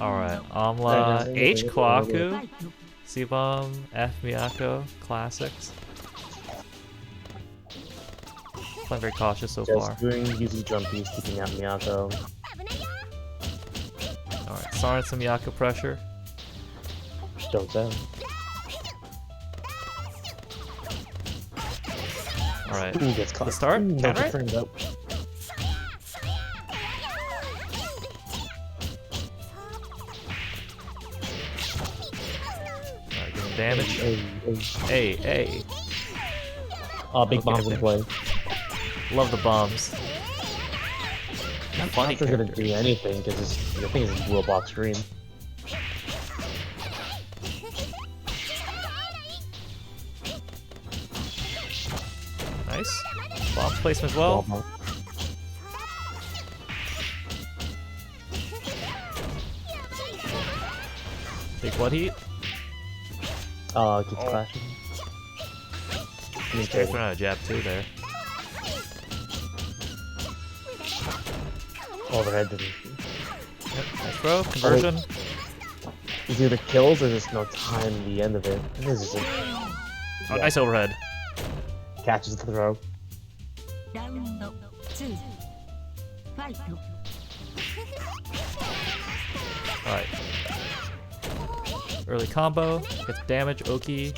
Alright, Amla, H Kwaku, C-Bomb, F Miyako, classics. Playing very cautious so far. Just doing easy jumpies, keeping out Miyako. Alright, starting some Miyako pressure. Still down. Alright, Ooh, gets caught. the start? Ooh, Can no, right? turned up. Alright, give him damage. Hey. Hey. Oh, big Okay, bombs in okay. play. Love the bombs. Not Funny sure gonna character. do anything because the thing is blew up off screen. Nice. Bomb placement as well. Bomb. Big blood heat. Keeps Oh. clashing. He's throwing out a jab too there. Overhead. Yep, nice throw. Conversion. It's either kills or there's no time in the end of it. This is just Oh, nice overhead. catches the throw. Round 2 fight. Alright. Early combo. Gets damage. Oki.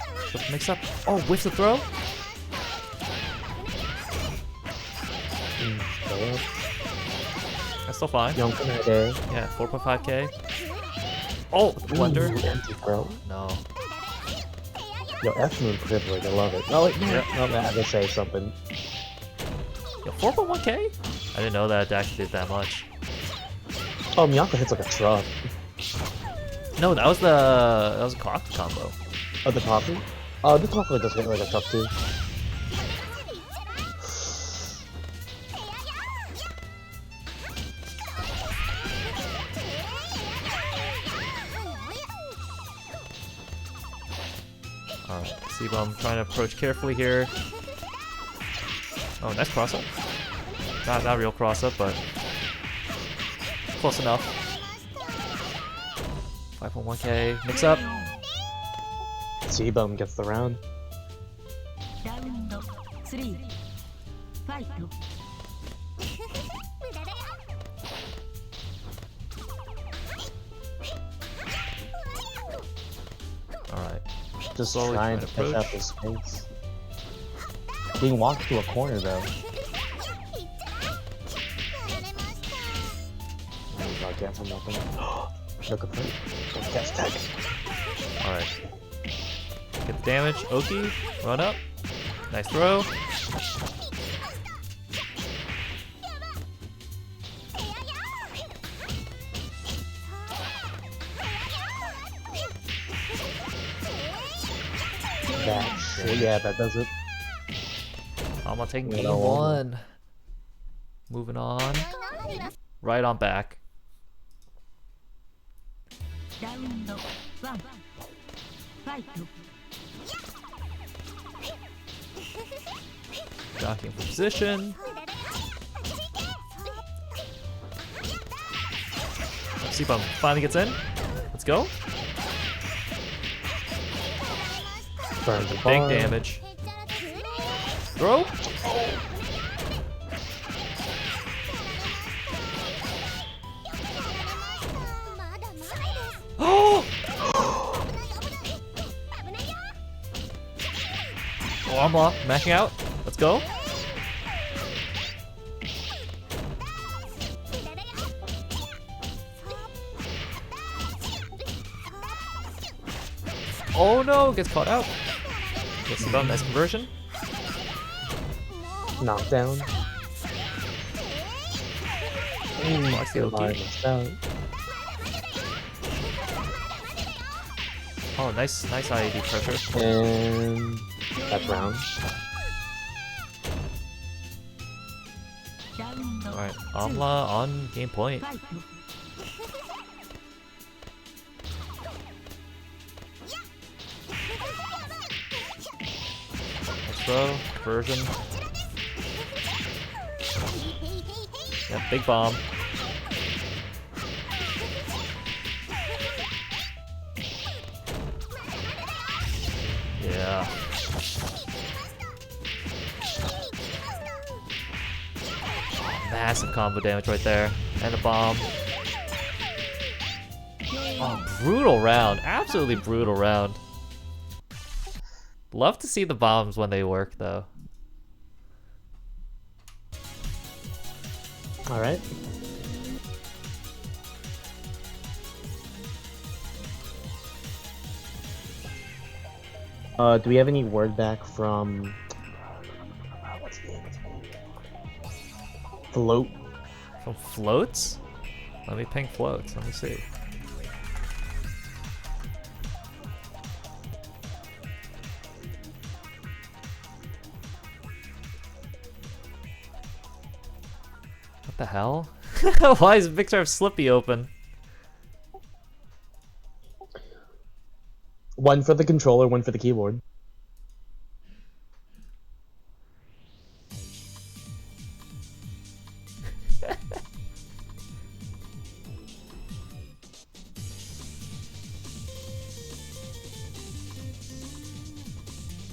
Mix up. Oh, whiffs the throw. Still up. That's still fine. Young Kanade. Yeah, 4.5k. Oh, Wonder. Empty throw. No. Yo, F Moon privilege, I love it. Oh, wait, Yep. no, I had to say something. Yo, 4.1k? I didn't know that it actually did that much. Oh, Miyako hits like a truck. No, that was a clock combo. Oh, the coffee? Oh, the coffee does hit like a truck too. Alright, C-Bomb trying to approach carefully here. Oh, nice cross-up. Not real cross-up, but close enough. 5.1k, mix up. C-Bum gets the round. Round 3 fight. Alright, Just Slowly trying trying to to push out approach. the space. Being walked to a corner though. Oh god, cancel nothing. Look at it. Catch tag. alright. Get the damage, Oki, run up. Nice throw. That shit. Yeah, that does it. I'm gonna take Yeah, game that one. 1. Moving on. Right on back. Round 1 fight. Jockeying for position. C-Bomb finally gets in. Let's go. Burns the Big bar. damage. Throw. Oh! Oh, I'm off. Mashing out. Let's go. Oh no, gets caught out. Gets the nice conversion. Knockdown. Blocks the Oki. Missed out. Oh, nice IED pressure. And that's round. Round Alright, Amla on game point. fight. Let's throw. Conversion. Yeah, big bomb. massive combo damage right there. And a bomb. Oh, brutal round. Absolutely brutal round. Love to see the bombs when they work, though. Alright. Do we have any word back from... what's the name? Float? From floats? Let me ping floats. Let me see. What the hell? Why is Victor have Slippy open? One for the controller, one for the keyboard.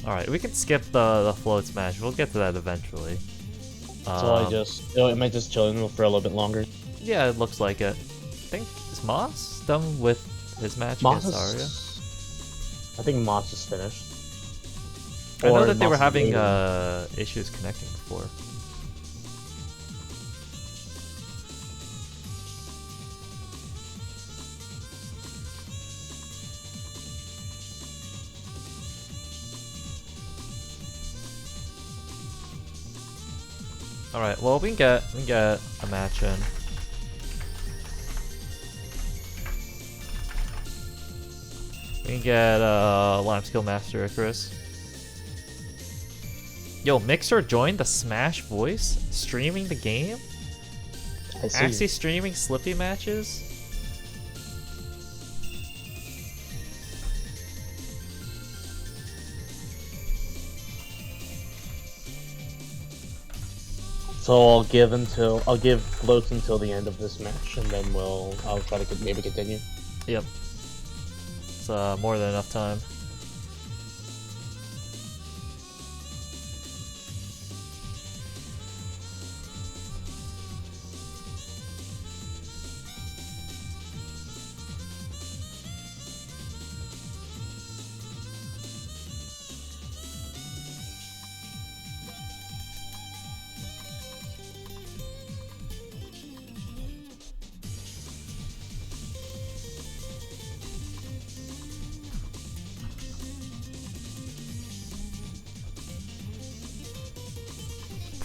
Alright, we can skip the floats match. We'll get to that eventually. So it might just chill in for a little bit longer. Yeah, it looks like it. I think, is Moss done with his match against Arya? I think Moss is finished. I know Or that they were Moss is having waiting. issues connecting before. All right, well we can get a match in. We can get Lime Skill Master Icarus. Yo, Mixer joined the Smash Voice, streaming the game. I see. Actually streaming Slippy matches. So I'll give floats until the end of this match, and then I'll try to maybe continue. Yep. It's more than enough time.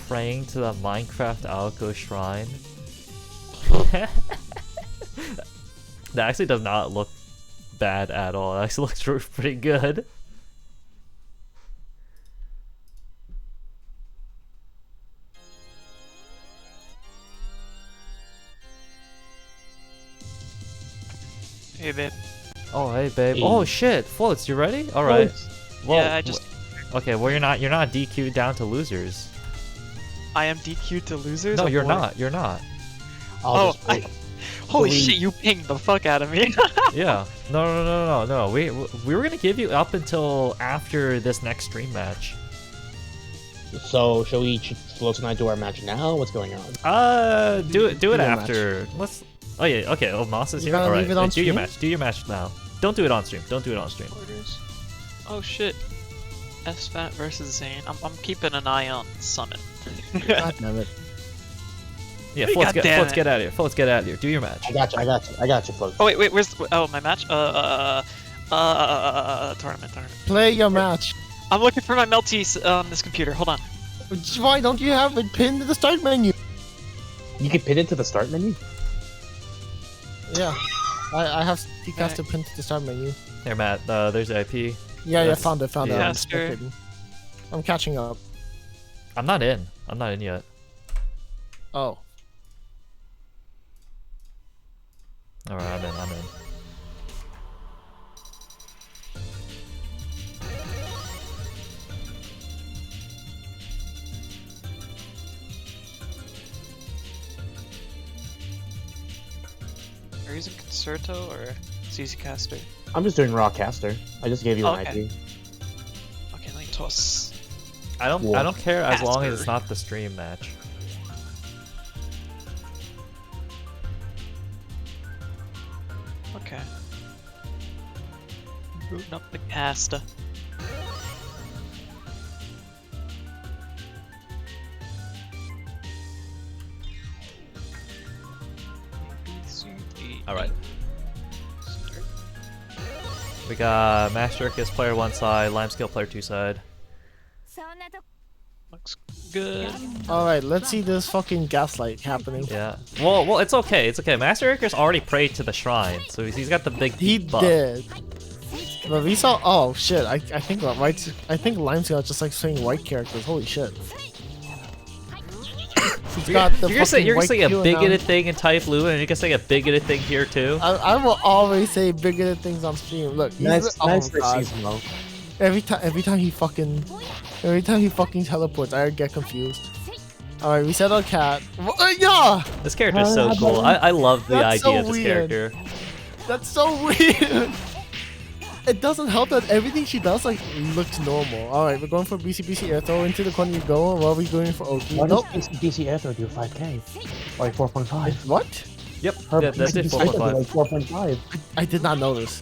Praying to the Minecraft Alco Shrine. That actually does not look bad at all. It actually looks pretty good. Hey, babe. Oh, hey, babe. Hey. Oh, shit. Floats, you ready? All right. Well, Yeah, I just... Okay, well, you're not DQ'd down to losers. I am DQ'd to losers? No, Oh, you're boy. not. You're not. I'll Oh, just holy we- shit, you pinged the fuck out of me. Yeah. No. We were gonna give you up until after this next stream match. So should Floats and I do our match now? What's going on? Do it your after. Let's. Oh yeah. Okay. Oh, Moss is You here. gotta All right. leave it on Do your stream? match. Do your match now. Don't do it on stream. Don't do it on stream. Orders. Oh shit. SFAT versus Zane. I'm keeping an eye on Summon. God damn it. Yeah. God Floats, damn get out of here. Floats, get out of here. Do your match. I got you, Floats. Oh wait, where's my match? Tournament. Play your match. I'm looking for my Melty on this computer. Hold on. Why don't you have it pinned to the start menu? You can pin it to the start menu? Yeah. I have Tcaster pinned to the start menu. Here, Matt. There's the IP. Yeah, Yes. found it. Yeah. I'm Caster. spectating. I'm catching up. I'm not in. I'm not in yet. Oh. All right. I'm in. Are you using Concerto or CZ Caster? I'm just doing raw caster. I just gave you an Okay. IP. Okay, let me toss. I don't care as long as it's Bastard. not the stream match. Okay. Booting up the caster. All right. We got Master Circus player 1 side, Limescale player 2 side. Looks good. Alright, let's see this fucking gaslight happening. Yeah. Well, it's okay. It's okay. Master Circus already prayed to the shrine, so he's got the big He buff. did. But we saw. Oh shit! I think right. I think Limescale just like saying white characters. Holy shit! He's got the You're fucking gonna white say a Q bigoted now. thing in Type Blue, and you're gonna say a bigoted thing here too. I will always say bigoted things on stream. Look, he's Nice, oh nice god. season though. Every time he fucking teleports, I get confused. Alright, we set our cat. Yeah! This character's so cool. I love the That's idea so of this weird. character. That's so weird! It doesn't help that everything she does like looks normal. Alright, we're going for BCBC air throw. Into the corner you go. While we're going for Oki. Why Nope. does DC Aether do 5k? Or like 4.5? What? Yep. Her Yeah, that's it. BCBC Aether do 4.5. like 4.5. I did not notice.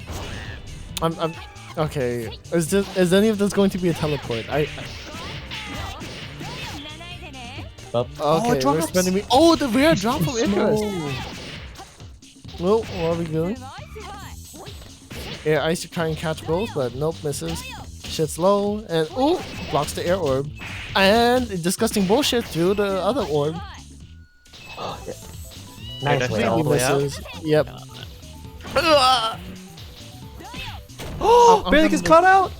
I'm okay. Is any of this going to be a teleport? Up. Okay, we're drops. spending me. Oh, the rare drop from Icarus. Small. Well, what are we doing? Air ice to try and catch both, but nope, misses. Shit's low, and ooh, blocks the air orb. And disgusting bullshit through the other orb. Nice that's way. all Completely the way out? misses. Yep. Oh, I'm barely gonna gets caught out.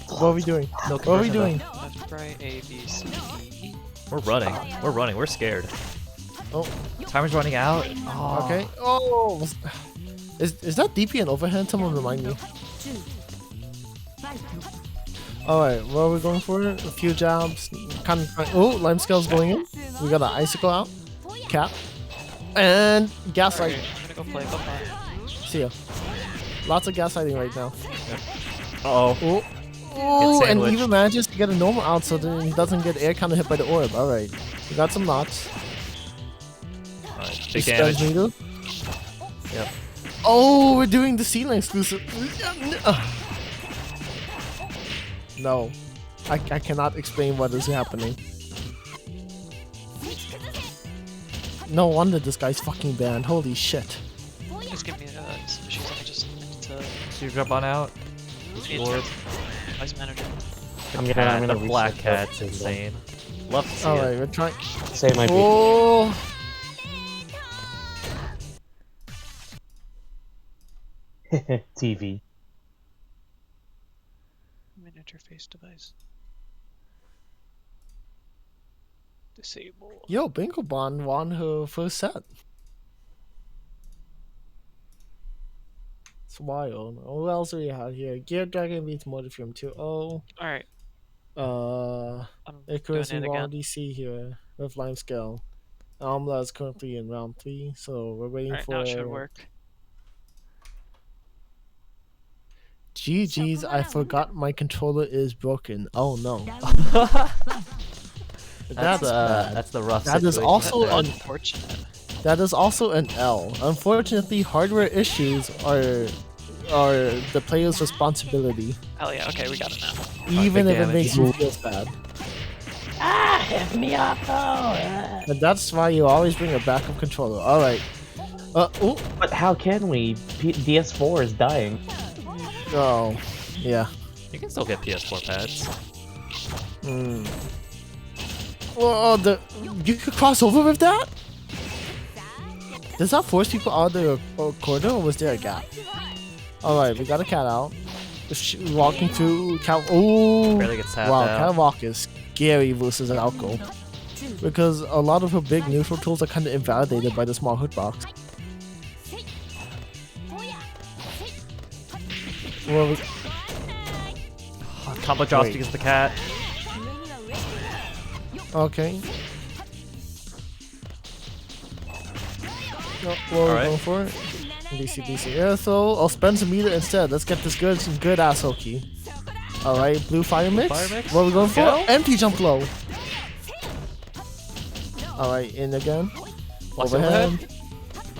What are we doing? No What are we conversion, doing? Left, right, A, B, C, D, E. We're running. We're running. We're scared. Oh, Timer's running out. Oh. okay. Oh, is that DP an overhand? Someone remind me. Alright, what are we going for? A few jabs. Kind of. Oh, Limescale's going in. We got an icicle out. Cap. And gaslight. Alright, I'm gonna go play. Bye-bye. See ya. Lots of gaslighting right now. Uh-oh. Oh, oh, and sandwiched. even manages to get a normal out so then he doesn't get air kind of hit by the orb. Alright. We got some knots. Alright, big She damage. stuns needle. Yep. Oh, we're doing the ceiling exclusive. No. I cannot explain what is happening. No wonder this guy's fucking banned. Holy shit. Just give me some issues. Let me just to So you jump on out. need Lord. Vice manager. I'm Cat, gonna the reset black the cat's thing, insane. Love to see Alright, it. we're trying. Save my beat. Oh. TV. Interface device. Disable. Yo, Bingo Bond won her first set. It's wild. What else do we have here? Gear Dragon beats Mortifium 2-0. Alright, I'm Icarus doing we it again. already see here with Limescale. Amla is currently in round 3, so we're waiting Alright, for. now it should work. GG's, I forgot my controller is broken. Oh no. That's bad. That's the rough That is situation also right there. an- Unfortunate. That is also an L. Unfortunately, hardware issues are the player's responsibility, Hell yeah, okay, we got it now. even big if it damage. makes you feel bad. Hit me up though. And that's why you always bring a backup controller. All right. Oh, But how can we? DS4 is dying. oh, yeah. You can still get PS4 pads. Hmm. Well, you could cross over with that? Does that force people out of the corner, or was there a gap? Alright, we got a cat out. Walking through cat. Oh, Barely gets tapped wow, out. Catwalk is scary versus an Alco. Because a lot of her big neutral tools are kind of invalidated by the small hitbox. Well, Combo drops Wait. because of the cat. okay. No, what are we Alright. going for? BC. Yeah, so I'll spend some meter instead. Let's get this good ass Hoki. Alright, blue fire mix. Fire mix? What are we going for? Go. Empty jump low. Alright, in again. Watch Overhand.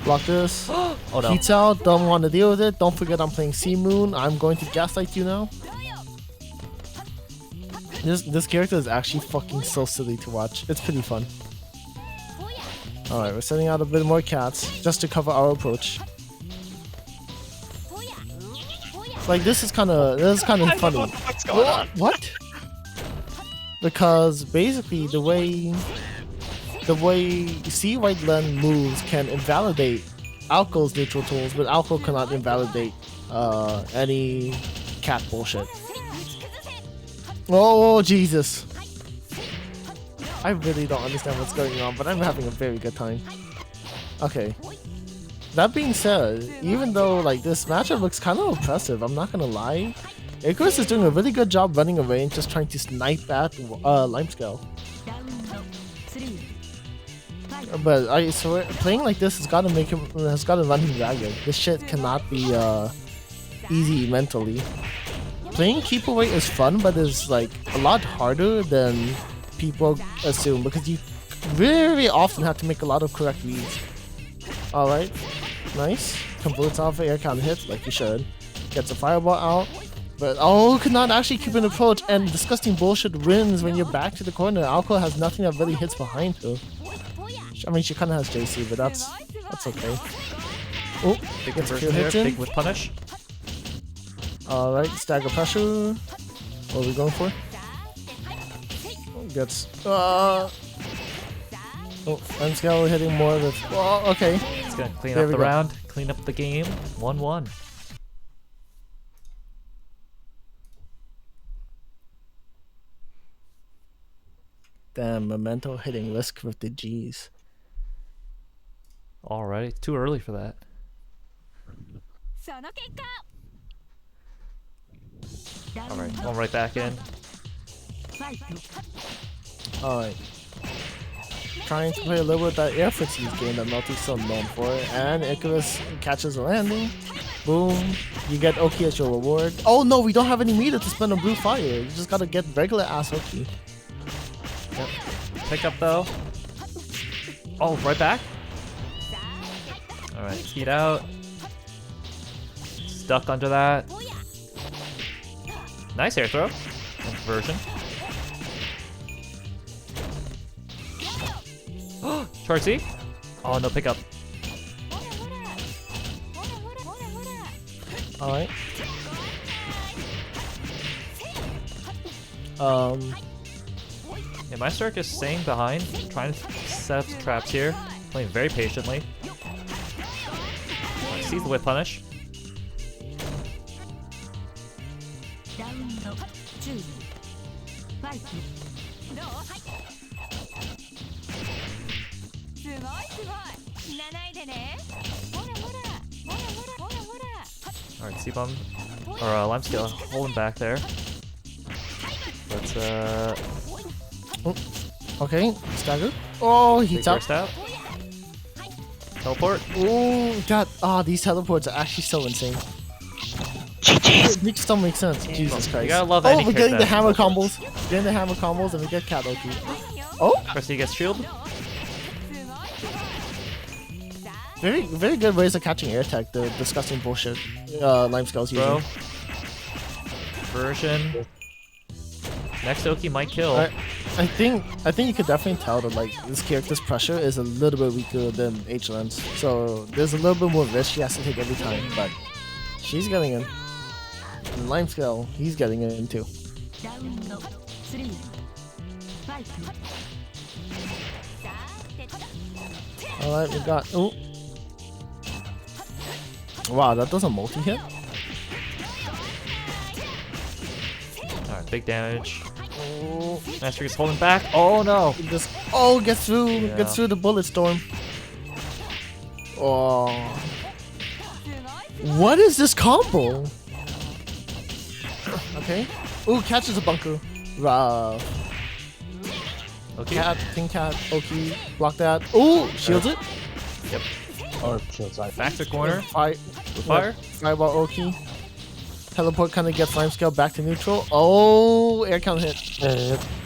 Block this. Oh no. Heats out. Don't want to deal with it. Don't forget I'm playing Sea Moon. I'm going to gaslight you now. This character is actually fucking so silly to watch. It's pretty fun. Alright, we're sending out a bit more cats just to cover our approach. Like this is kind of funny. What the fuck's going on? What? Because basically the way Sea White Len moves can invalidate Alco's neutral tools, but Alco cannot invalidate any cat bullshit. Oh Jesus! I really don't understand what's going on, but I'm having a very good time. Okay. That being said, even though like this matchup looks kind of oppressive, I'm not gonna lie, Icarus is doing a really good job running away and just trying to snipe at Limescale. But I swear, playing like this has got to run him ragged. This shit cannot be easy mentally. Playing keep away is fun, but it's like a lot harder than people assume because you very often have to make a lot of correct reads. All right, nice. Converts off air counter hits like you should. Gets a fireball out, but could not actually keep an approach, and disgusting bullshit wins when you're back to the corner. Alco has nothing that really hits behind her. I mean, she kind of has JC, but that's okay. Oh, Big gets a conversion few there. hits in. Big with punish. All right, stagger pressure. What are we going for? Gets Limescale hitting more with. Oh, okay. It's gonna clean There up we the go. round, clean up the game. 1-1. Damn, Memento hitting Risk with the G's. Alright, too early for that. Alright, going right back in. Alright. Trying to play a little bit of that air fatigue game that Melty's so known for, and Icarus catches a landing. Boom. You get Oki as your reward. Oh no, we don't have any meter to spend on Blue Fire. You just gotta get regular ass Oki. Yep. Pick up though. Oh, right back? Alright, heat out. Stuck under that. Nice air throw. And conversion. Charge C? Oh, no pickup. Alright. Yeah, my Stark is staying behind, trying to set up traps here, playing very patiently. Sees the whip punish. Alright, C-bomb, or Limescale holding back there. Let's Okay, stagger. Oh, big he's out. burst out. Teleport. Oh, God. These teleports are actually so insane. They just don't make sense. Jesus Christ. You gotta love any we're getting the character hammer that has combos. We're getting the hammer combos, and we get Cat Oki. Oh, First he gets shield. very, very good ways of catching air tech. The disgusting bullshit Limescale's Throw. using. Version. Next Oki might kill. I think you could definitely tell that like this character's pressure is a little bit weaker than H-Lens. So there's a little bit more risk she has to take every time, but she's getting in. And Limescale, he's getting in too. Alright, we got wow, that does a multi-hit? Alright, big damage. Master is holding back. Oh no! Just gets through the bullet storm. Oh, what is this combo? Okay. Ooh, catches a bunker. Okay. Cat, King Cat, Oki, block that. Ooh, shields it. Yep. Or shield side. Back to corner. Fire. Fire. Fireball Oki. Teleport kind of gets Limescale back to neutral. Oh, air count hit.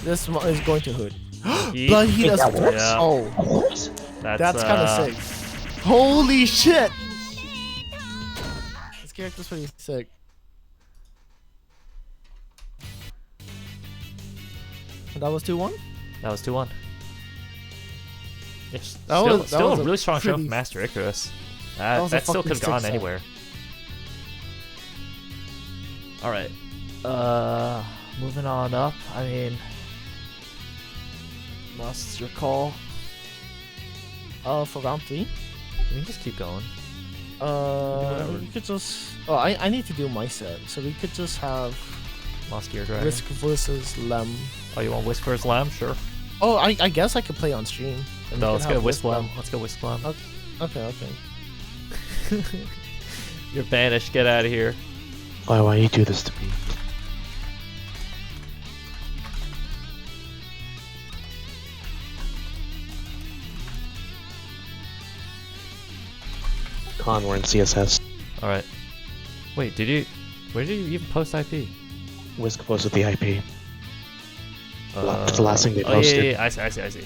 This is going to hurt. Blood heat as Yeah. Oh, That's that's kind of sick. Holy shit! This character's pretty sick. And that was 2-1? That was 2-1. Yes, That still, was still a a really strong show pretty- from Master Icarus. that was a That still fucking could have gone sick set. anywhere. Alright. Moving on up. I mean, lost your call. For round 3? We can just keep going. whatever. We could just. Oh, I need to do my set, so we could just have Lost Gear Dragon. Risk versus Lem. Oh, you want Whisk vs. Lamb? Sure. Oh, I guess I could play on stream. And we No, could let's have go Whisk Lem. Lamb. Let's go Whisk Lamb. Okay. You're banished. Get out of here. Why you do this to me? Con, we're in CSS. Alright. Wait, where did you even post IP? Whisk posted the IP. That's the last thing they Oh, yeah, posted. yeah, I see.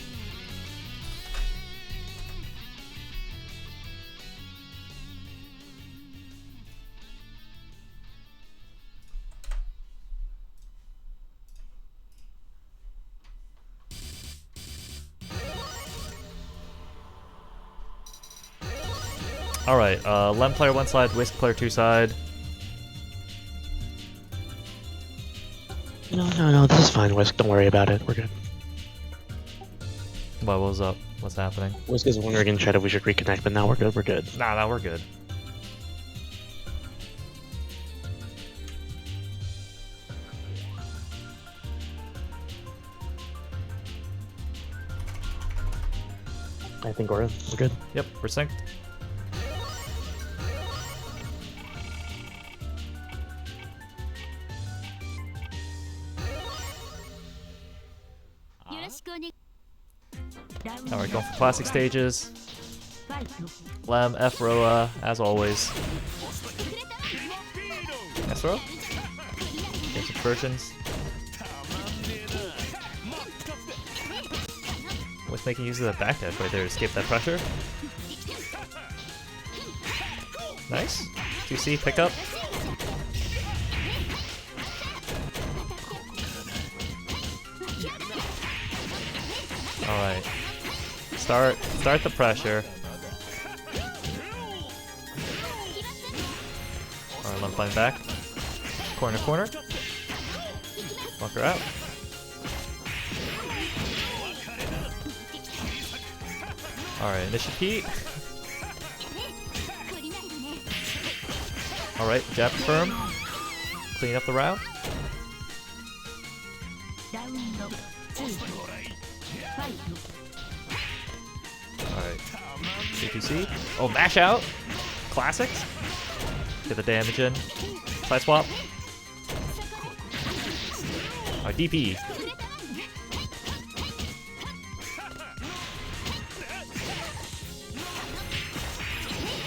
Alright, Lem player 1 side, Whisk player 2 side. No, this is fine, Whisk. Don't worry about it. We're good. What was up? What's happening? Whisk is wondering in chat if we should reconnect, but now we're good. We're good. Nah, we're good. I think we're good. Yep, we're synced. Alright, going for classic stages. Lem, F Roa, as always. S Roa? Get some versions. What's making use of that backdash right there to escape that pressure? Nice. 2C, pick up. Alright. Start the pressure. Alright, Lem playing back. Corner. Walk her out. Alright, initiative heat. Alright, jab confirm. Clean up the route. Alright. CQC. Oh, mash out! Classics. Get the damage in. Side swap. Alright, DP.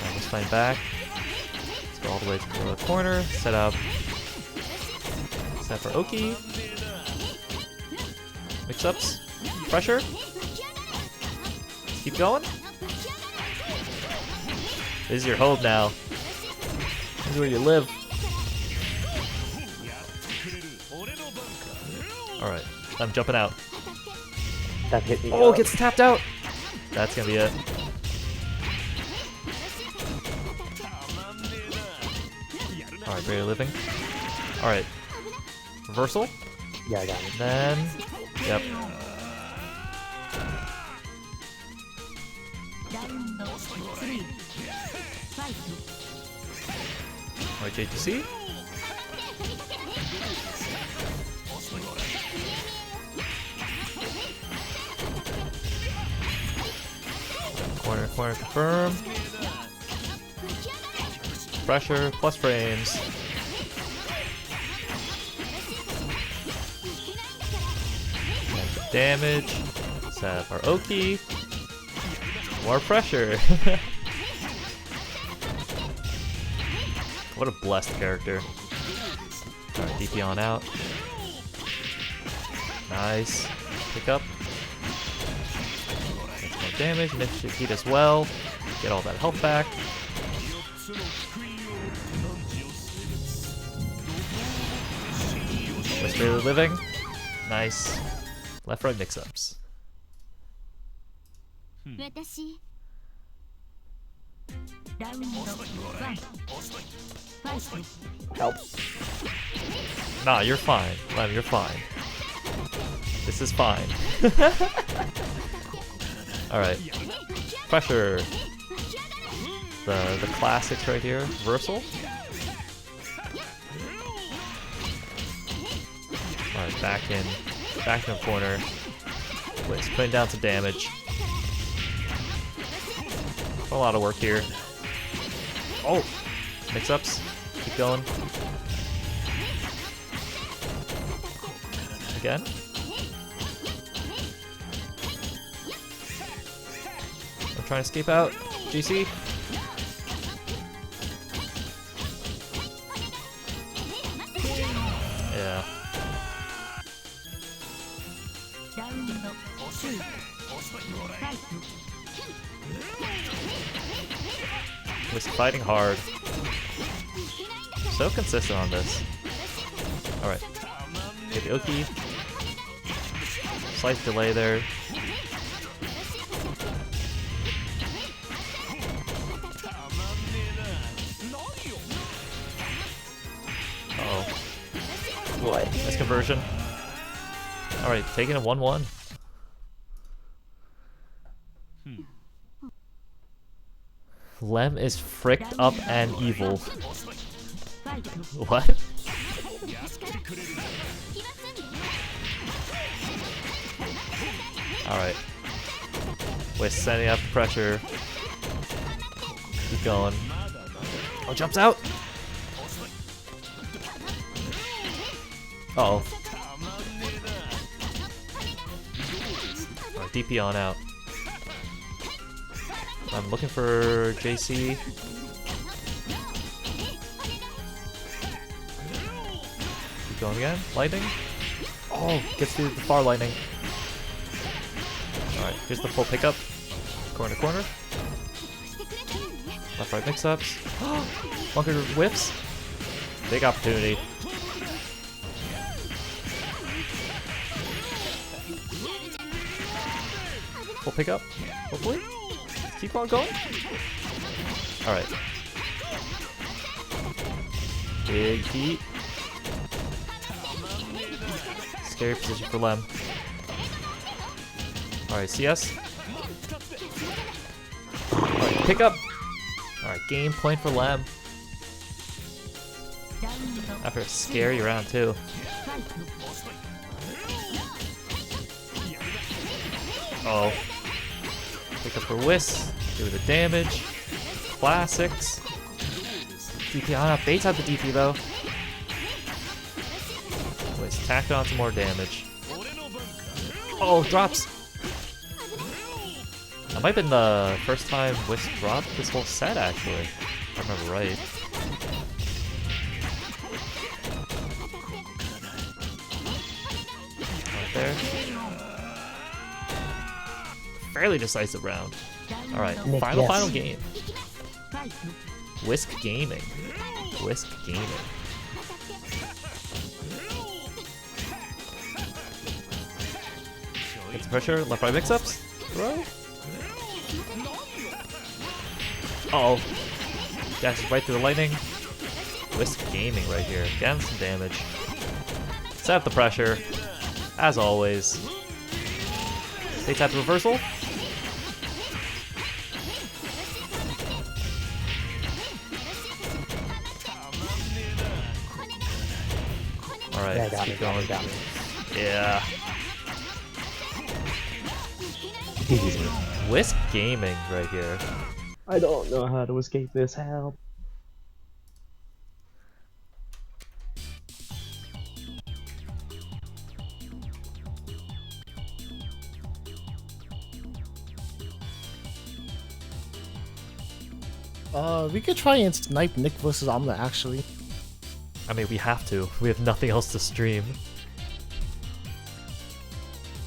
Alright, playing back. Let's go all the way to the corner. Set up. Set for Oki. Mix-ups. Pressure. Keep going. This is your home now. This is where you live. Alright, I'm jumping out. That hit me. Oh, gets tapped out! That's gonna be it. Alright, barely living. Alright. Reversal. Yeah, I got it. Then... Yep. Alright, JTC. Corner confirm. Pressure, plus frames. And damage. Set up our Oki. More pressure. What a blessed character. Alright, DP on out. Nice. Pick up. More damage, initiative heat as well. Get all that health back. Wish they were living. Nice. Left right mix ups. 私ラウンド1ファイト Help. Nah, you're fine. Lem, you're fine. This is fine. Alright. Pressure. The classics right here. Reversal. Alright, back in the corner. Wait, putting down some damage. A lot of work here. Oh! Mix-ups. Keep going. Again. I'm trying to escape out. GC. Yeah. ラウンド2ファイト Was fighting hard. So consistent on this. Alright. Get the Oki. Slight delay there. Uh-oh. What? Nice conversion. Alright, taking a 1-1. Lem is fricked up and evil. ファイト What? Alright. We're sending up pressure. Keep going. Oh, jumps out! Uh oh. Alright, DP on out. I'm looking for JC. Keep going again. Lightning. Oh, gets through the far lightning. Alright, here's the full pickup. Corner to corner. Left right mix ups. Bunker whiffs. Big opportunity. Full pickup. Hopefully. Keep on going. Alright. Big heat. Scary position for Lem. Alright, CS. Alright, pick up. Alright, game point for Lem. ラウンド After a scary round, too. ファイト Uh oh. Pick up for Whis. Do the damage. Classics. DP on up. Baits out the DP though. Whis tacked on some more damage. Oh, drops. That might have been the first time Whis dropped this whole set actually. If I remember right. Right there. Fairly decisive round. Alright, final game. ファイト Whisk Gaming. Whisk Gaming. Get some pressure, left right mix-ups. Throw. Uh oh. Dashes right through the lightning. Whisk Gaming right here. Getting some damage. Set up the pressure. As always. They tap the reversal. Alright, Yeah, let's got keep me, going. got me. Yeah. Whisk Gaming right here. I don't know how to escape this. Help. We could try and snipe Nick versus Amna actually. I mean, we have to. We have nothing else to stream.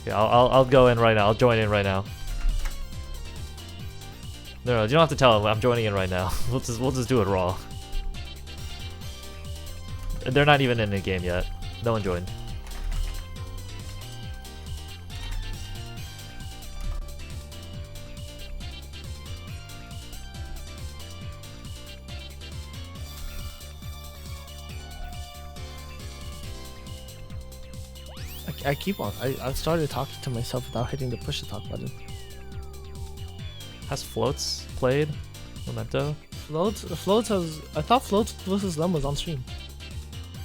Yeah, I'll go in right now. I'll join in right now. No, you don't have to tell him. I'm joining in right now. We'll just do it raw. They're not even in the game yet. No one joined. I keep on. I've started talking to myself without hitting the push to talk button. Has Floats played Memento? Floats has. I thought Floats versus Lem was on stream.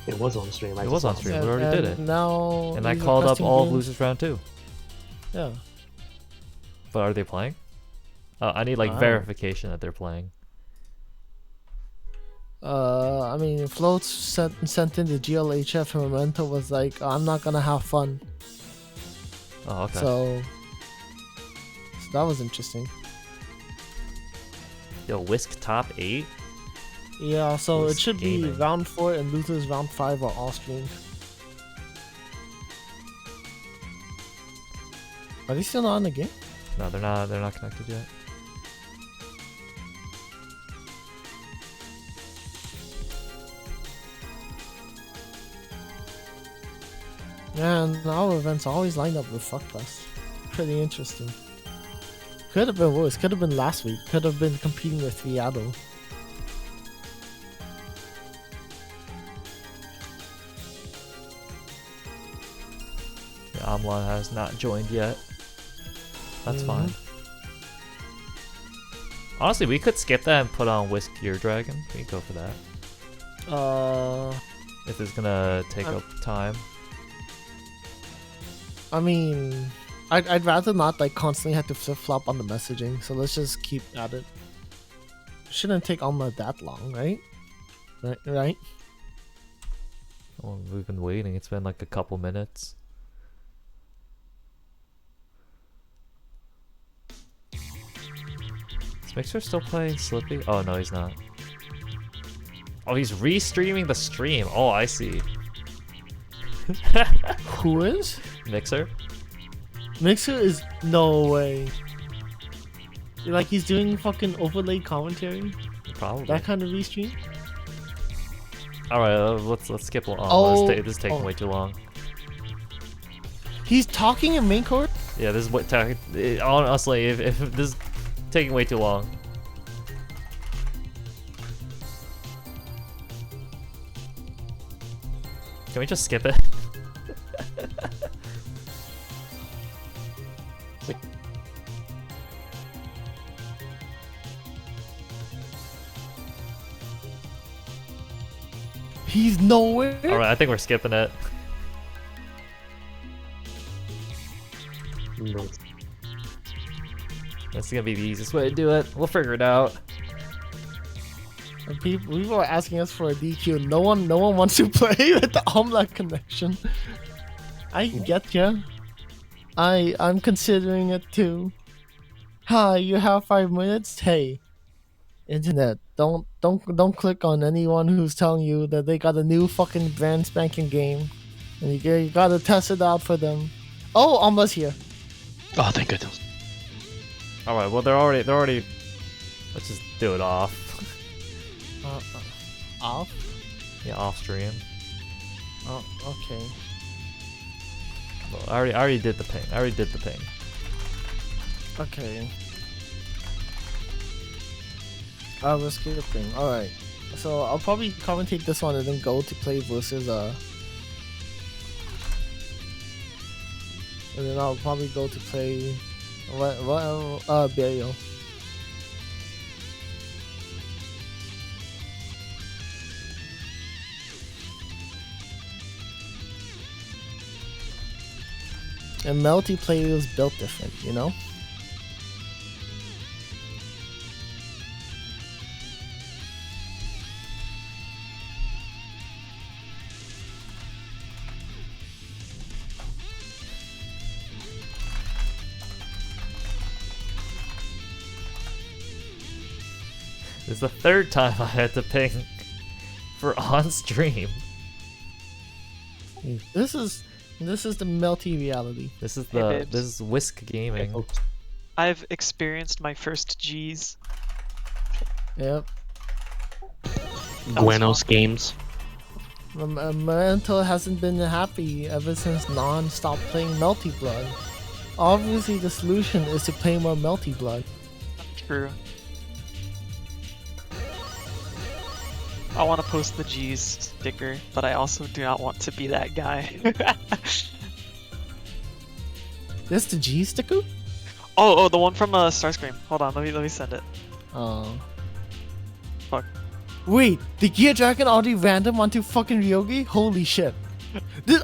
It was on stream. It was on stream. We already did it. Now. And I he's called up requesting all of games. Losers Round 2. Yeah. But are they playing? I need like Wow. verification that they're playing. I mean, Floats sent in the GLHF and Memento was like, I'm not gonna have fun. Oh, okay. So that was interesting. Yo, Whisk top 8? Yeah, so Who's it should gaming? be round 4 and Losers round 5 are all streamed. Are they still not in the game? No, they're not. They're not connected yet. Man, our events always line up with Fuck Fest. Pretty interesting. Could have been worse. Could have been last week. Could have been competing with Riado. Yeah, Amla has not joined yet. That's fine. Honestly, we could skip that and put on Whisk Gear Dragon. We can go for that. If it's gonna take up time. I mean, I'd rather not like constantly have to flip flop on the messaging. So let's just keep at it. Shouldn't take Alma that long, right? Right. Oh, we've been waiting. It's been like a couple minutes. Is Mixer still playing Slippy? Oh no, he's not. Oh, he's restreaming the stream. Oh, I see. Who is? Mixer? Mixer is no way. Like he's doing fucking overlay commentary. Probably. That kind of restream. All right, let's skip on. Oh, This is taking oh. way too long. He's talking in main court. Yeah, this is what. Honestly, if this is taking way too long. Can we just skip it? He's nowhere. All right, I think we're skipping it. No. That's gonna be the easiest way to do it. We'll figure it out. And people are asking us for a DQ. No one wants to play with the Omla connection. I get ya. I'm considering it too. Hi, you have 5 minutes. Hey, internet, don't click on anyone who's telling you that they got a new fucking brand spanking game, and you gotta test it out for them. Oh, Omla's here. Oh, thank goodness. All right. Well, they're already. Let's just do it off. Off. Yeah, off stream. Oh, okay. Well, I already did the ping. Okay. We're skipping. Alright. So I'll probably commentate this one and then go to play versus and then I'll probably go to play Burial. And Melty play was built different, you know? This is the third time I had to ping for on stream. This is the Melty reality. This is Hey, babes. this is Whisk Gaming. I've experienced my first G's. Yep. Buenos games. Memento hasn't been happy ever since Non stopped playing Melty Blood. Obviously, the solution is to play more Melty Blood. True. I want to post the G's sticker, but I also do not want to be that guy. This the G sticker? Oh, the one from Starscream. Hold on, let me send it. Oh. Fuck. Wait, the Gear Dragon already random onto fucking Ryogi? Holy shit.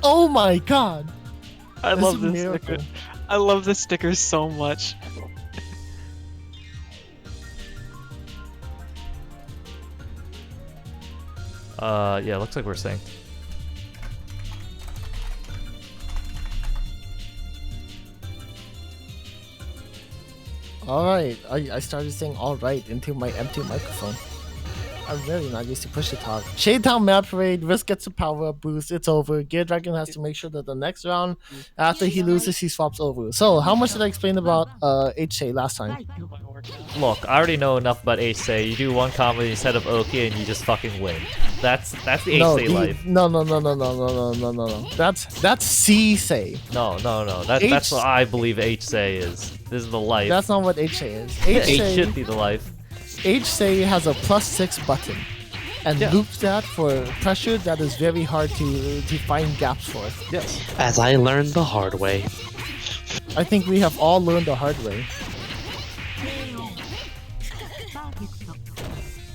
Oh my god. I This love is this miracle. sticker. I love this sticker so much. Yeah, looks like we're synced. Alright, I started saying alright into my empty microphone. I'm really not used to push to talk. Shade Town Map Parade, Risk gets a power up boost, it's over. Gear Dragon has to make sure that the next round, after he loses, he swaps over. So, how much did I explain about HA last time? Look, I already know enough about Ace. You do one combo, you set up Oki, and you just fucking win. That's the Ace life. No. That's C-Say. No. That's what I believe H-Say is. This is the life. That's not what HA is. H should be the life. H-Say has a +6 button and loops that for pressure that is very hard to find gaps for. Yes. As I learned the hard way. I think we have all learned the hard way.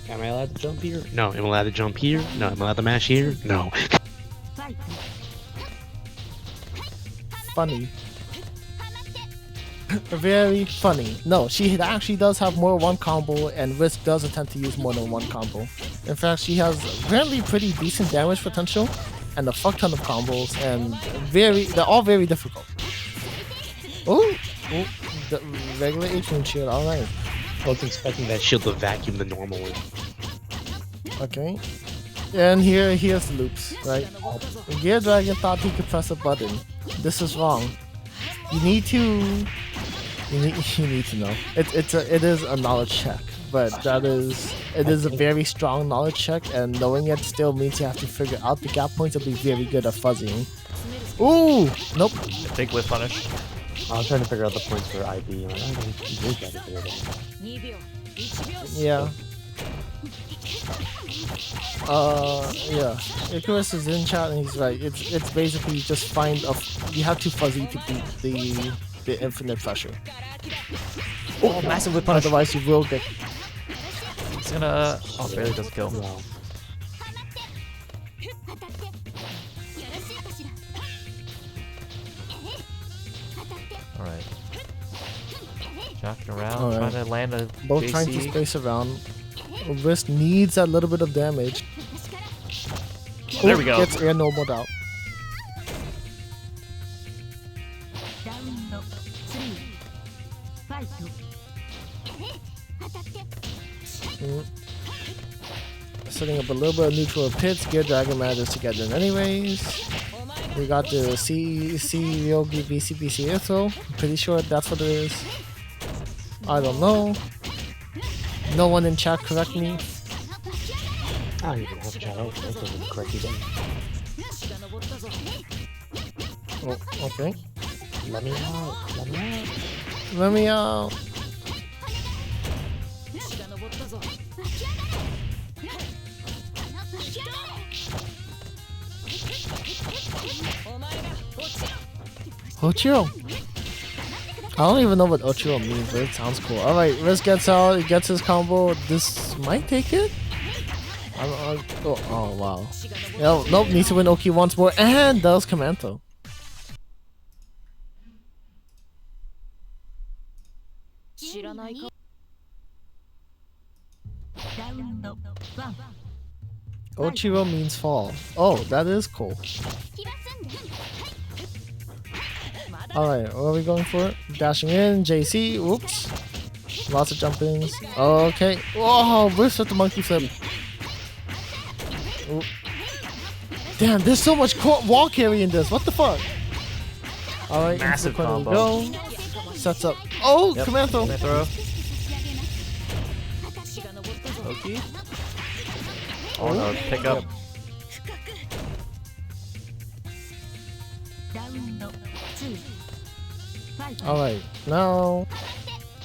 Am I allowed to jump here? No. Am I allowed to jump here? No. Am I allowed to mash here? No. Funny. Very funny. No, she actually does have more one combo, and Risk does attempt to use more than one combo. In fact, she has apparently pretty decent damage potential, and a fuck ton of combos, and they're all very difficult. Oh, the regular H-Moon shield, alright. I was expecting that shield to vacuum the normal one. Okay. And here's the loops, right? Gear Dragon thought he could press a button. This is wrong. You need to know. It is a knowledge check, but it is a very strong knowledge check, and knowing it still means you have to figure out the gap points and be very good at fuzzying. Ooh, nope. Big whip punish. I was trying to figure out the points for IB. I'm like, I don't think you figure it out. Yeah. Yeah. Icarus is in chat and he's right. It's basically just you have to fuzzy to beat the infinite pressure. Oh, massive whip punish. Otherwise you will get. He's gonna. Oh, barely does kill. Wow. Alright. Jockeying around, Alright. trying to land a Both JC. trying to space around. Risk needs a little bit of damage. There we go. Gets air nobled out. Setting up a little bit of neutral pits. Gear Dragon manages to get in anyways. We got the C Yogi BCBC Itho. Pretty sure that's what it is. I don't know. No one in chat correct me. I don't even have chat out. That doesn't correct you then. Oh, okay. Let me out. Let me out. Let me out. Ochiro. I don't even know what Ochiro means, but it sounds cool. Alright, Risk gets out, he gets his combo. This might take it? Oh, wow. Nope, needs to win Oki once more, and does Commando. Ochiro means fall. Oh, that is cool. Alright, what are we going for? Dashing in, JC, oops. Lots of jumpings. Okay. Oh, Risk with the monkey flip. Oop. Damn, there's so much wall carry in this. What the fuck? Alright, Massive into the corner we combo. go. Sets up Oh, Yep. command throw. Command throw. Loki. Oh no, pick up. Alright, now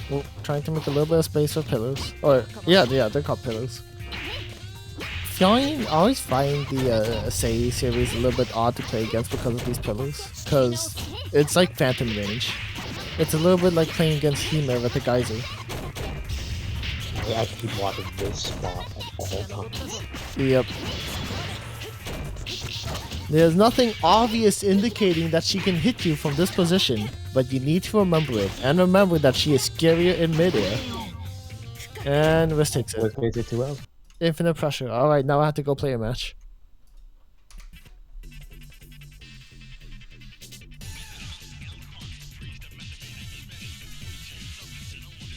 we're trying to make a little bit of space for pillars. Or yeah, they're called pillars. I always find the Sei series a little bit odd to play against because of these pillars. Because it's like phantom range. It's a little bit like playing against Hime with the geyser. I keep watching this spot at all times. Yep. There's nothing obvious indicating that she can hit you from this position, but you need to remember it. And remember that she is scarier in midair. And Risk takes it. Always plays it too well. Infinite pressure. Alright, now I have to go play a match.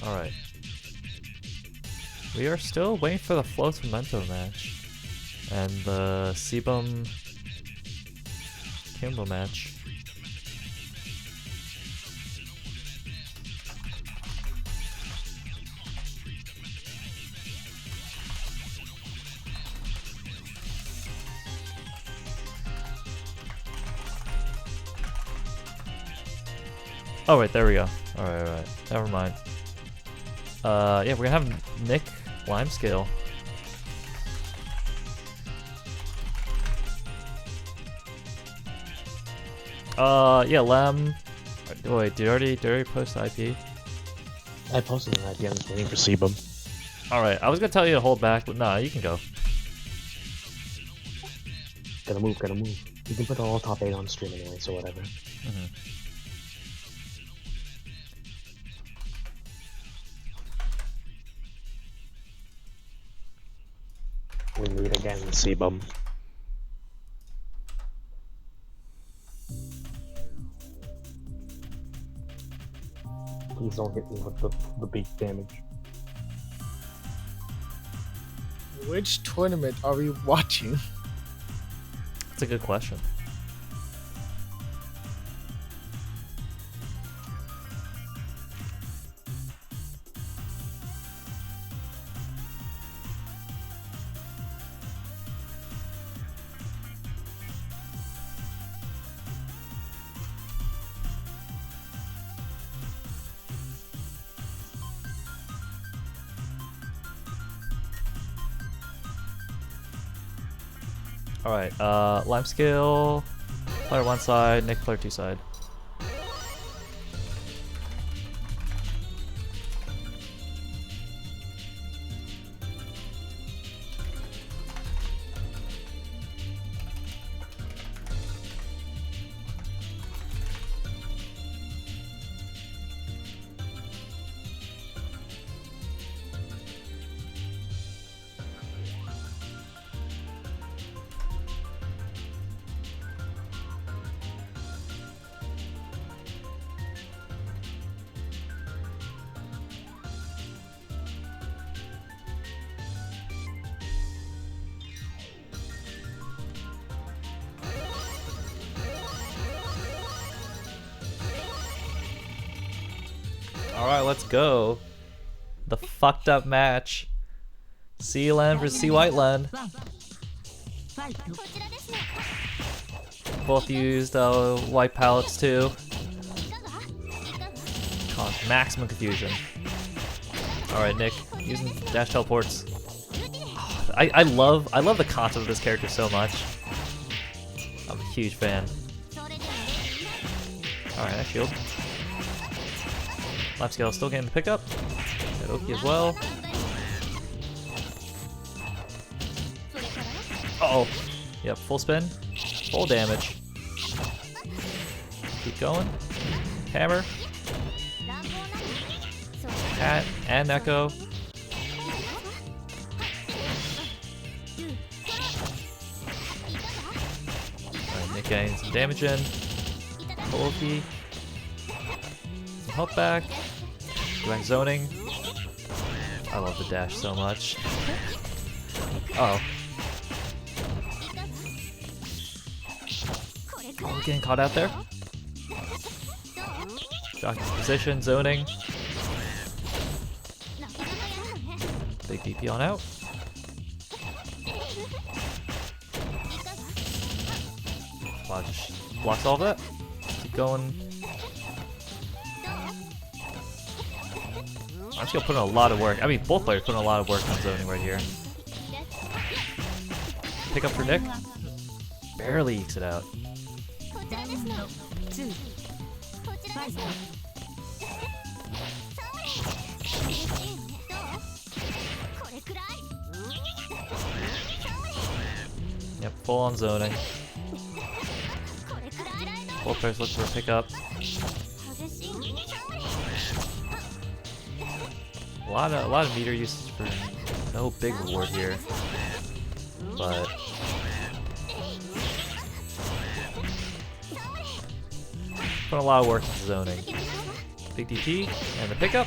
Alright. We are still waiting for the Float Memento match. And the Sebum Kimbo match. Oh right, there we go. Alright. Never mind. Yeah, we're gonna have Nick Limescale. Yeah, Lem. Wait, did you already post the IP? I posted an idea. I'm just waiting for Sebum. Alright, I was gonna tell you to hold back, but nah, you can go. Gotta move, gotta move. You can put all top 8 on stream anyway, so whatever. We meet again, Sebum. Please don't hit me with the big damage. Which tournament are we watching? That's a good question. Alright, Limescale, player 1 side, Nick player 2 side. Alright, let's go. The fucked up match. C Len versus C White Len. Both used white palettes too. God, maximum confusion. Alright, Nick, using dash teleports. I love the concept of this character so much. I'm a huge fan. Alright, I shield. Limescale still getting the pickup. Got Oki as well. Uh oh. Yep, full spin. Full damage. Keep going. Hammer. Cat and Echo. Alright, Nick getting some damage in. Oki. Some health back. Doing zoning. I love the dash so much. Uh oh. Oh, we're getting caught out there. Jockey's position, zoning. Big DP on out. Wow, just blocks all that. Keep going. I'm just gonna put in a lot of work. I mean, both players put in a lot of work on zoning right here. Pick up for Nick. Barely ekes it out. ラウンド2ファイト Yep, full on zoning. Both players look for a pickup. A lot of meter usage for no big reward here, but put a lot of work into zoning. Big DP and the pickup.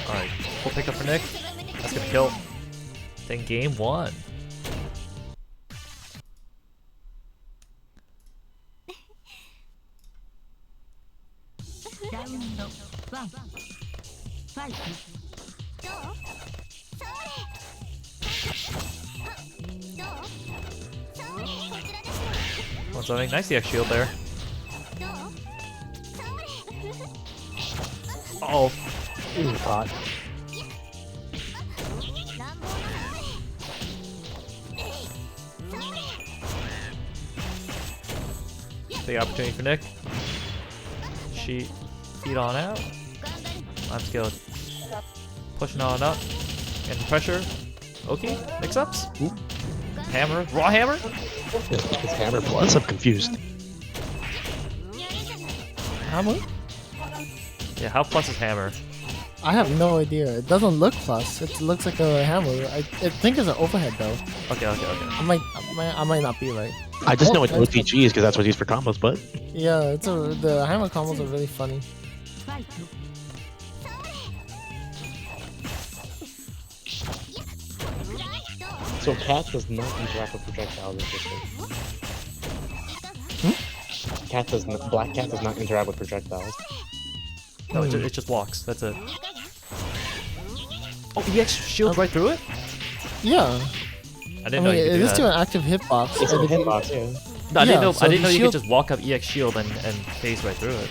Alright, full pickup for Nick. That's gonna kill. Then game 1.ラウンド1ファイト One zoning. Nice EX shield there. Oh, Ooh, God. big opportunity for Nick. Feed on out. Let's go. Pushing on up. Getting pressure. Okay, mix-ups. Hammer. Raw hammer? It's hammer plus. I'm confused. Hammer? Yeah, how plus is hammer? I have no idea. It doesn't look plus. It looks like a hammer. I think it's an overhead though. Okay. I might not be right. I just know Oh, it's OTG is because that's what's used for combos, but Yeah, the hammer combos are really funny. ファイト so cat does not interact with projectiles in this game. Cat does not, black cat does not interact with projectiles. No, it just walks. That's it. Oh, EX shield right through it? Yeah. I didn't know you could it do is that. to an active hitbox. It's a and if you- hitbox, yeah. No, I didn't Yeah, know. so I didn't know the you shield- could just walk up EX shield and phase right through it.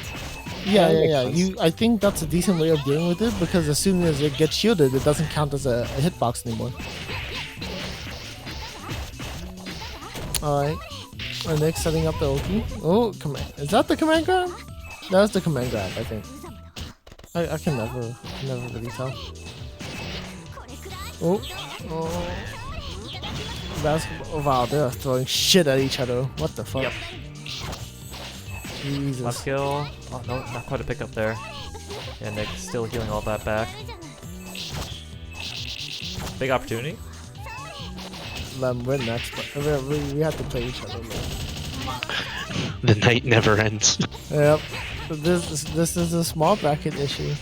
Yeah. That makes sense. I think that's a decent way of dealing with it because as soon as it gets shielded, it doesn't count as a hitbox anymore. Alright. And next, setting up the ulti. Oh, command. Is that the command grab? That's the command grab, I think. I can never really tell. Oh. Basketball. Wow, they're throwing shit at each other. What the fuck? Yep. Jesus. Left kill. Oh no, not quite a pickup there. And Nick still healing all that back. Big opportunity. We're next. But we have to play each other, man. The night never ends. Yep. This is a small bracket issue.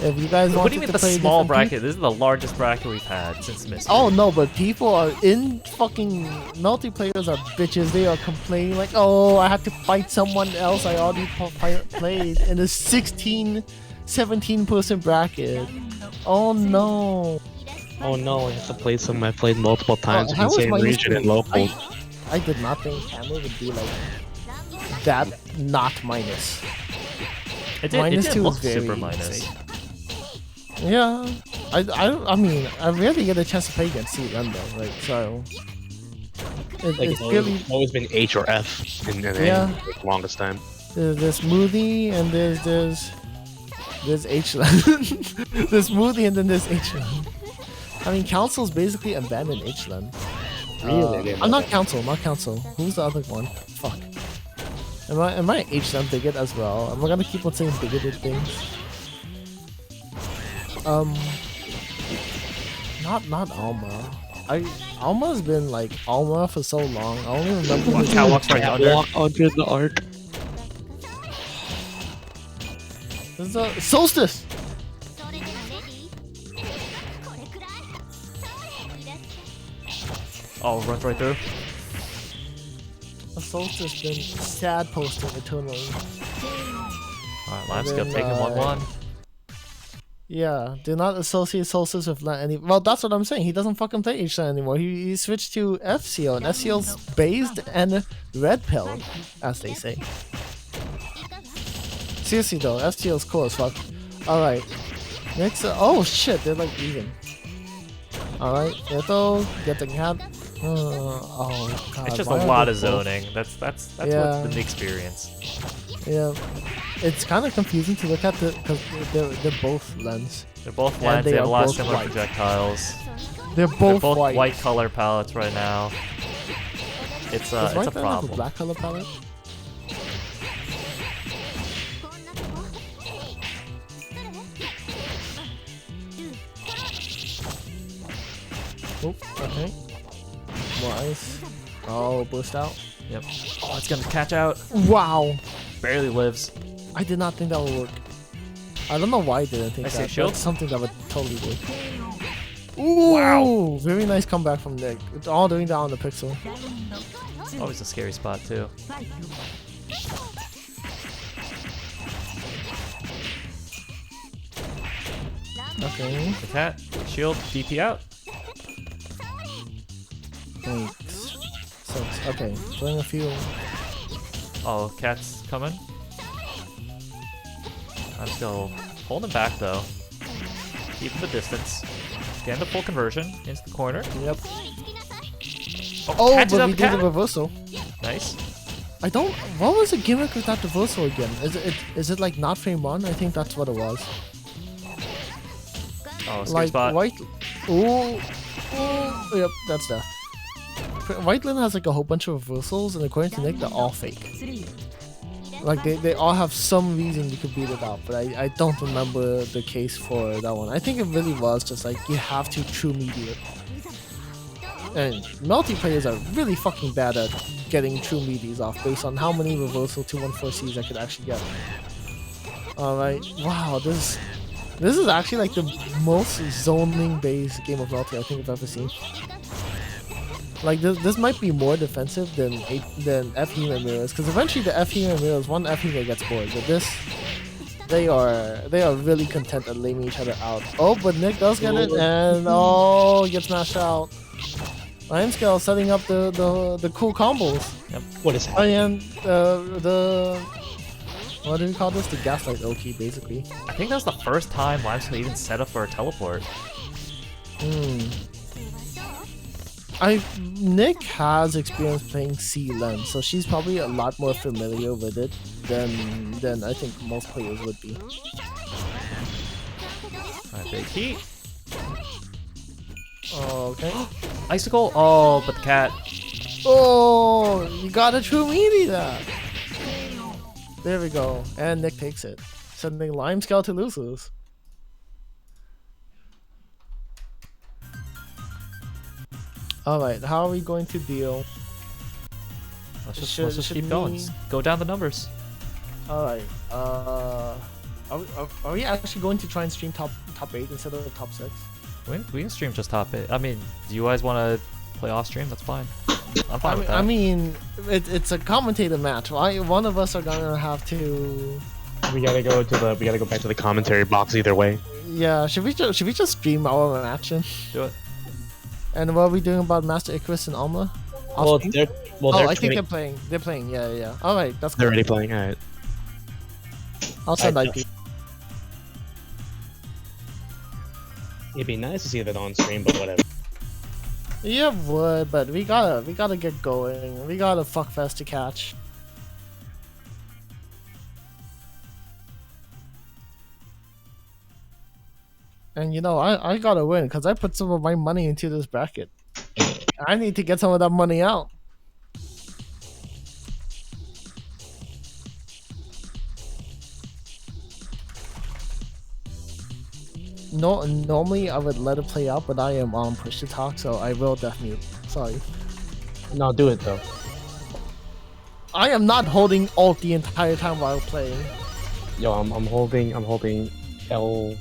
If you guys want What do you mean to the play small different bracket? This is the largest bracket we've had since Mystery. Oh no, but people are in fucking multiplayers are bitches. They are complaining like, oh, I have to fight someone else I already played in a 17 person bracket. Oh no. Oh no, I have to play some I played multiple times in how the was same my region history? and local. I did not think Hammer would be like that. Not minus. It did -2 look is very super minus. safe. Yeah, I mean, I rarely get a chance to play against C1 though, right? So Like it's it's really always been H or F in the Yeah. like, longest time. there's Smoothie and there's H-Land. There's Smoothie and then there's H-Land. I mean, Council's basically abandoned H-Land. Really? I'm not Council. Who's the other one? Fuck. Am I H-Land bigot as well? Am I gonna keep on saying bigoted things? Not Alma. Alma's been like Alma for so long. I only remember. One cow walks right under. Walk under the arc. This is a Solstice. Oh, runs right through. Solstice been sad posting eternally. Alright, Lime's And gonna then, take him 1-1. Yeah, do not associate Solstice with Lan any. Well, that's what I'm saying. He doesn't fucking play H-Lan anymore. He switched to FCO, and FCO's based and red pill, as they say. Seriously though, FCO's cool as fuck. Alright. Next, oh shit, they're like even. Alright, Eto, get the cat. Oh god. It's just why a are lot they of both- zoning. That's Yeah. what's the experience. Yeah. It's kind of confusing to look at because they're both lens. They're both And lens, they they have are a lot of both similar white. projectiles. They're They're both, both white. white color palettes right now. It's Does it's a white have a problem. black color palette? Oop, okay. More ice. Oh, burst out. Yep. Oh, it's gonna catch out. Wow! Barely lives. I did not think that would work. I don't know why I didn't think I say that. shield? That's something that would totally work. Ooh! Wow. Very nice comeback from Nick. It's all doing that on the pixel. Always a scary spot too. Okay. The cat, shield, DP out. Thanks. Six. Okay. Playing a few. Oh, cat's coming. I'm still holding back though. Keeping the distance. Getting the full conversion into the corner. Yep. Oh, catches but out we the did cat. the reversal. Nice. I don't. What was the gimmick with that reversal again? Is it like not frame one? I think that's what it was. Oh, scary Like spot. white. Ooh. Ooh. Yep, that's death. Whiteland has like a whole bunch of reversals, and according to Nick, they're all fake. Like they all have some reason you could beat it out, but I don't remember the case for that one. I think it really was just like you have to true media it. And Melty players are really fucking bad at getting true medias off based on how many reversal 214Cs I could actually get. Alright, wow, this is actually like the most zoning based game of Melty I think I've ever seen. Like this might be more defensive than F-Human mirrors, because eventually the F-Human mirrors, one F-Human gets bored, but this, they are really content at laying each other out. Oh, but Nick does get it, and oh, gets smashed out. Limescale setting up the cool combos. What is Oh, happening? and the what do we call this? The gaslight Oki, basically. I think that was the first time Limestone even set up for a teleport. Nick has experience playing C lens, so she's probably a lot more familiar with it than I think most players would be. Alright, big heat. Okay. Icicle. Oh, but the cat. Oh, you got a true meaty that. There we go, and Nick takes it, sending Limescale to losers. Alright, how are we going to deal? Let's just Should keep going. we- Just go down the numbers. Alright, are we actually going to try and stream top 8 instead of top 6? We can stream just top 8. I mean, do you guys want to play off stream? That's fine. I'm fine with that. I mean, it's a commentator match. One of us are gonna have to. We gotta go back to the commentary box either way. Yeah, should we just stream our match? Do it. And what are we doing about Master Icarus and Alma? Well, Off-stream? they're I think 20 they're playing. They're playing. Yeah. All right, that's they're cool. already playing. All right. I'll send I- IP. It'd be nice to see that on stream, but whatever. Yeah, would, but we gotta get going. We got a fuckfest to catch. And you know, I gotta win because I put some of my money into this bracket. I need to get some of that money out. No, normally I would let it play out, but I am on push to talk, so I will death mute. Sorry. No, do it though. I am not holding alt the entire time while playing. Yo, I'm holding L2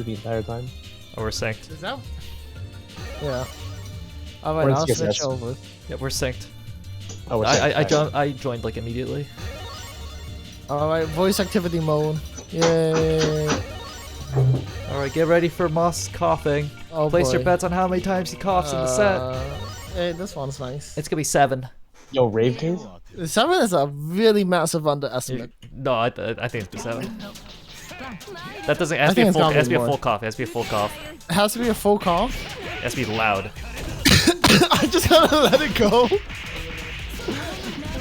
the entire time. Oh, we're synced. Is that? Yeah. Alright, We're in I'll switch CSS. over. Yep, we're synced. Oh, we're I joined like immediately. Alright, voice activity mode. Yay. Alright, get ready for Moss coughing. Oh, Place your boy. bets on how many times he coughs in the set. Hey, this one's nice. It's gonna be 7. Yo, Rave Case? 7 is a really massive underestimate. No, I think it's gonna be 7. That doesn't. It has to be think a it's full. gotta It has to be be a more. full cough. It has to be a full cough. It has to be a full call. It has to be loud. I just gotta let it go.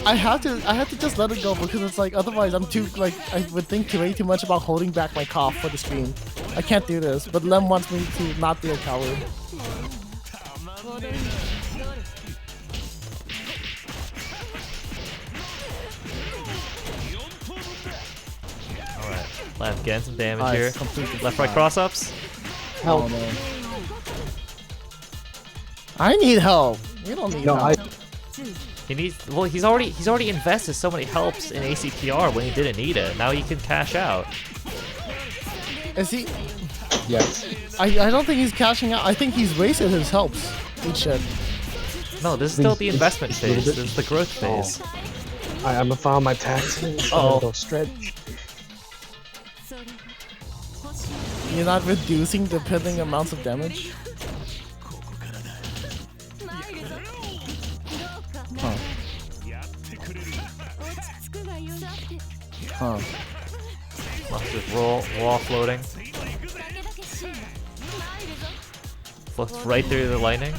I have to just let it go because it's like otherwise I'm too like I would think way too much about holding back my cough for the stream. I can't do this, but Lem wants me to not be a coward. Alright. Lem, getting some damage Nice, here. completely Left, right fine. cross ups. Oh, no. I need help. You don't need No, help. He needs. Well, he's already invested so many helps in ACPR when he didn't need it. Now he can cash out. Is he? Yes. I don't think he's cashing out. I think he's wasted his helps. He should. No, this is still the It's- investment it's a little phase. bit- This is the growth phase. I'm gonna file my taxes. Oh. Go stretch. You're not reducing the pending amounts of damage. Huh. Huh. Let's just wall floating. Floats right through the lightning.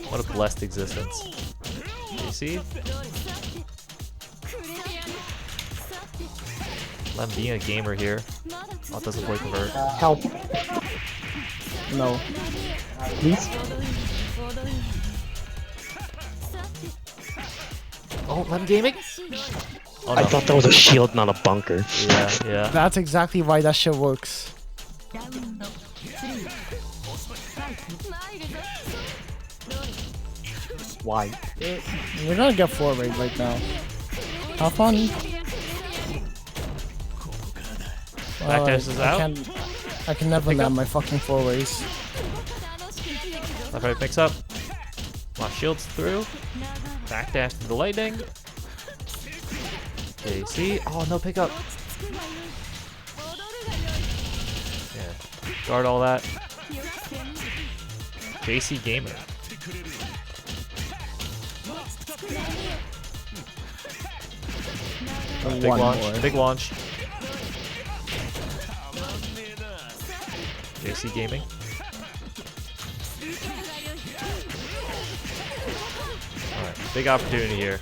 What a blessed existence. You see? I'm being a gamer here. Oh, it doesn't play convert. Help. No. Please? Oh, I'm gaming? Oh, no. I thought that was a shield, not a bunker. Yeah, yeah. That's exactly why that shit works. Why? You're gonna get 4 rate right now. Have fun. Backdash is out. I can never land my fucking 4 ways. Left right mix up. My shields through. Backdash to the lightning. Okay, see? Oh, no pickup. Yeah. Guard all that. JC Gamer. Big One launch. more. Big launch. JC Gaming. Alright, big opportunity here.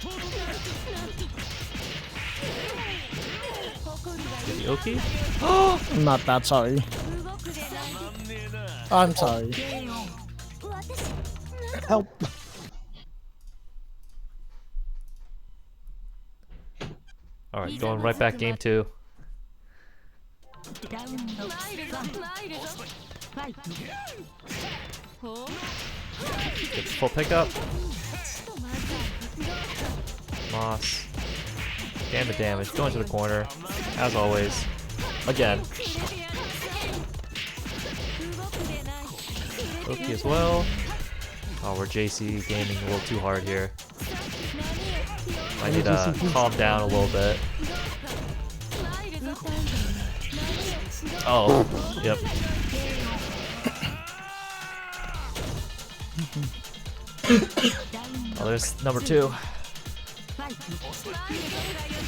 Get the Oki? I'm not that sorry. I'm sorry. Help. Alright, going right back game 2. Get the full pickup. Moss. Damn the damage. Going to the corner. As always. Again. Oki as well. Oh, we're JC gaming a little too hard here. I need to calm down a little bit. Oh, yep. Oh, there's number 2.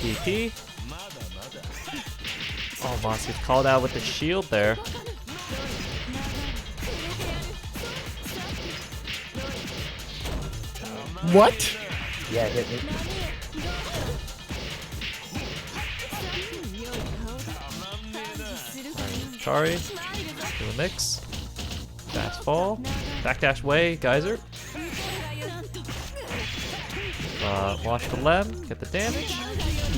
DP. Oh, Moss gets called out with the shield there. What? Yeah, hit me. Chari. Do a mix. Fast fall. Backdash way, Geyser. Launch the Lem. Get the damage.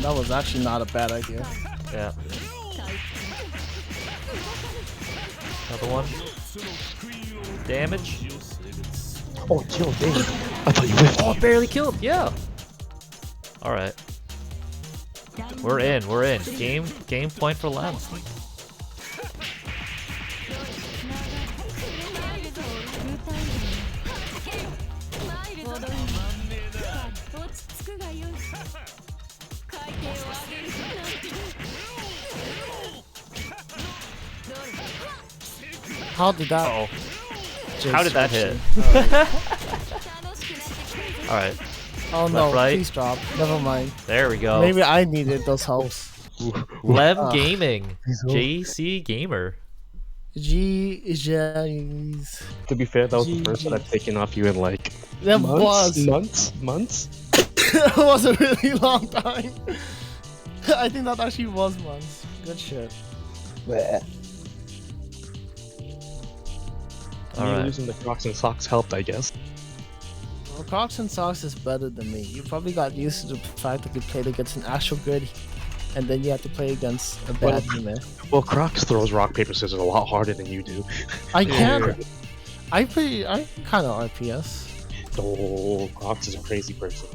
That was actually not a bad idea. Yeah. Another one. Damage. Oh, chill, dang. I thought you whiffed. Oh, barely killed. Yeah. All right. We're in. We're in. Game point for Lem. How did that? Oh, how did that hit? All right, Oh no, right. please drop. Never mind. there we go. Maybe I needed those helps. Lev Gaming, JC Gamer. Jeez. To be fair, that was the first that I've taken off you in like That months. It was a really long time. I think that actually was months. Good shit. Bleh. All Me right. losing the Crocs and socks helped, I guess. Well, Crocs and Socks is better than me. You probably got used to the fact that you played against an actual good, and then you have to play against a bad human. Well, Crocs throws rock paper scissors a lot harder than you do. I can't. I kind of RPS. Oh, Crocs is a crazy person.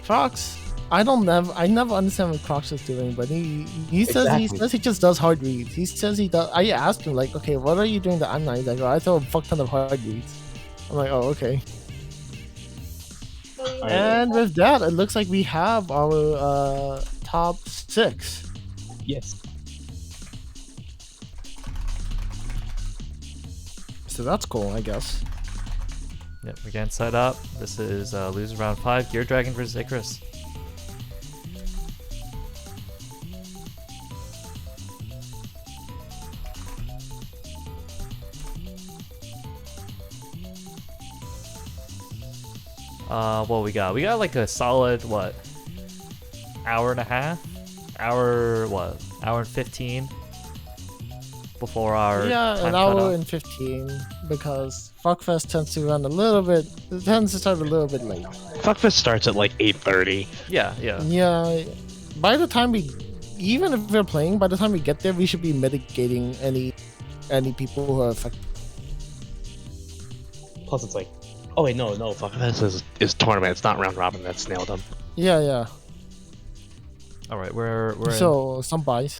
Crocs. I never understand what Crocs is doing, but he says Exactly. he just does hard reads. He says he does. I asked him like, okay, what are you doing that I'm not? He's like, oh, I throw a fuck ton of hard reads. I'm like, oh, okay. And with that, it looks like we have our top 6. Yes. So that's cool, I guess. Yep, we're getting set up. This is loser round 5, Gear Dragon versus Icarus. What we got? We got like a solid, what, hour and a half? Hour and 15 before our Yeah, time an hour cutoff. and 15 because Fuckfest tends to run a little bit. It tends to start a little bit late. Fuckfest starts at like 8:30. Yeah. Yeah, by the time even if we're playing, by the time we get there, we should be mitigating any people who are affected. Plus, it's like, oh wait, no, Fuckfest is tournament. It's not round robin. That's nailed them. Yeah. All right, we're in. So some buys.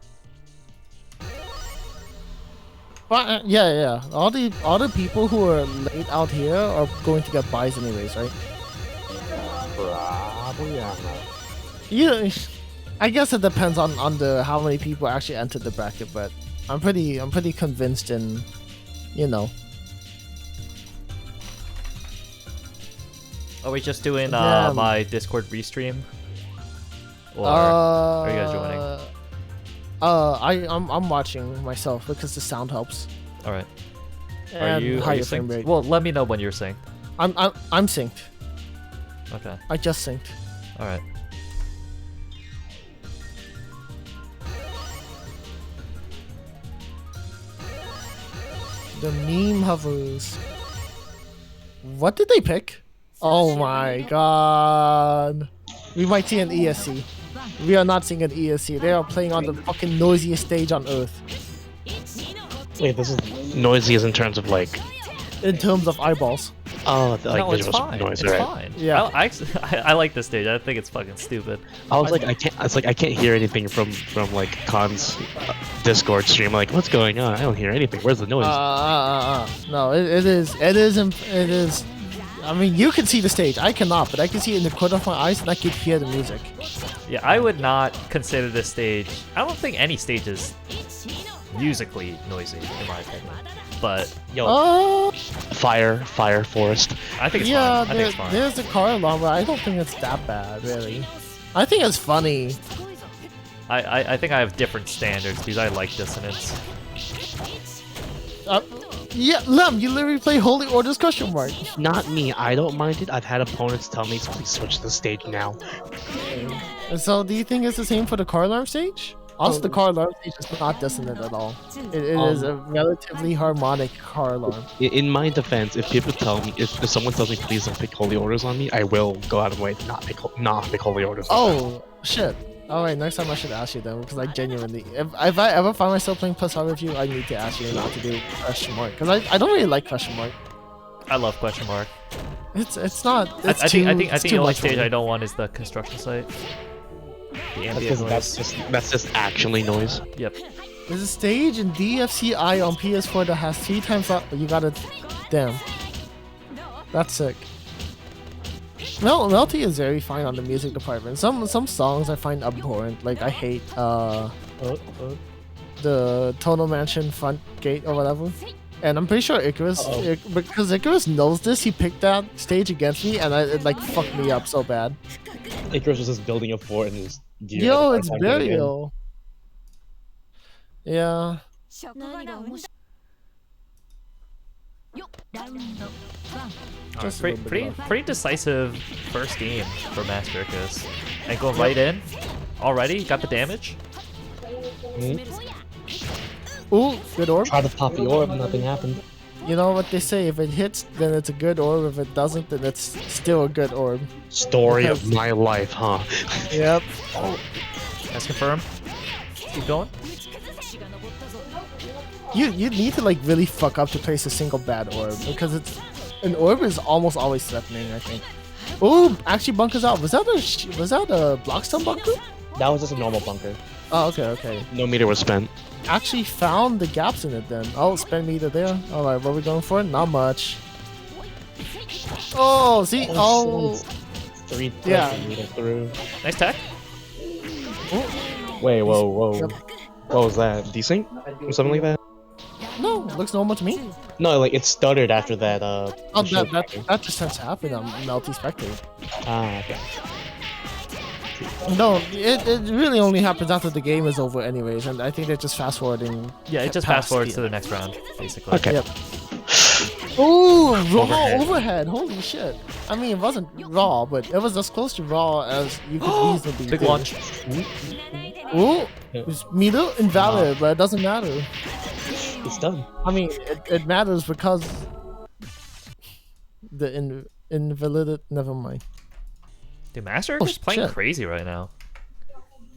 But yeah. All the people who are late out here are going to get buys anyways, right? Probably, I don't know. Yeah, I guess it depends on how many people actually entered the bracket, but I'm pretty convinced in, you know. Are we just doing Yeah. my Discord restream? Or are you guys joining? I'm watching myself because the sound helps. All right. Are And you higher frame synced? rate. Well, let me know when you're synced. I'm synced. Okay. I just synced. All right. The meme hovers. What did they pick? Oh my god. We might see an ESC. We are not seeing an ESC. They are playing on the fucking noisiest stage on earth. Wait, this is noisy as in terms of like, In terms of eyeballs. oh, like No, it's visual fine. noise, It's right? fine. Yeah. I like this stage. I think it's fucking stupid. I was like, I can't hear anything from like Khan's Discord stream. Like, what's going on? I don't hear anything. Where's the noise? No, it is. I mean, you can see the stage. I cannot, but I can see it in the corner of my eyes and I can hear the music. Yeah, I would not consider this stage. I don't think any stage is musically noisy, in my opinion. But Yo, fire, forest. I think it's Yeah, fine. I think it's fine. there's the car alarm, but I don't think it's that bad, really. I think it's funny. I think I have different standards because I like dissonance. Yeah, Lem, you literally play Holy Orders ? Not me. I don't mind it. I've had opponents tell me, please switch the stage now. And so, do you think it's the same for the car alarm stage? Also, the car alarm stage is not dissonant at all. It is a relatively harmonic car alarm. In my defense, if people tell me, if someone tells me please don't pick holy orders on me, I will go out of my way to not pick holy orders. Oh, shit. Alright, next time I should ask you then, because I genuinely, if I ever find myself playing plus with you, I need to ask you not to do ? Because I don't really like ? I love question mark. It's not. I It's think it's the too only much for stage me. I don't want is the construction site. The ambient noise. That's just actually noise. Yep. There's a stage in DFCI on PS4 that has 3 times up. You gotta. Damn. That's sick. Melty is very fine on the music department. Some songs I find abhorrent. Like I hate the Tonal Mansion front gate or whatever. And I'm pretty sure Icarus, because Icarus knows this, he picked that stage against me, and it like fucked me up so bad. Icarus was just building a fort and just gear. Yo, it's burial. Yeah. 何が面白いよっラウンドワン Just a Pretty, little bit pretty, left. pretty decisive first game for Master Icarus. And going right in already. Got the damage. Ooh, good orb. Try to pop the orb, nothing happened. You know what they say, if it hits, then it's a good orb. If it doesn't, then it's still a good orb. Story of my life, huh? Yep. That's confirmed. Keep going. You need to like really fuck up to place a single bad orb, because an orb is almost always threatening, I think. Ooh, actually bunkers out. Was that a Blockstone bunker? That was just a normal bunker. Oh, okay. No meter was spent. Actually found the gaps in it then. Oh, spend meter there. Alright, what are we going for? Not much. Oh, see? Oh. 3 Yeah. meter through. Nice tech. Wait, whoa. Yep. What was that? Desync? Or something like that? No, looks normal to me. No, like it stuttered after that. Oh, that just tends to happen on Melty Spectre. Ah, okay. No, it really only happens after the game is over anyways, and I think they're just fast forwarding. Yeah, it just fast forwards to the next round, basically. Okay. Yep. Ooh, raw overhead. Holy shit. I mean, it wasn't raw, but it was as close to raw as you could reasonably Big do. launch. Ooh, it's meter invalid, but it doesn't matter. It's done. I mean, it matters because the invalid. Never mind. Dude, Master Icarus is playing shit. crazy right now.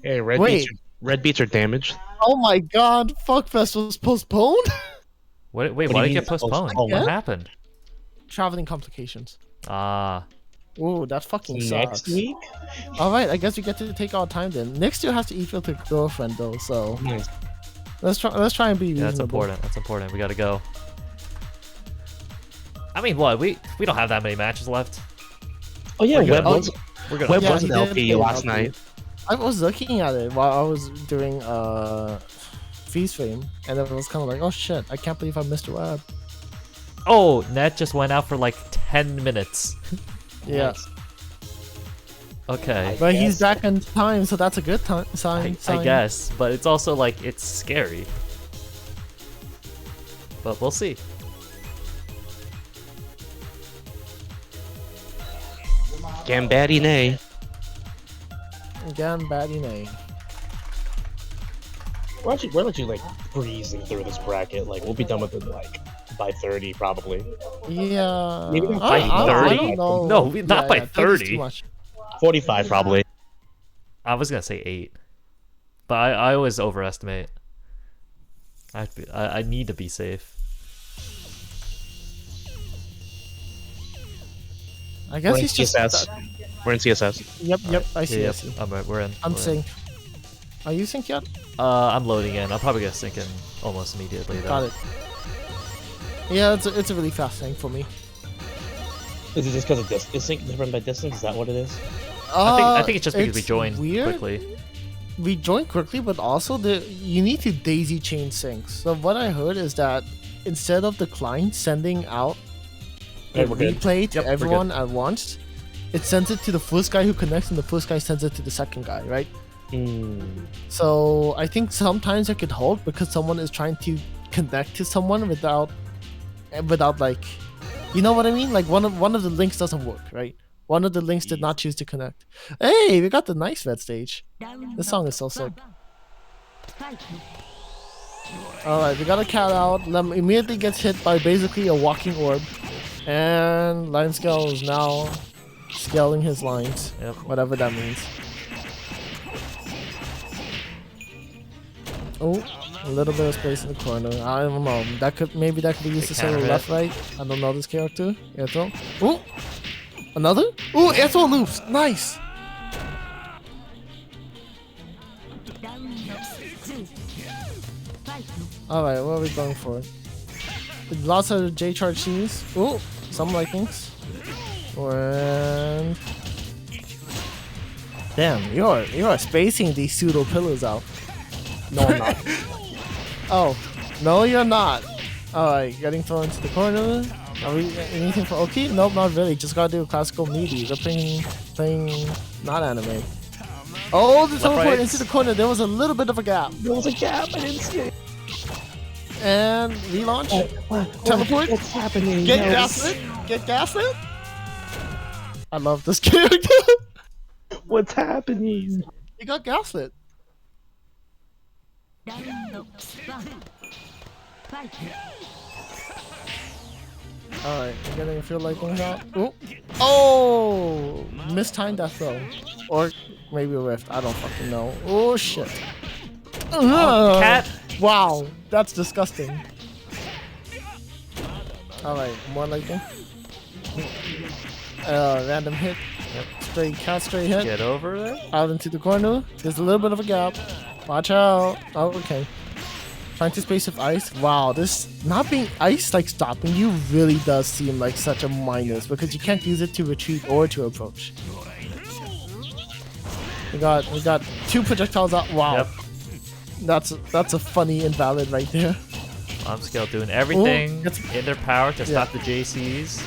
Hey, Wait. red beats are damaged. Oh my god, Fuckfest was postponed? Wait, What do why you did it get mean postponed? postponed? What Again? happened? Traveling complications. Ah, Ooh, that fucking Next sucks. week? Alright, I guess we get to take our time then. Next year has to eat with a girlfriend though, so Nice. let's try and be reasonable. yeah, that's important. That's important. We gotta go. I mean, what? We don't have that many matches left. Oh yeah, We're good. Web was We're gonna. Web Yeah, was he an did LP play last LP. night. I was looking at it while I was doing feast frame, and it was kind of like, oh shit, I can't believe I missed a web. Oh, net just went out for like 10 minutes. Yeah, Nice. Okay. but he's Yes. back in time, so that's a good sign. I guess, but it's also like it's scary. But we'll see. Gambaddy nay. Again, baddie nay. We're actually like breezing through this bracket. Like we'll be done with it like by 30 probably. Yeah. Maybe not by I 30? don't know. No, not by 30 is 30. too much. 45 probably. I was gonna say 8, but I always overestimate. I need to be safe. I guess We're in he's just. CSS. We're in CSS. Yep, I see. I Yep, see. I'm right. We're in. I'm we're in. sync. Are you sync yet? I'm loading in. I'll probably get sync in almost immediately. Though. Got it. Yeah, it's a really fast thing for me. Is it just because of distance? Is sync different by distance? Is that what it is? I think it's just because we it's joined weird. quickly. We joined quickly, but also you need to daisy chain syncs. So what I heard is that instead of the client sending out a we're good. replay to Yep, we're everyone at once, it sends it to the first guy who connects, and the first guy sends it to the second guy, right? So I think sometimes it could hold because someone is trying to connect to someone without like, you know what I mean? Like one of the links doesn't work, right? One of the links did not choose to connect. Hey, we got the nice vet stage. This song is so sick. Alright, we got a cat out. Lem immediately gets hit by basically a walking orb. And Linescale is now scaling his lines. Yep. Whatever that means. Oh, a little bit of space in the corner. I don't know. Maybe that could be used to counter settle hit. left right. I don't know this character. Air throw. Oh! Another? Oh, air throw loops! Nice! Alright, what are we going for? Lots of J-Charge C's. Oh, some Lightnings. And... Damn, you are spacing these pseudo pillars out. No, I'm not. Oh, no, you're not. Alright, getting thrown into the corner. Are we anything for Oki? Nope, not really. Just gotta do a classical meaty. We're playing not anime. Oh, the teleport rights. into the corner. There was a little bit of a gap. There was a gap. I didn't see it. And relaunch. Teleport. What's happening? Get No. gaslit. Get gaslit. I love this character. What's happening? You got gaslit. ラウンド1ファイト Alright, I'm getting feel like going out. Ooh. Oh! Mistimed that throw. Or maybe a rift. I don't fucking know. Oh shit. Cat. Wow, that's disgusting. Alright, more lightning. Random hit. Straight cat, straight hit. Get over there. Out into the corner. There's a little bit of a gap. Watch out. Oh, okay. Trying to space with ice. Wow, this not being ice like stopping you really does seem like such a minus because you can't use it to retreat or to approach. We got 2 projectiles out. Wow. Yep. That's a funny invalid right there. Bomb scale doing everything Ooh, in their power to stop the JCs.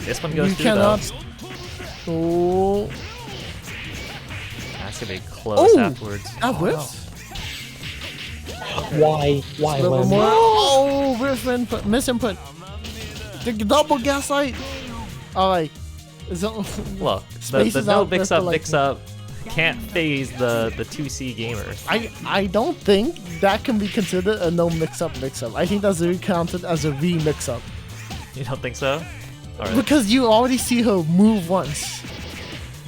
This one goes through though. Oh, That's gonna be close Oh, afterwards. that whiffs. Why? Why? A little Len? more. Oh, whiff input, misinput. The double gaslight. All right. Look, the Spaces no out mix for up lightning. can't phase the 2C gamer. I don't think that can be considered a no mix up. I think that's recounted as a remix up You don't think so? Alright. because you already see her move once.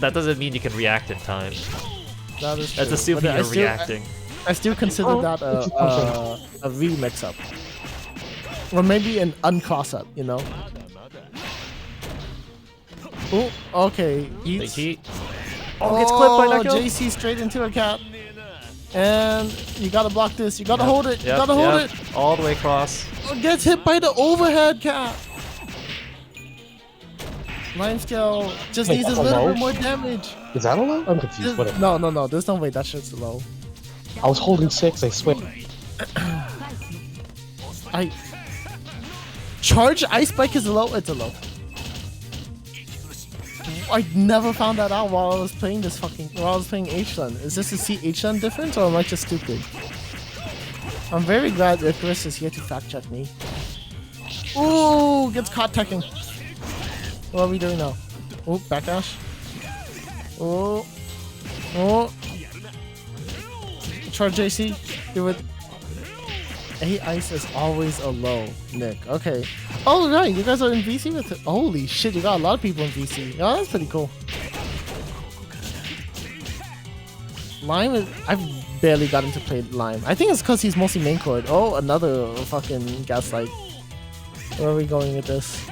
That doesn't mean you can react in time. That is That's true. assuming But I you're still- reacting. I still consider that a remix up, or maybe an uncross up. You know. Oh, okay. Big Eats. heat. Oh, gets clipped by Knuckle. JC straight into a cat. And you gotta block this. You gotta hold it. You Yep, gotta hold yep. it. All the way across. Oh, gets hit by the overhead cat. Line scale just Wait, needs a that's a little low? bit more damage. Is that a low? I'm confused. Whatever. No. There's no way that shit's low. I was holding 6. I swear. I charge ice spike is low. It's a low. I never found that out while I was playing H-Sun. Is this a C-H-Sun difference or am I just stupid? I'm very glad Icarus is here to fact check me. Ooh, gets caught teching. What are we doing now? Oh, backdash. Oh. Charge JC. Do it. A ice is always a low, Nick. Okay. Oh, right. You guys are in VC with it. Holy shit, you got a lot of people in VC. Oh, that's pretty cool. Lime is... I've barely gotten to play Lime. I think it's because he's mostly main chord. Oh, another fucking gaslight. Where are we going with this?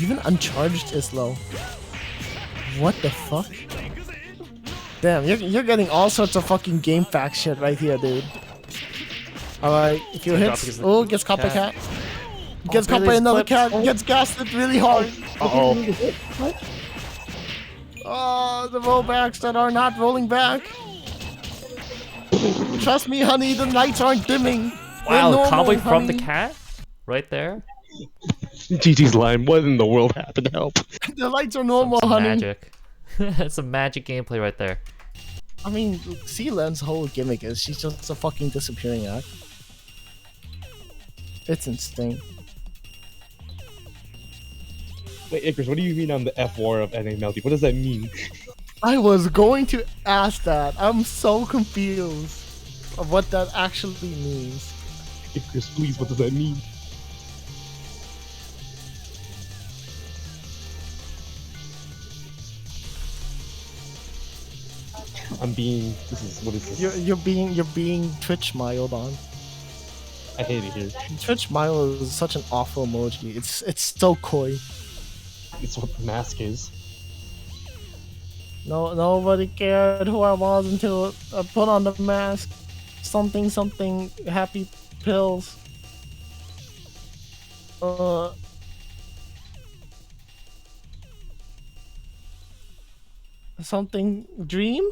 Even uncharged is low. What the fuck? Damn, you're getting all sorts of fucking game fact shit right here, dude. Alright, if you hits... Oh, gets caught by cat. Gets caught by another cat. Gets gaslit really hard. Uh-oh. Oh, the rollbacks that are not rolling back. Trust me, honey, the lights aren't dimming. They're Wow, normal, combo from the honey. cat? Right there? GG's line. What in the world happened? Help. The lights are normal, Some honey. magic. That's some magic gameplay right there. I mean, C-Len's whole gimmick is she's just a fucking disappearing act. It's insane. Wait, Icarus, what do you mean I'm the F war of NA Melty? What does that mean? I was going to ask that. I'm so confused of what that actually means. Icarus, please, what does that mean? I'm being... what is this? You're being Twitch miled on. I hate it here. Twitch mile is such an awful emoji. It's so coy. It's what the mask is. No, nobody cared who I was until I put on the mask. Something happy pills. Something dream.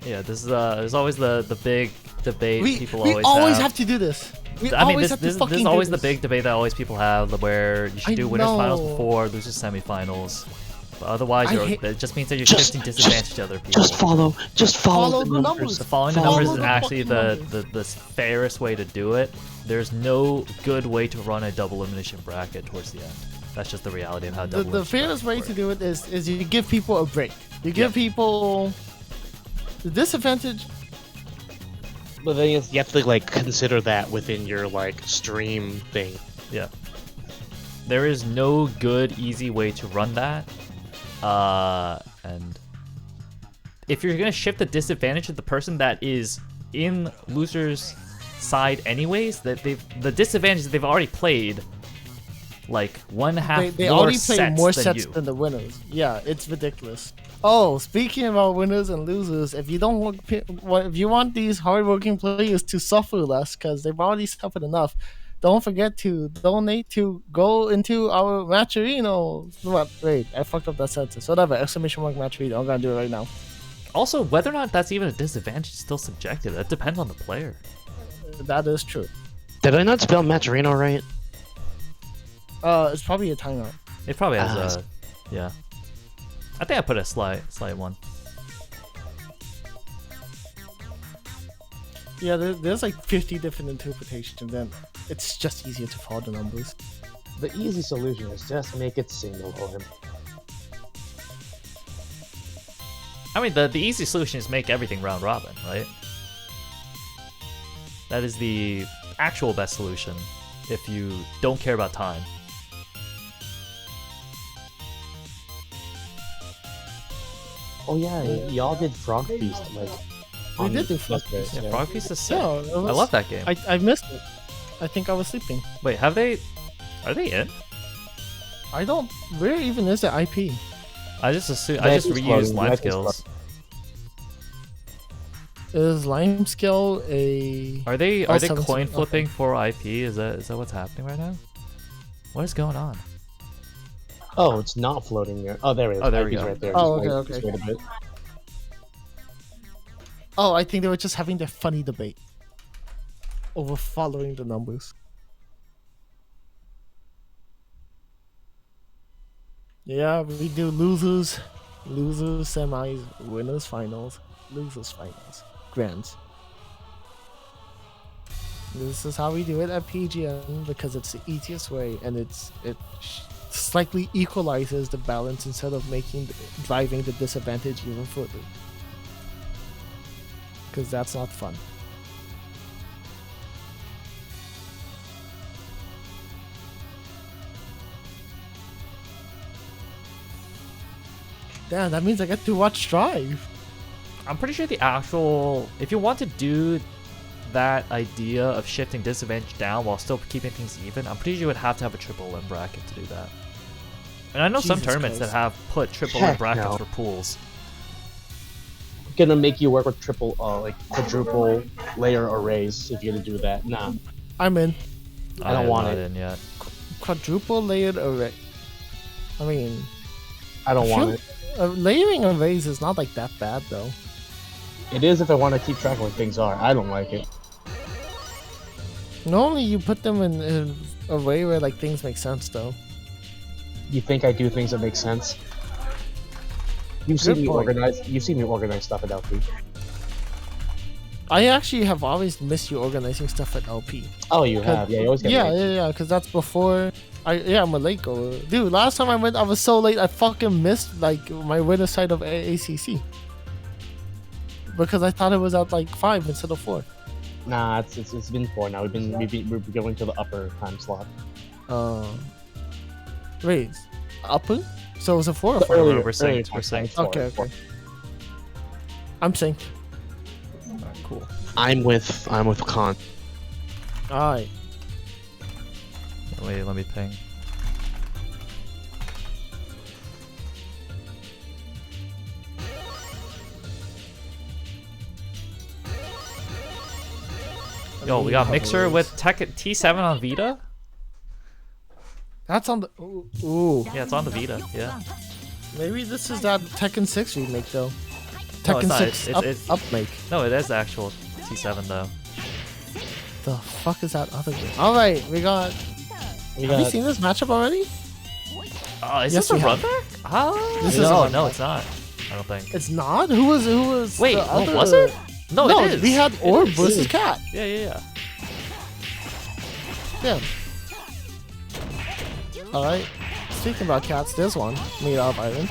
Yeah, this is there's always the big debate people we always always have. have to do this. We I mean, always this, have to this, this fucking is always do the this. big debate that always people have, where you should I do winners finals know. before, losers semifinals. But otherwise, that just means that you're Just- shifting disadvantage to other people. Just follow the numbers. So following the Follow numbers is the actually fucking the fairest way to do it. There's no good way to run a double elimination bracket towards the end. That's just the reality of how double The elimination fairest way brackets to do it is you give people a break. You give people the disadvantage. The thing is, you have to like consider that within your like stream thing. Yeah. There is no good, easy way to run that. And if you're gonna shift the disadvantage to the person that is in losers' side anyways, the disadvantage is they've already played like one half They more already play sets more than sets you. than the winners. Yeah, it's ridiculous. Oh, speaking about winners and losers, if you don't if you want these hardworking players to suffer less because they've already suffered enough, don't forget to donate to go into our Matcherino. What? Wait, I fucked up that sentence. Whatever. Exclamation mark Matcherino. I'm gonna do it right now. Also, whether or not that's even a disadvantage is still subjective. That depends on the player. That is true. Did I not spell Maturino right? It's probably a timeout. It probably has Ah, a, yeah. I think I put a slight one. Yeah, there's like 50 different interpretations, and it's just easier to follow the numbers. The easy solution is just make it single him. I mean, the easy solution is make everything round robin, right? That is the actual best solution if you don't care about time. Oh yeah, y'all did Frog Feast like. We on did do Frog yesterday, Feast, Yeah, Frog Feast is sick. Yeah, it I was- love that game. I missed it. I think I was sleeping. Wait, have they? Are they in? I don't. Where even is the IP? I just assume I just That is reused floating, Lime that is Skills. Is Limescale a? Are they Oh, coin 17, flipping for IP? Is that what's happening right now? What is going on? Oh, it's not floating there. Oh, there it is. Oh, there we IP's go. right there. Oh, Just okay, wait- okay. just wait a bit. Oh, I think they were just having their funny debate over following the numbers. Yeah, we do losers, semis, winners finals, losers finals, grands. This is how we do it at PGN because it's the easiest way, and it slightly equalizes the balance instead of driving the disadvantage even further. Because that's not fun. Damn, that means I get to watch Drive. I'm pretty sure the actual, if you want to do that idea of shifting disadvantage down while still keeping things even, I'm pretty sure you would have to have a triple win bracket to do that. And I know some Jesus tournaments Christ. that have put triple win Heck brackets no. for pools. Gonna make you work with triple, like quadruple layer arrays if you're gonna do that. Nah, I'm in. I don't want not it. in yet. Quadruple layered array. I mean, I don't want Sure. it. Layering arrays is not like that bad though. It is if I want to keep track of what things are. I don't like it. Normally you put them in a way where like things make sense though. You think I do things that make sense? You've seen Good me point. organize. You've seen me organize stuff at LP. I actually have always missed you organizing stuff at LP. Oh, you have. Yeah, you always get Yeah, late. yeah, because that's before. I'm a late goer. Dude, last time I went, I was so late, I fucking missed like my winner side of ACC. Because I thought it was at like 5 instead of 4. Nah, it's been 4 now. We're going to the upper time slot. Wait, upper? So it was a 4 or The 5? earlier, we're synced, earlier we're time slot, synced. it's 4, Okay, it's 4. okay. I'm synced. Alright, cool. I'm with Khan. Alright. Wait, let me ping. Yo, we got Mixer with T7 on Vita. That's on the. Ooh. Yeah, it's on the Vita. Yeah. Maybe this is that Tekken 6 remake though. No, it's Tekken not. 6 It's up make. No, it is the actual T7 though. The fuck is that other game? All right, we got. Have you seen this matchup already? Oh, is Yes, this a we have. run back? Oh, This is a no, run no, back. it's not. I don't think. It's not. Who was? Wait, the oh, other... was it? No, No, it is. we had It Orb is. versus Cat. Yeah. Yeah. All right. Speaking about cats, there's one made out of iron.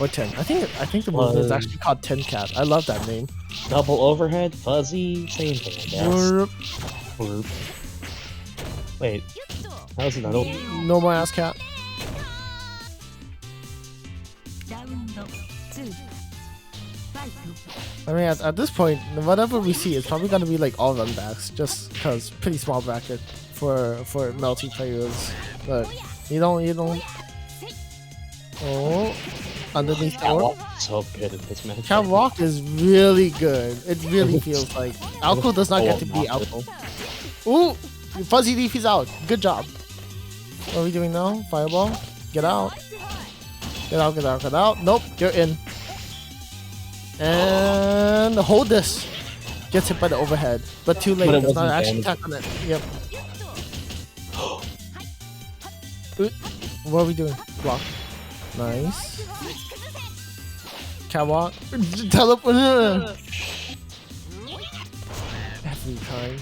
Or 10. I think the movement is actually called 10 Cat. I love that name. Double overhead, fuzzy, same thing, I guess. Orb. Orb. Wait, how is it not open? No more ass cat. ラウンド2ファイト I mean, at this point, whatever we see, it's probably gonna be like all run backs, just cause pretty small bracket for Melty players. But you don't. Oh, underneath the orb. Catwalk so good in this match. Catwalk is really good. It really feels like Alco does not get to be Alco. Ooh, Fuzzy Leaf is out. Good job. What are we doing now? Fireball. Get out. Get out. Get out. Get out. Nope, you're in. And hold this. Gets hit by the overhead, but too late. But it Does not wasn't actually damaged. attack on it. Yep. Ooh, what are we doing? Block. Nice. Catwalk. Teleport. Every time.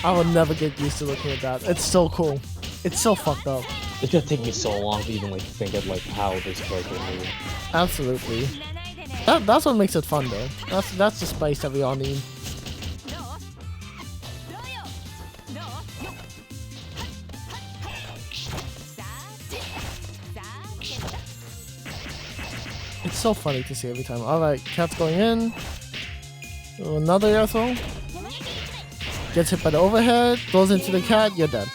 I will never get used to looking at that. It's so cool. It's so fucked up. It's gonna take me so long to even like think of like how this character moves. Absolutely. That's what makes it fun though. That's the spice that we all need. It's so funny to see every time. Alright, cat's going in. Another air throw. Gets hit by the overhead, goes into the cat, you're dead.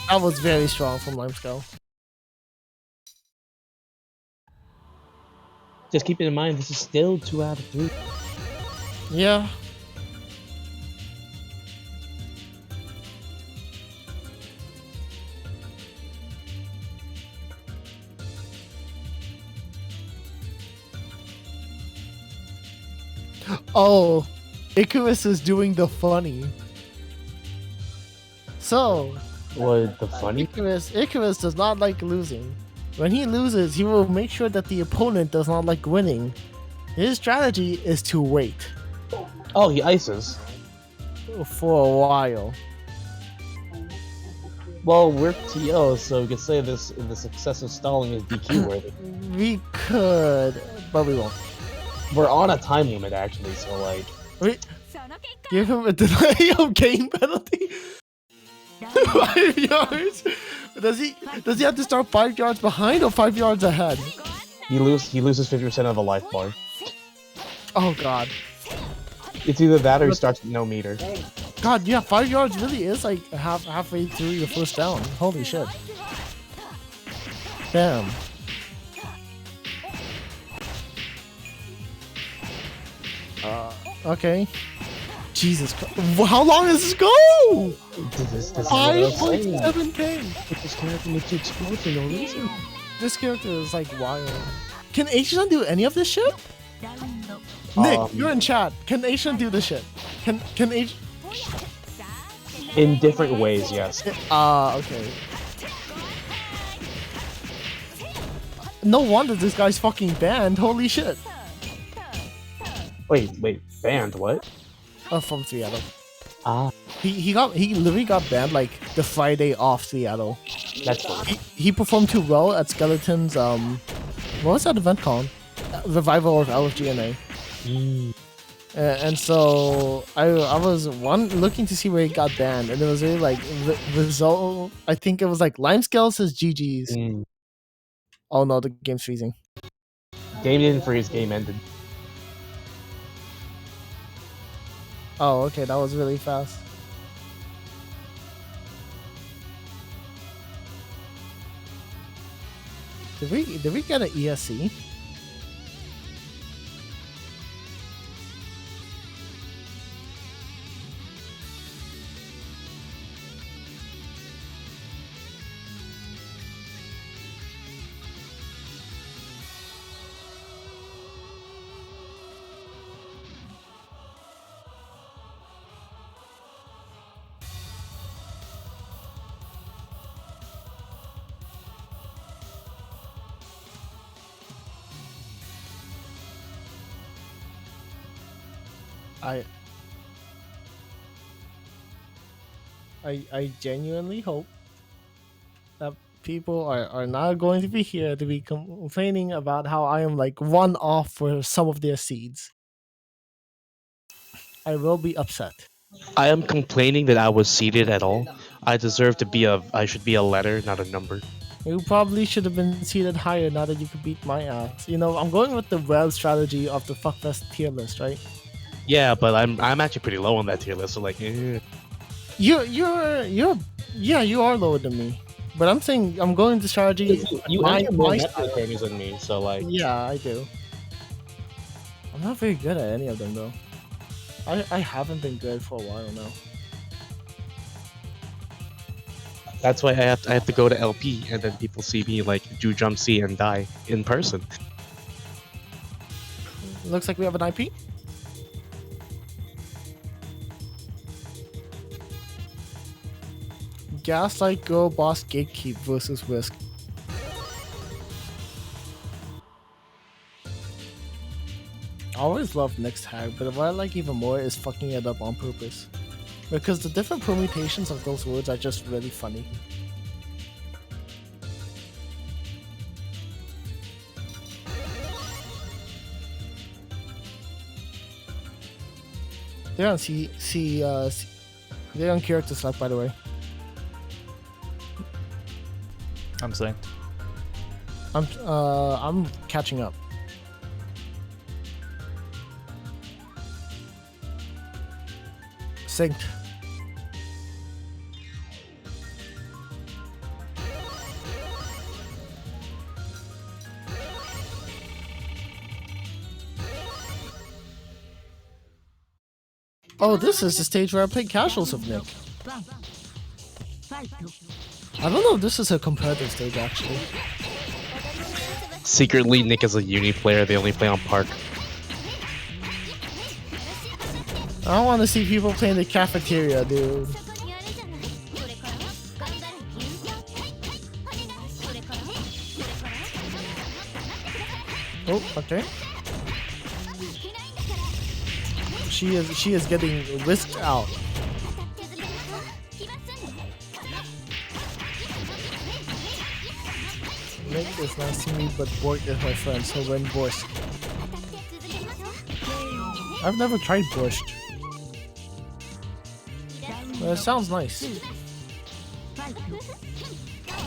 That was very strong from Limescale. Just keep it in mind, this is still 2 out of 3. Yeah. Oh, Icarus is doing the funny. So, What the funny? Icarus does not like losing. When he loses, he will make sure that the opponent does not like winning. His strategy is to wait Oh, he ices. for a while. Well, we're TO, so we could say this the excessive stalling is DQ worthy. We could, but we won't. We're on a time limit actually, so like We give him a delay of game penalty. 5 yards. Does he have to start 5 yards behind or 5 yards ahead? he loses 50% of a life bar. Oh god. It's either that or he starts with no meter. God, yeah, 5 yards really is like halfway through your first down. Holy shit. Damn. Okay. Jesus Christ. How long does this go? This is what I'm saying. 5.7k. This character makes you explode for no reason. This character is like wild. Can Asian do any of this shit? ラウンド Nick, you're in chat. Can Asian do this shit? Can Asian? In different ways, yes. Okay. No wonder this guy's fucking banned. Holy shit. Wait, banned what? From Seattle. Ah, He literally got banned like the Friday off Seattle. that's funny. He performed too well at Skeleton's what was that event called? Revival of LFGNA. And so I was looking to see where he got banned, and it was really like result. I think it was like Limescale says GG's. Oh no, the game's freezing. Game didn't freeze, game ended. Oh, okay, that was really fast. Did we get an ESC? I I genuinely hope that people are not going to be here to be complaining about how I am like one off for some of their seeds. I will be upset. I am complaining that I was seated at all. I deserve to be a. I should be a letter, not a number. You probably should have been seated higher now that you could beat my ass. You know, I'm going with the web strategy of the fuckfest tier list, right? Yeah, but I'm actually pretty low on that tier list. So like, You're yeah, you are lower than me. But I'm saying I'm going to strategy. you my enter more my meta style. attorneys than me. So like, Yeah, I do. I'm not very good at any of them though. I haven't been good for a while now. that's why I have to go to LP, and then people see me like do jump C and die in person. Looks like we have an IP. Gaslight Girl Boss Gatekeep versus Risk. I always loved Nick's tag, but what I like even more is fucking it up on purpose. Because the different permutations of those words are just really funny. They're on they're on character select, by the way. I'm saying. I'm catching up. Synced. Oh, this is the stage where I played casuals with Nick. I don't know if this is a competitive stage actually. Secretly, Nick is a uni player. They only play on Park. I don't want to see people playing the cafeteria, dude. Oh, okay. She is getting whisked out. Nick is nice to me, but Bork is my friend, so when Borscht. I've never tried Borscht. But it sounds nice.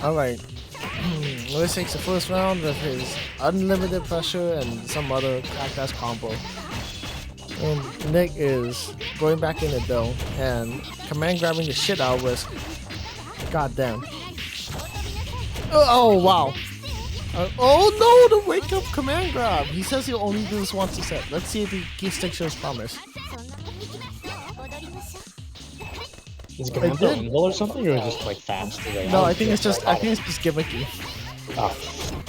Alright. Lewis takes the first round with his unlimited pressure and some other crack-ass combo. And Nick is going back in it though, and command grabbing the shit out of Risk. God damn. Oh, wow. Oh no, the wake up command grab. He says he'll only do this once a set. Let's see if he sticks to his promise. Is it command angle or something, or just like fast? No, I think it's just gimmicky. Oh.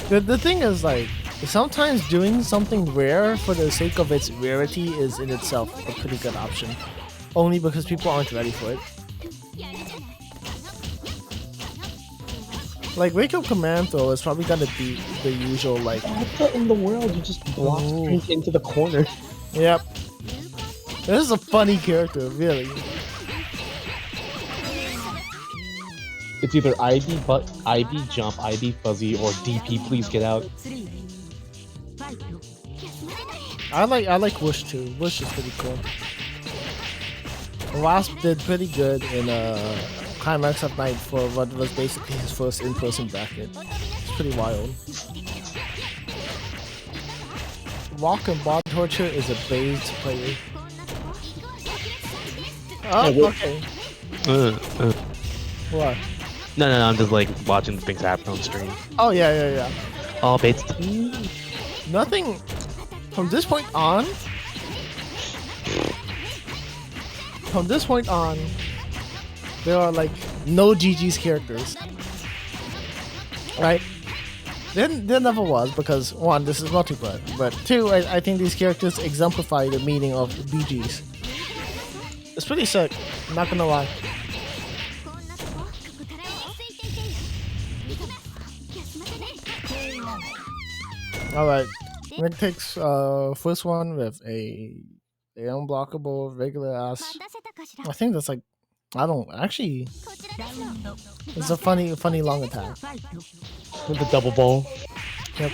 The thing is, like, sometimes doing something rare for the sake of its rarity is in itself a pretty good option. Only because people aren't ready for it. Like, wake up command throw is probably gonna be the usual, like... What in the world? You just blocked Pink into the corner. Yep. This is a funny character, really. It's either IB jump, IB fuzzy, or DP please get out. I like Whoosh too. Whoosh is pretty cool. Wasp did pretty good in Climax of Night for what was basically his first in-person bracket. It's pretty wild. Walk and Bot Torture is a based player. Oh, okay. What? No, I'm just like watching things happen on stream. Oh, yeah. Oh, baits. Nothing from this point on. From this point on, there are like no GG's characters. Right? There never was, because one, this is multiplayer, but two, I think these characters exemplify the meaning of BGs. It's pretty sick, I'm not gonna lie. Alright, Nick takes first one with a The unblockable regular ass. I think that's like I don't actually. ラウンド It's a funny long attack. ファイト With the double ball. Yep.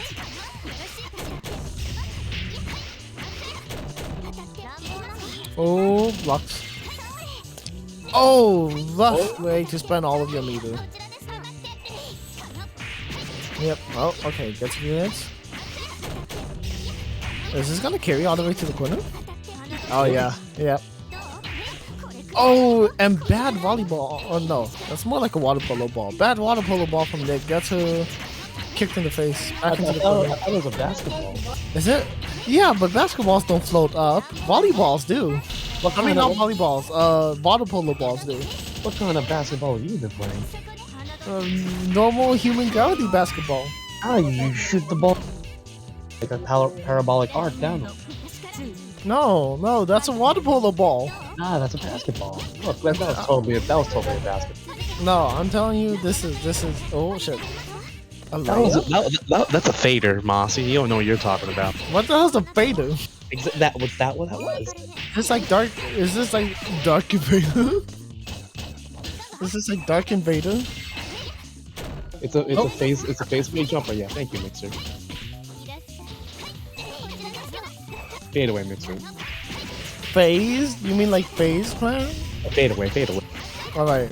Oh, blocks. Oh, rough way to spend all of your meter. Yep. Oh, okay. Gets a few hits. Is this gonna carry all the way to the corner? Oh yeah. Yep. Oh, and bad volleyball. Oh no, that's more like a water polo ball. Bad water polo ball from Nick. Gets her kicked in the face. I Back into the thought corner. it was a basketball. Is it? Yeah, but basketballs don't float up. Volleyballs do. What I mean, kind not of volleyballs. Water polo balls do. what kind of basketball have you been playing? Normal human gravity basketball. Ah, you shoot the ball like a parabolic arc down. No, that's a water polo ball. Ah, that's a basketball. Look, that was totally a basketball. No, I'm telling you, this is. Oh shit. A That was layup? that's a fader, Mossy. You don't know what you're talking about. What the hell's a fader? That was what that was. It's like dark. Is this like Dark Invader? Is this like Dark Invader? It's a phase speed jumper. Yeah, thank you, Mixer. Fade away, Mixer. Phase? You mean like phase plan? Fade away. All right,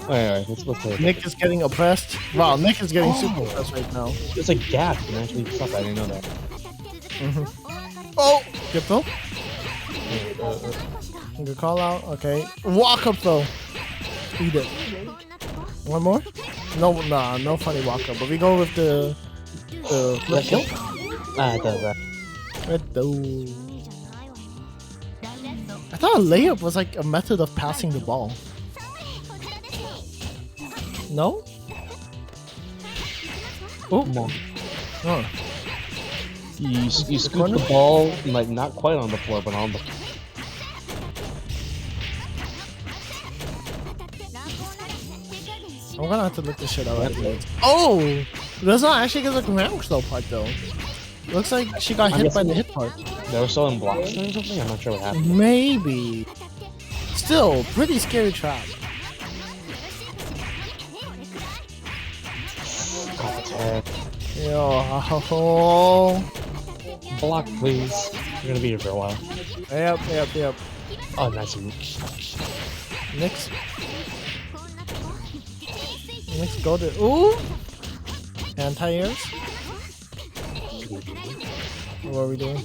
Alright, let's play it. Nick is getting oppressed. Wow, Nick is getting super oppressed right now. There's a gap. You can actually fuck. I didn't know that. Oh, get though. Good call out. Okay, walk up though. Eat it. One more? No, nah, no funny walk up. But we go with the flip kill. Ah, it does that. I thought a layup was like a method of passing the ball. No? Oh, Come on. huh. You scoop the ball like not quite on the floor, but on the. I'm gonna have to look this shit up. Oh, that's not actually get the ground slow part though. Looks like she got hit by the hit part. They were still in blocks or something. I'm not sure what happened. Maybe. Still, pretty scary trap. Yo, Block, please. You're gonna be here for a while. yep. Oh, nice. Next, go to ooh. Anti-airs. What are we doing?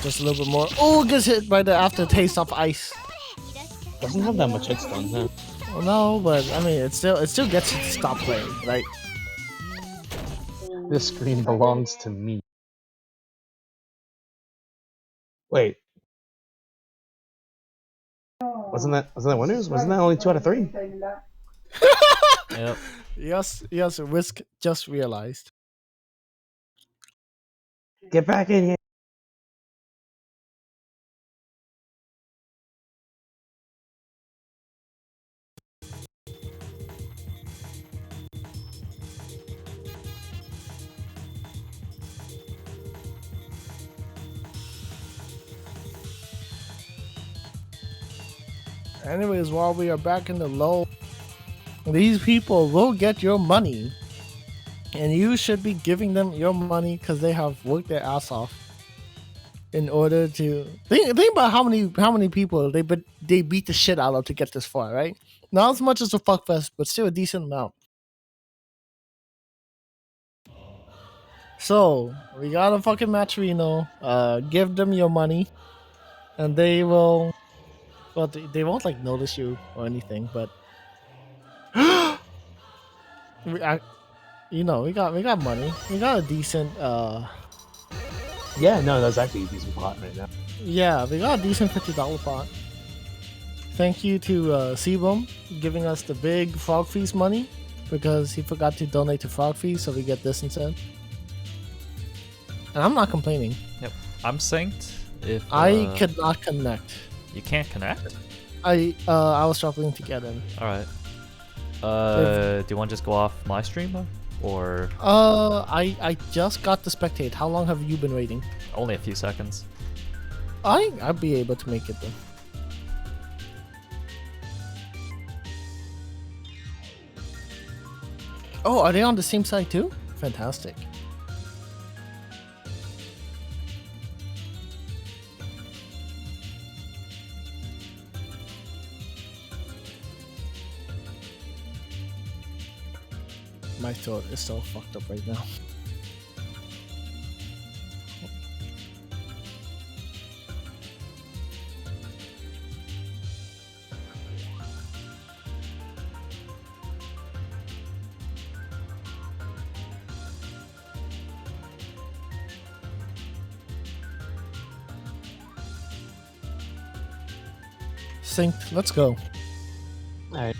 Just a little bit more. Oh, gets hit by the aftertaste of ice. Doesn't have that much hit stun, huh? Well, no, but I mean, it still gets you to stop playing, right? This screen belongs to me. Wait. Wasn't that winners? Wasn't that only 2 out of 3? Yep. Yes, Risk just realized. Get back in here. Anyways, while we are back in the low, these people will get your money. And you should be giving them your money because they have worked their ass off in order to think about how many people they beat the shit out of to get this far, right? Not as much as a fuckfest, but still a decent amount. So we gotta fucking match Reno. Give them your money, and they will. Well, they won't like notice you or anything, but we got money. We got a decent. Yeah, no, that's actually a decent pot right now. Yeah, we got a decent $50 pot. Thank you to Sebum giving us the big Frog Feast money because he forgot to donate to Frog Feast, so we get this instead. And I'm not complaining. Yep. I'm synced. If I could not connect. You can't connect. I was struggling to get in. All right. Do you want to just go off my stream or? I just got the spectate. How long have you been waiting? Only a few seconds. I'd be able to make it then. Oh, are they on the same side too? Fantastic. My throat is so fucked up right now. Synced. Let's go. Alright.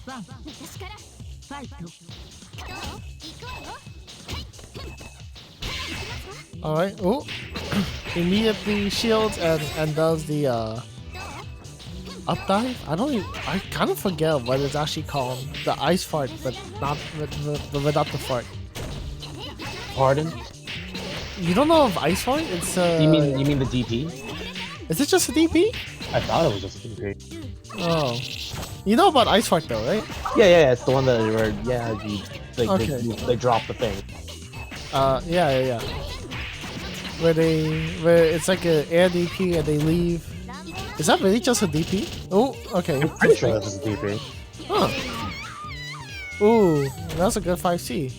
Round 1 Fight. Alright. Oh. Immediately shields and does the up dive. I kind of forget what it's actually called. The ice fart, but not without the fart. Pardon? You don't know of ice fart? It's You mean the DP? Is it just a DP? I thought it was just a DP. Oh. You know about ice fart though, right? Yeah, it's the one that they drop the thing. Yeah. Where it's like a air DP and they leave. Is that really just a DP? Oh, okay. I'm pretty sure that's a DP. Huh. Ooh, that's a good 5C.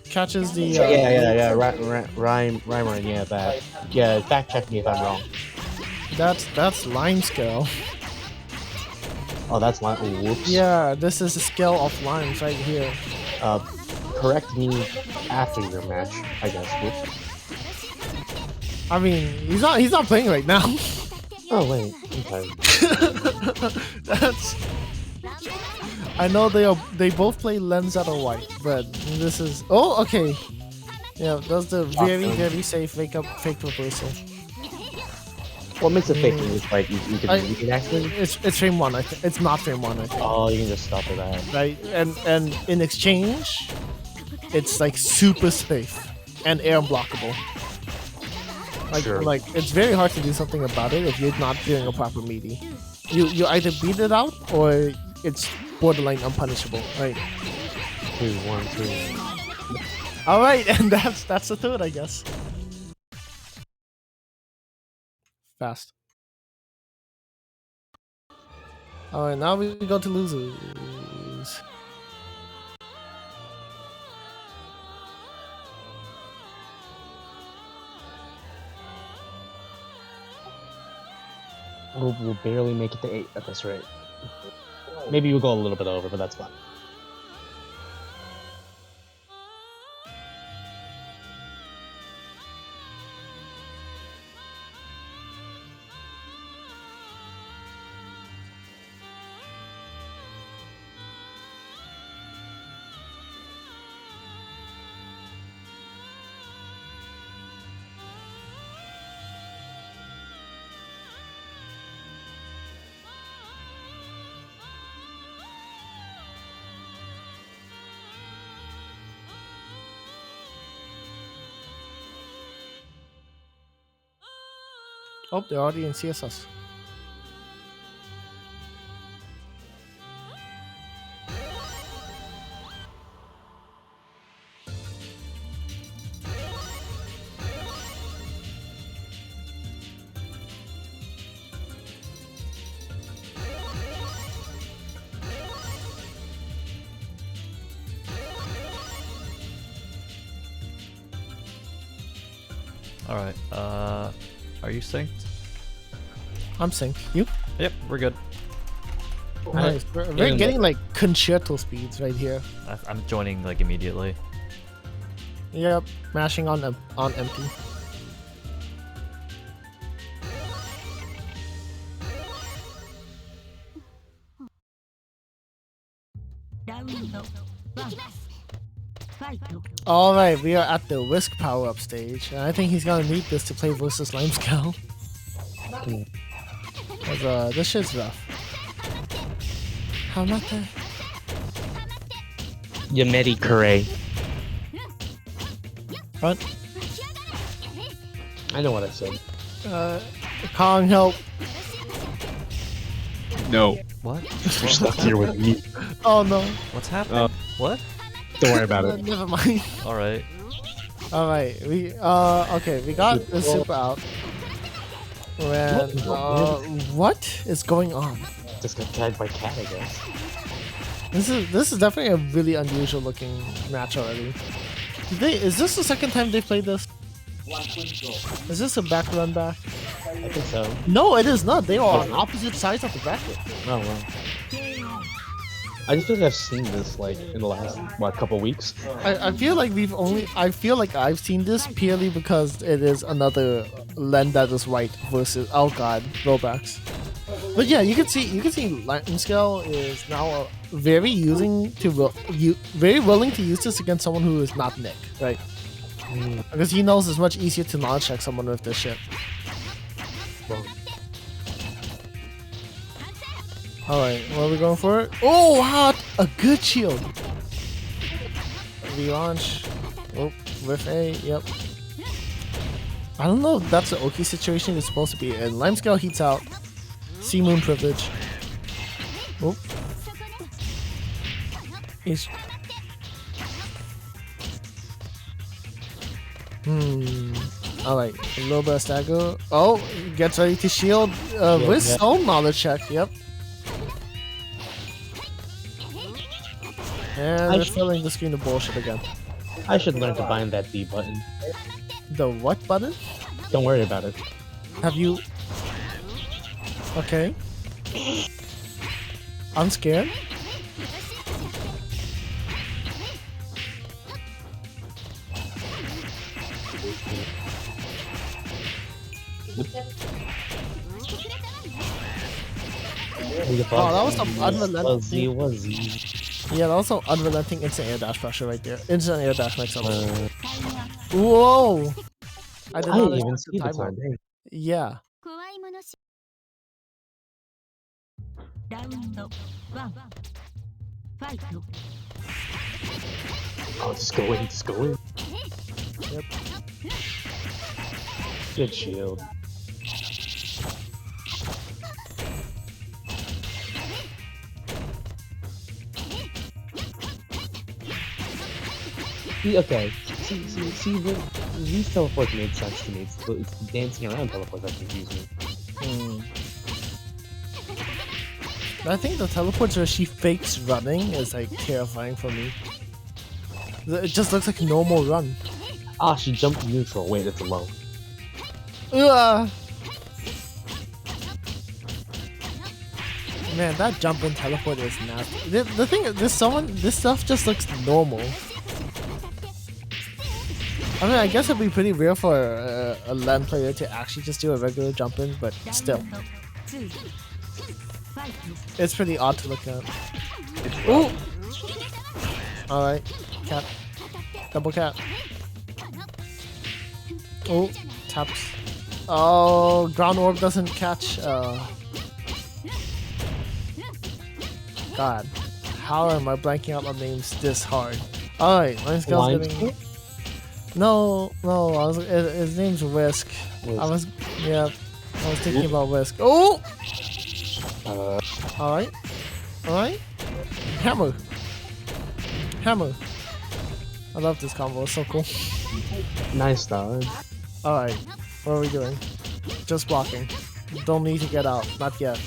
Catches the. Yeah. Rhyme, yeah, that. Yeah, fact check me if I'm wrong. That's lime scale. Oh, that's my. Whoops. Yeah, this is the scale of limes right here. Correct me after your match, I guess. Whoops. I mean, he's not playing right now. Oh wait, okay. That's. I know they both play lens out of white, but this is. Oh, okay. Yeah, that's the very safe fake reversal. What makes it fake is like you can actually. It's frame 1. I think it's not frame 1. I think. Oh, you can just stop at that. Right, and in exchange, it's like super safe and air unblockable. Like it's very hard to do something about it if you're not doing a proper meaty. You either beat it out or it's borderline unpunishable, right? 2, 1, 2. All right, and that's the third, I guess. Fast. All right, now we go to losers. We'll barely make it to 8 at this rate. Maybe we'll go a little bit over, but that's fine. Oh, they're already in CSS. Alright, are you synced? I'm synced. You? Yep, we're good. Nice. We're getting like concerto speeds right here. I'm joining like immediately. Yep, mashing on empty. Round 1 Fight. All right, we are at the Whisk power-up stage, and I think he's gonna need this to play versus Limescale. Cause this shit's rough. Hamate. Yameti Kure. What? I know what I said. Kong, help. No. What? You're stuck here with me. Oh no. What's happening? What? Don't worry about it. Never mind. Alright. Alright, okay, we got the super out. When, what is going on? Just got tagged by Cat, I guess. This is definitely a really unusual looking match already. Is this the second time they played this? Is this a back run back? I think so. No, it is not. They are on opposite sides of the bracket. Oh well. I just feel like I've seen this like in the last couple weeks. I feel like I've seen this purely because it is another Len that is white versus rollbacks. But yeah, you can see Limescale is now very willing to use this against someone who is not Nick, right? Because he knows it's much easier to knowledge check someone with this shit. Alright, what are we going for? Oh, hot! A good shield! Relaunch. Oh, with A, yep. I don't know if that's the Oki situation it's supposed to be in. Limescale heats out. Sea Moon privilege. Oh. Alright, a little bit of stagger. Oh, gets ready to shield with stone knowledge check, yep. And they're filling the screen of bullshit again. I should learn to bind that B button. The what button? Don't worry about it. Have you... Okay. I'm scared. Oh, that was some unrelenting. Yeah, that was some unrelenting instant air dash pressure right there. Instant air dash makes up. Whoa! I did not even expect see the the timer. time. Yeah. ラウンドワンファイト Oh, just go in, just go in. Yep. Good shield. Okay. See, these teleports made sense to me. It's the dancing around teleports that confuse me. I think the teleports where she fakes running is like terrifying for me. It just looks like a normal run. Ah, she jumped neutral. Wait, that's a low. Man, that jump and teleport is nasty. The thing is, this stuff just looks normal. I mean, I guess it'd be pretty rare for a LAN player to actually just do a regular jump in, but still. It's pretty odd to look at. Ooh! Alright, cat. Double cat. Oh, taps. Oh, ground orb doesn't catch. God, how am I blanking out on names this hard? Alright, my skill's getting... No, his name's Whisk. I was thinking about Whisk. Oh! Alright. Hammer. I love this combo, it's so cool. Nice dodge. Alright, what are we doing? Just blocking. Don't need to get out, not yet.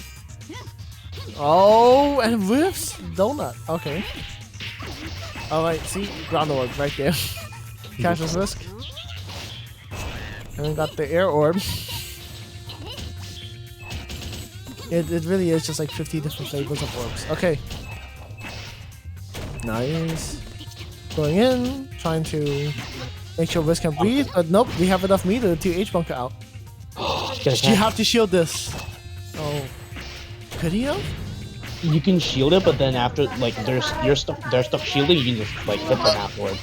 Oh, and whiffs donut. Okay. Alright, see? Ground orb right there. Catches Risk. And then got the air orb. It really is just like 50 different flavors of orbs. Okay. Nice. Going in, trying to make sure Risk can breathe, but nope, we have enough meter to H-bunker out. You have to shield this. Oh. Could he have? You can shield it, but then after, like, they're stuck shielding, you can just, like, hit them afterward.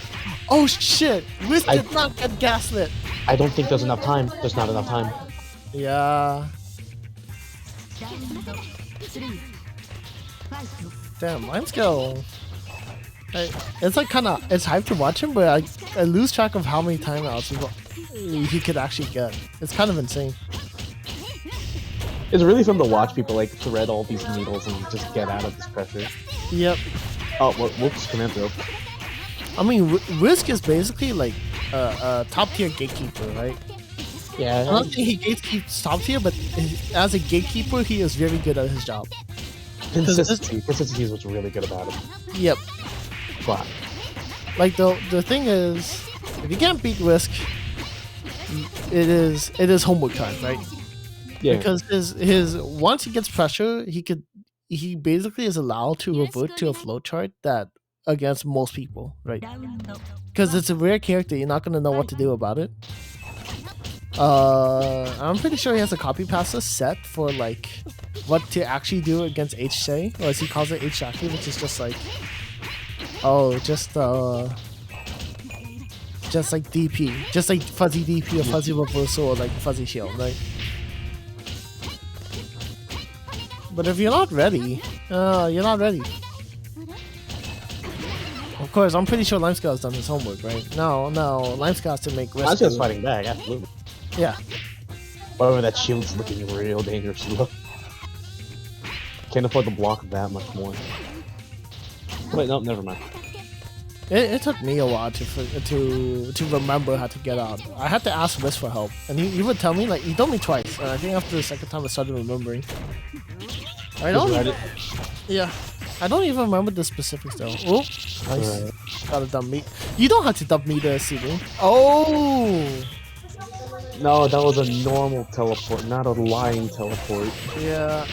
Oh shit! Risk did not get gaslit! I don't think there's enough time. There's not enough time. Yeah. Damn, Limescale. It's like it's hype to watch him, but I lose track of how many timeouts he could actually get. It's kind of insane. It's really fun to watch people like thread all these needles and just get out of this pressure. Yep. Oh, whoops, command throw. I mean, Risk is basically like a top tier gatekeeper, right? Yeah. I'm not saying he gatekeeps top tier, but as a gatekeeper, he is very good at his job. Consistency. Consistency is what's really good about him. Yep. But Like the thing is, if you can't beat Risk, it is homework time, right? yeah. Because his once he gets pressure, he basically is allowed to revert to a flowchart that against most people, right? ラウンド Because it's a rare character, you're not gonna know what to do about it. I'm pretty sure he has a copy pasta set for like what to actually do against H-Say, or as he calls it H-Shaki, which is just like, just like DP, just like fuzzy DP or fuzzy reversal or like fuzzy shield, right? But if you're not ready, you're not ready. Of course, I'm pretty sure Limescale has done his homework, right? No, Limescale has to make Risk. Limescale's fighting back, absolutely. Yeah. However, that shield's looking real dangerous. Look. Can't afford to block that much more. Wait, no, never mind. It took me a while to remember how to get out. I had to ask Risk for help, and he would tell me, like, he told me twice, and I think after the second time I started remembering. I don't. Yeah, I don't even remember the specifics though. Oh, nice. Right. Gotta dump meat. You don't have to dump meat there, CD. Oh, No, that was a normal teleport, not a lying teleport. yeah.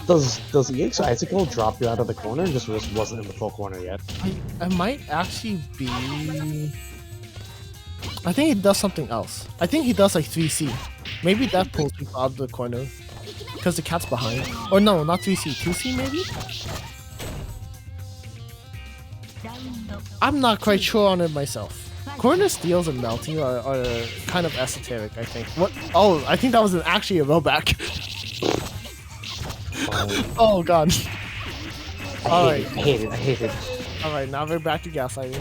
Does the icicle drop you out of the corner? Just wasn't in the full corner yet. I might actually be. I think he does something else. I think he does like 3C. Maybe that pulls people out of the corner. Because the cat's behind. Or no, not 3C. 2C maybe? ラウンド I'm not quite sure on it myself. Corner steals and Melty are kind of esoteric, I think. What? Oh, I think that was actually a rollback. Oh god. I hate it. Alright, now we're back to gaslighting.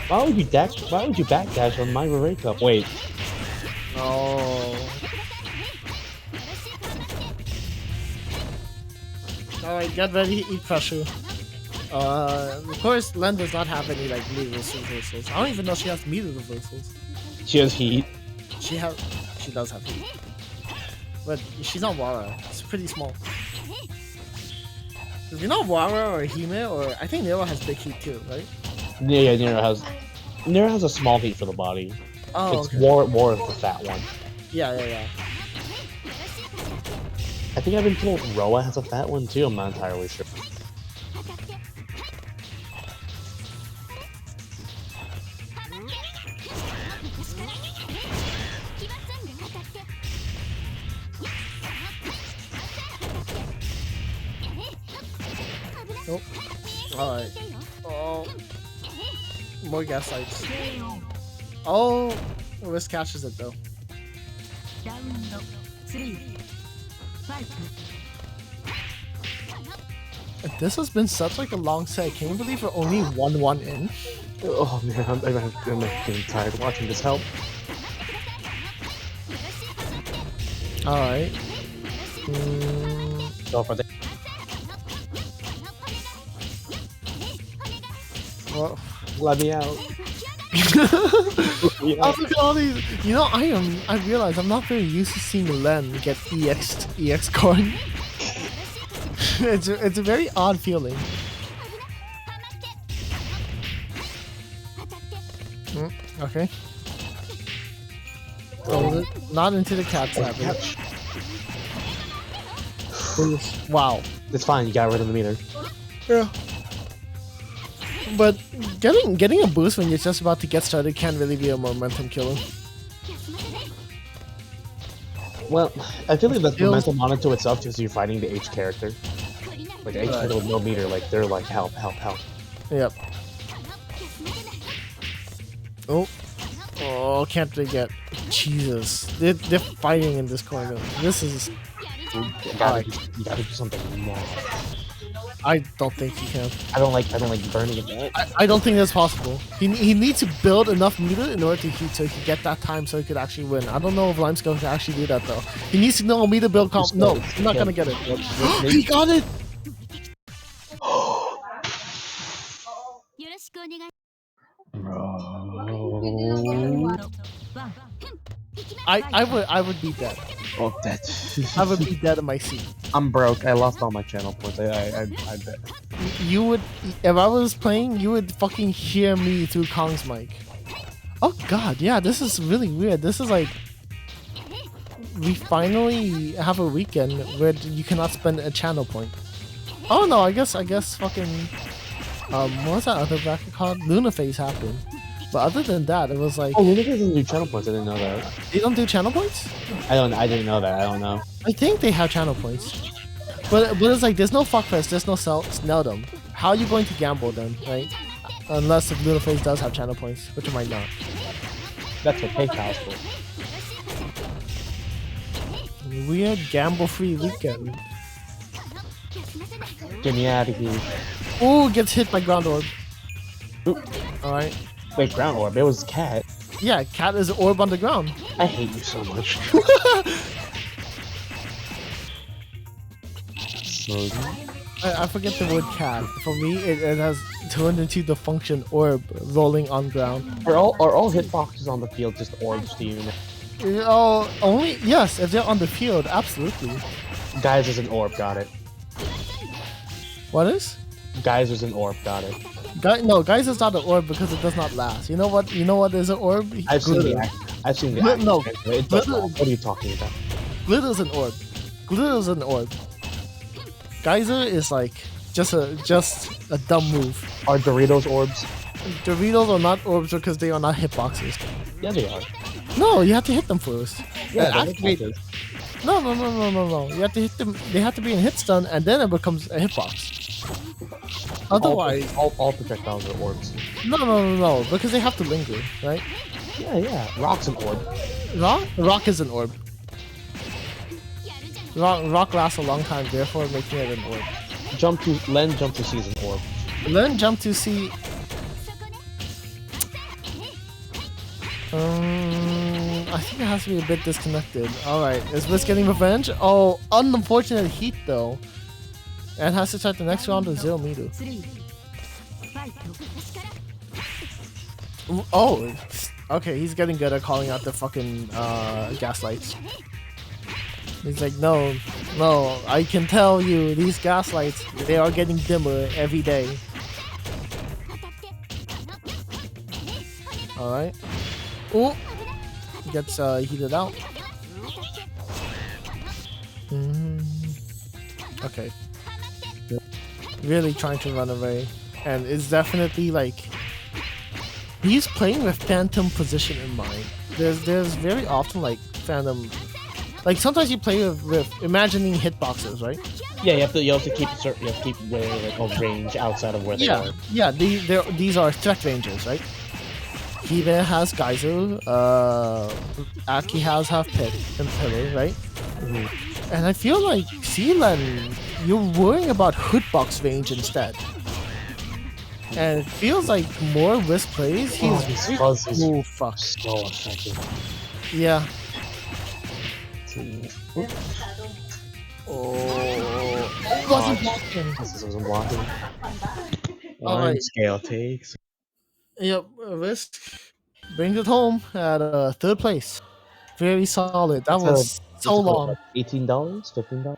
Why would you backdash on my Ray Cup? Wait. Oh. Alright, get ready, eat pressure. Of course, Len does not have any like meter reversals. I don't even know she has meter reversals. She has heat. She does have heat. But she's not Wara. It's pretty small. If you're not Wara or Hime, or I think Nero has big heat too, right? Yeah, Nero has a small heat for the body. Oh, It's okay. more of the fat one. Yeah. I think I've been told Roa has a fat one too. I'm not entirely sure. Nope. Alright. Oh. More gaslights. Oh, Risk catches it though. ラウンド3ファイト This has been such like a long set. Can you believe we're only 1-1 in? Oh man, I'm getting tired of watching this help. Alright. Go for the. Well, Let me out. oh, look at all these. You know, I realize I'm not very used to seeing Len get EX card. It's a very odd feeling. Okay. Oh, not into the cat savage. Wow. It's fine. You got rid of the meter. Yeah. But getting a boost when you're just about to get started can't really be a momentum killer. Well, I feel like that's momentum on it to itself because you're fighting the H character. Like H character with no meter, like they're like help. Yep. Oh, can't they get? Jesus, they're fighting in this corner. This is You gotta do something now. I don't think he can. I don't like burning it. I don't think that's possible. He needs to build enough meter in order to get that time so he could actually win. I don't know if Limescale can actually do that though. He needs to know meter build comp. No, he's not gonna get it. He got it. I would be dead. Oh, that. I would be dead in my seat. I'm broke. I lost all my channel points. I bet. You would, if I was playing, you would fucking hear me through Kong's mic. Oh god, yeah, this is really weird. This is like, we finally have a weekend where you cannot spend a channel point. Oh no, I guess fucking, what was that other bracket called? Luna Phase happened. But other than that, it was like... Oh, Luna Phase doesn't do channel points. I didn't know that. They don't do channel points? I didn't know that. I don't know. I think they have channel points. But it's like, there's no fuckfest, there's no Sneldom. How are you going to gamble then, right? Unless if Luna Phase does have channel points, which it might not. That's what PayPal's for. Weird gamble-free weekend. Get me out of here. Ooh, gets hit by ground orb. Alright. Wait, ground orb. It was cat. Yeah, cat is an orb on the ground. I hate you so much. I forget the word cat. For me, it has turned into the function orb rolling on ground. Are all hitboxes on the field just orbs to you? Oh, only yes, if they're on the field, absolutely. Guys is an orb, got it. What is? Guys is an orb, got it. No, guys is not an orb because it does not last. You know what? You know what is an orb? I've seen the action. No, It does not. What are you talking about? Glitter's an orb. Glitter's an orb. Geyser is like just a dumb move. Are Doritos orbs? Doritos are not orbs because they are not hitboxes. Yeah, they are. No, you have to hit them first. Yeah, they're activated. hitboxes. No. You have to hit them. They have to be in hit stun, and then it becomes a hitbox. Otherwise, all projectiles are orbs. No, because they have to linger, right? Yeah. Rock's an orb. Rock is an orb. Rock lasts a long time, therefore making it an orb. Jump to C is an orb. Then jump to C. I think it has to be a bit disconnected. Alright, is Wiz getting revenge? Oh, unfortunate heat though. And has to start the next round with 0 meter. Oh, okay, he's getting good at calling out the fucking gaslights. He's like, no, I can tell you, these gaslights, they are getting dimmer every day. Alright. Ooh! Gets heated out. Okay. Really trying to run away. And it's definitely like... He's playing with phantom position in mind. There's very often like phantom... Like sometimes you play with imagining hitboxes, right? Yeah, you have to keep like a range outside of where they are. Yeah, these are threat ranges, right? Hibe has Geyser, Aki has half pit and pillar, right? And I feel like Sealand, you're worrying about hitbox range instead. And it feels like more Wisp plays, he's oh fuck. So effective. Yeah. Oh, Wasn't blocking. This wasn't blocking. Alright. Scale takes. Yep, Risk brings it home at third place. Very solid. That was so long. $18, $15.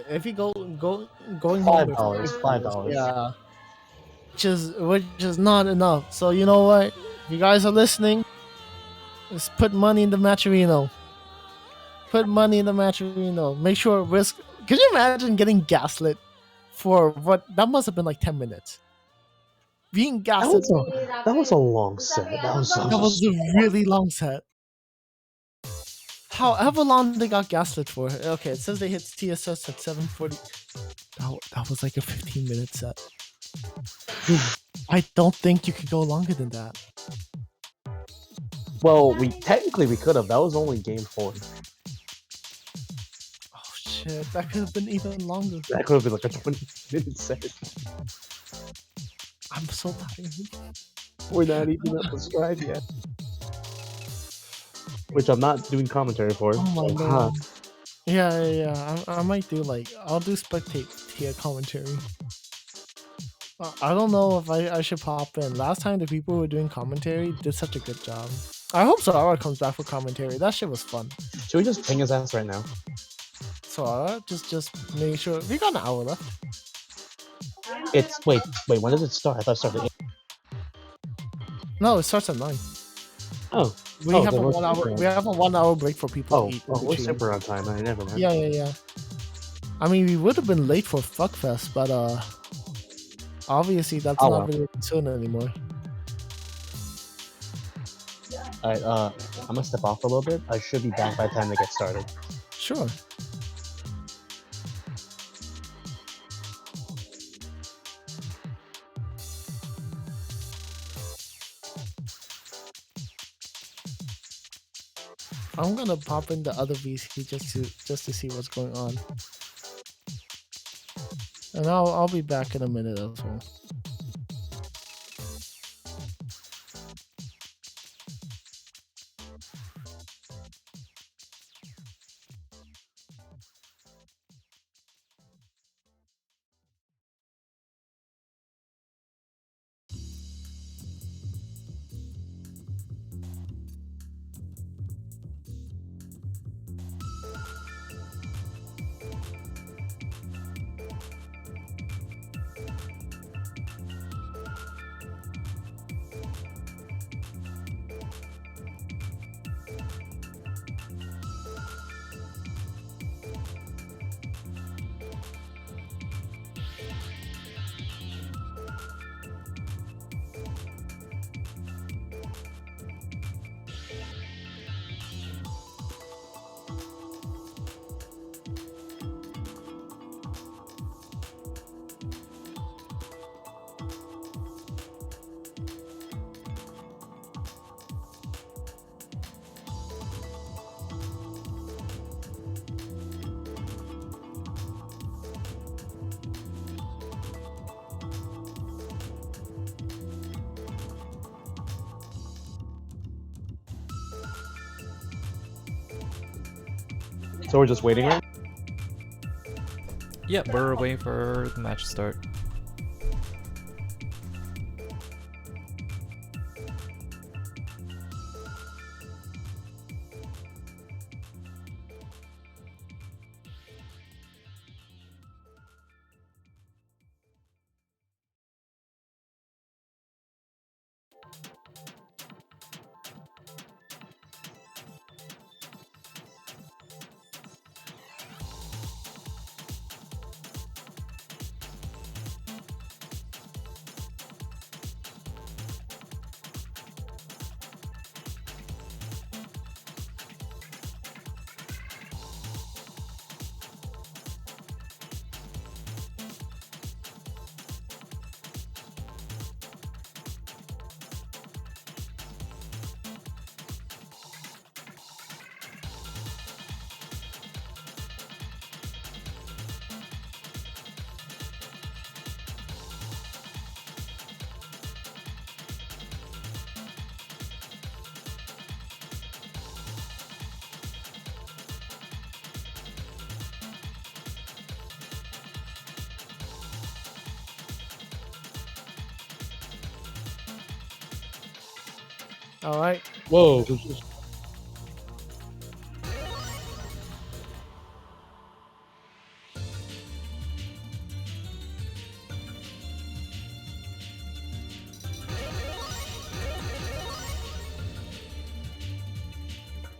If you going home $5. yeah, which is not enough. So you know what? If you guys are listening, just put money in the Matcherino. Put money in the Matcherino. Make sure Risk. Can you imagine getting gaslit for what? That must have been like 10 minutes. Being gaslit. That was a long set. That was a really long set. However long they got gaslit for. Okay, it says they hit TSS at 7:40. That was like a 15-minute set. I don't think you could go longer than that. Well, we could have. That was only game 4. Oh shit, that could have been even longer. That could have been like a 20-minute set. I'm so tired. We're not even at the stride yet. Which I'm not doing commentary for. Oh my so, lord. Yeah. I might do like I'll do spectate tier commentary. I don't know if I should pop in. Last time the people who were doing commentary did such a good job. I hope Sora comes back for commentary. That shit was fun. Should we just ping his ass right now? Sora, just make sure we got an hour left. It's wait, when does it start? I thought it started at 8. No, it starts at 9. Oh. We have a 1 hour. We have a 1 hour break for people to eat. Oh, we're super on time. I never mind. Yeah. I mean, we would have been late for Fuckfest, but obviously that's not really soon anymore. Alright, I'm gonna step off a little bit. I should be back by the time they get started. Sure. I'm gonna pop in the other VC just to see what's going on, and I'll be back in a minute as well. So we're just waiting, right? Yep, we're waiting for the match to start. All right. Whoa.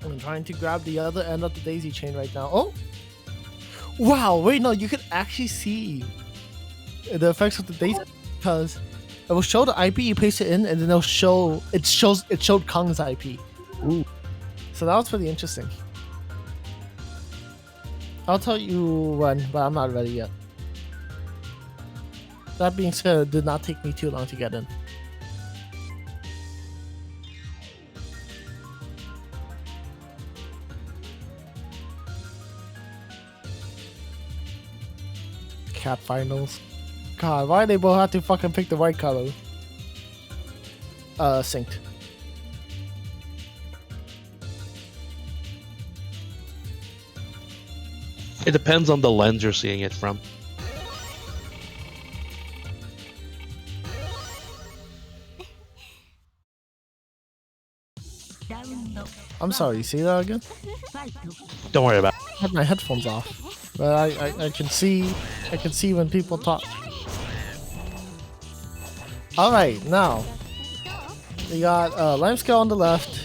I'm trying to grab the other end of the daisy chain right now. Oh! Wow, wait, no, you can actually see the effects of the daisy because it will show the IP, you paste it in, and then it showed Kong's IP. Ooh. So that was pretty interesting. I'll tell you when, but I'm not ready yet. That being said, it did not take me too long to get in. Cat finals. God, why they both have to fucking pick the right color? Synced. It depends on the lens you're seeing it from. I'm sorry, say that again? Don't worry about I had my headphones off. But I can see when people talk. Alright, now we got Limescale on the left,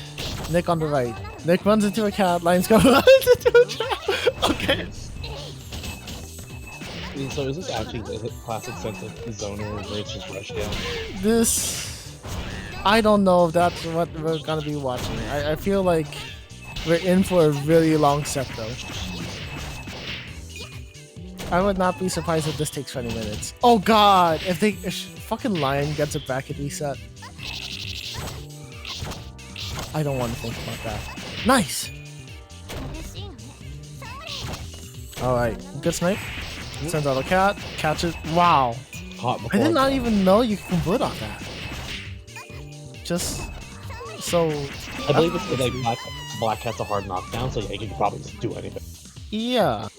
Nick on the right. Nick runs into a cat, Limescale runs into a trap. Okay. So is this actually the classic sense of zoner versus rushdown? This, I don't know if that's what we're gonna be watching. I feel like we're in for a really long set though. I would not be surprised if this takes 20 minutes. Oh god, if fucking Lion gets it back at reset. I don't want to think about that. Nice! Alright, good snipe. Sends out a cat, catches. Wow. Hot I did not even know you could convert on that. Just so. I believe it's like Black Cat's a hard knockdown, so yeah, you can probably just do anything. Yeah.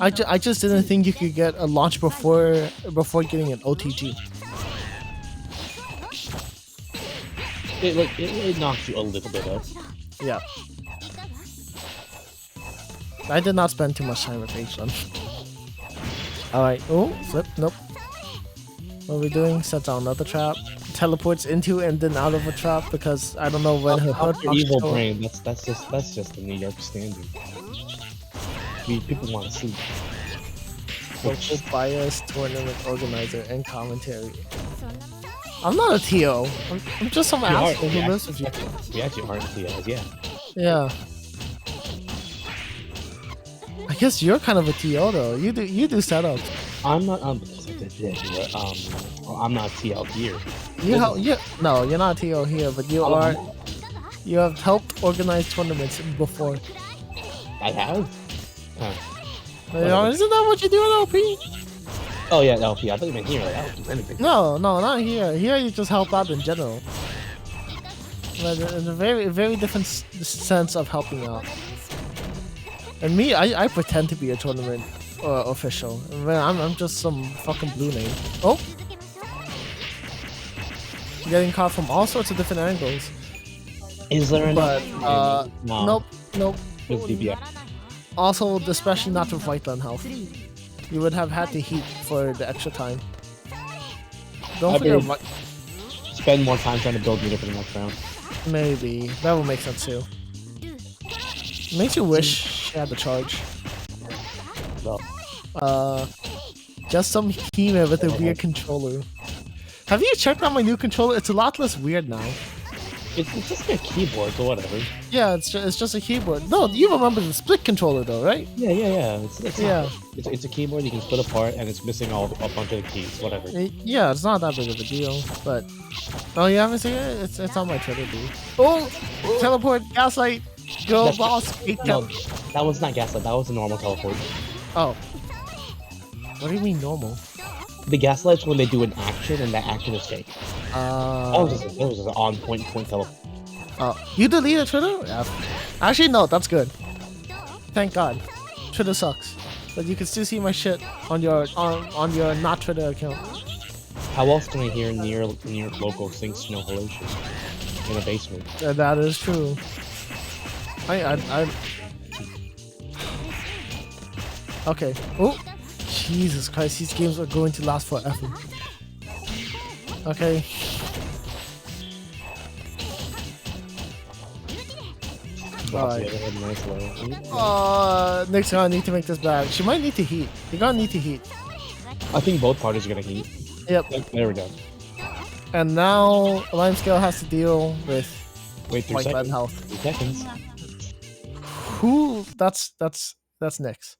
I just didn't think you could get a launch before getting an OTG. It knocks you a little bit up. Yeah. I did not spend too much time with H1. Alright. Oh, flip. Nope. What are we doing? Sets out another trap. Teleports into and then out of a trap because I don't know when her hood Evil brain. That's just the New York standard. People want to see. Local bias, tournament organizer, and commentary. I'm not a TO. I'm just some asshole who lives with you. We actually aren't TOs, yeah. Yeah. I guess you're kind of a TO though. You do setup. I'm not I'm not TL here. No, you're not a TO here, but you are. You have helped organize tournaments before. I have. Huh. Isn't that what you do in LP? Oh yeah, LP. I thought you meant here. Like, I don't do anything. No, not here. Here you just help out in general. But in a very different sense of helping out. And me, I pretend to be a tournament official. I'm just some fucking blue name. Oh! Getting caught from all sorts of different angles. Is there any? But, no. Nope. With DBX. Also, especially not with Whiteland health. You would have had to heat for the extra time. Don't forget spend more time trying to build meter for the next round. Maybe. That would make sense too. Makes you wish she had the charge. No. Just some He-Man with a weird controller. Have you checked out my new controller? It's a lot less weird now. It's just a keyboard, so whatever. Yeah, it's just a keyboard. No, you remember the split controller though, right? Yeah. Yeah. It's a keyboard you can split apart, and it's missing a bunch of the keys. Whatever. Yeah, it's not that big of a deal, but oh, you haven't seen it? It's on my Twitter, dude. Oh, teleport, gaslight, go That's boss. No, that was not gaslight. That was a normal teleport. Oh, what do you mean normal? The gaslight's when they do an action, and that action is fake. That was just an on-point teleport. You deleted Twitter? Yeah. Actually, no, that's good. Thank God. Twitter sucks, but you can still see my shit on your not Twitter account. How else can I hear near local sing snow halation in a basement? That is true. I Okay. Oh, Jesus Christ! These games are going to last forever. Okay. Alright. Nick's gonna need to make this back. She might need to heat. You're gonna need to heat. I think both parties are gonna heat. Yep. There we go. And now Limescale has to deal with Wait 3 White seconds. Bad Health. 3 seconds. Who? That's Nick's.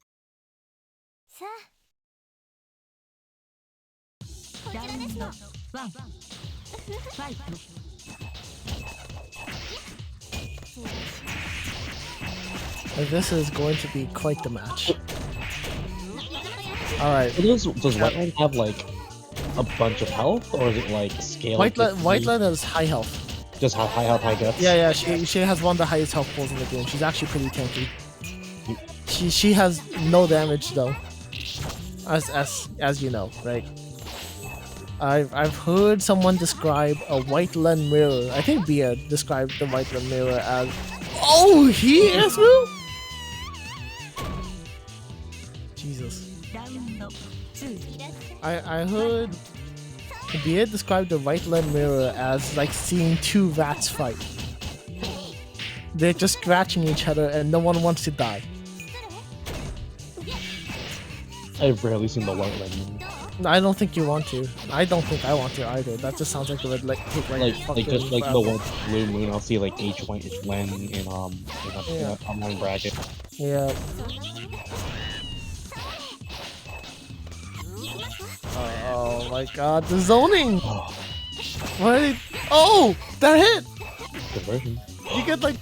This is going to be quite the match. Alright. Does Whiteland have like a bunch of health, or is it like scale? Whiteland has high health. Just have high health, high deaths? Yeah, she has one of the highest health pools in the game. She's actually pretty tanky. She has no damage though. As you know, right? I've heard someone describe a Whiteland mirror. I think Bia described the Whiteland mirror as, oh, he is real? Jesus. I heard Bia described the Whiteland mirror as like seeing two rats fight. They're just scratching each other and no one wants to die. I've rarely seen the Whiteland mirror. I don't think you want to. I don't think I want to either. That just sounds like it would like take like just like the one blue moon. I'll see like H White Len in online bracket. Yeah. Oh my god, the zoning! What? Oh, that hit! Conversion. You get like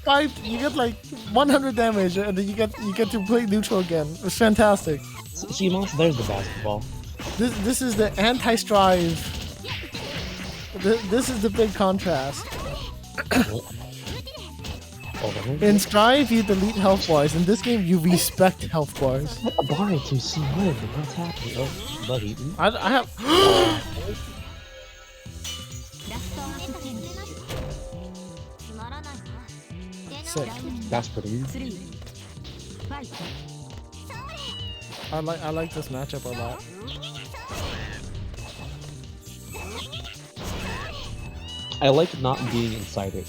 100 damage, and then you get to play neutral again. It's fantastic. See, Monster, there's the basketball. This is the anti-strive. This is the big contrast. In Strive, you delete health bars. In this game, you respect health bars. A bar to see what's happening. Oh, buddy. I have. Sick. That's pretty good. I like this matchup a lot. I like not being inside it.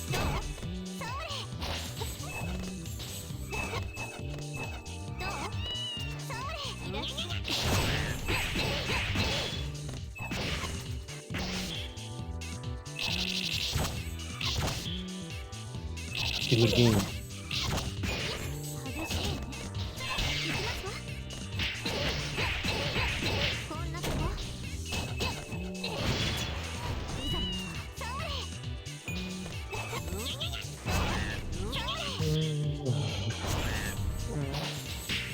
Good game.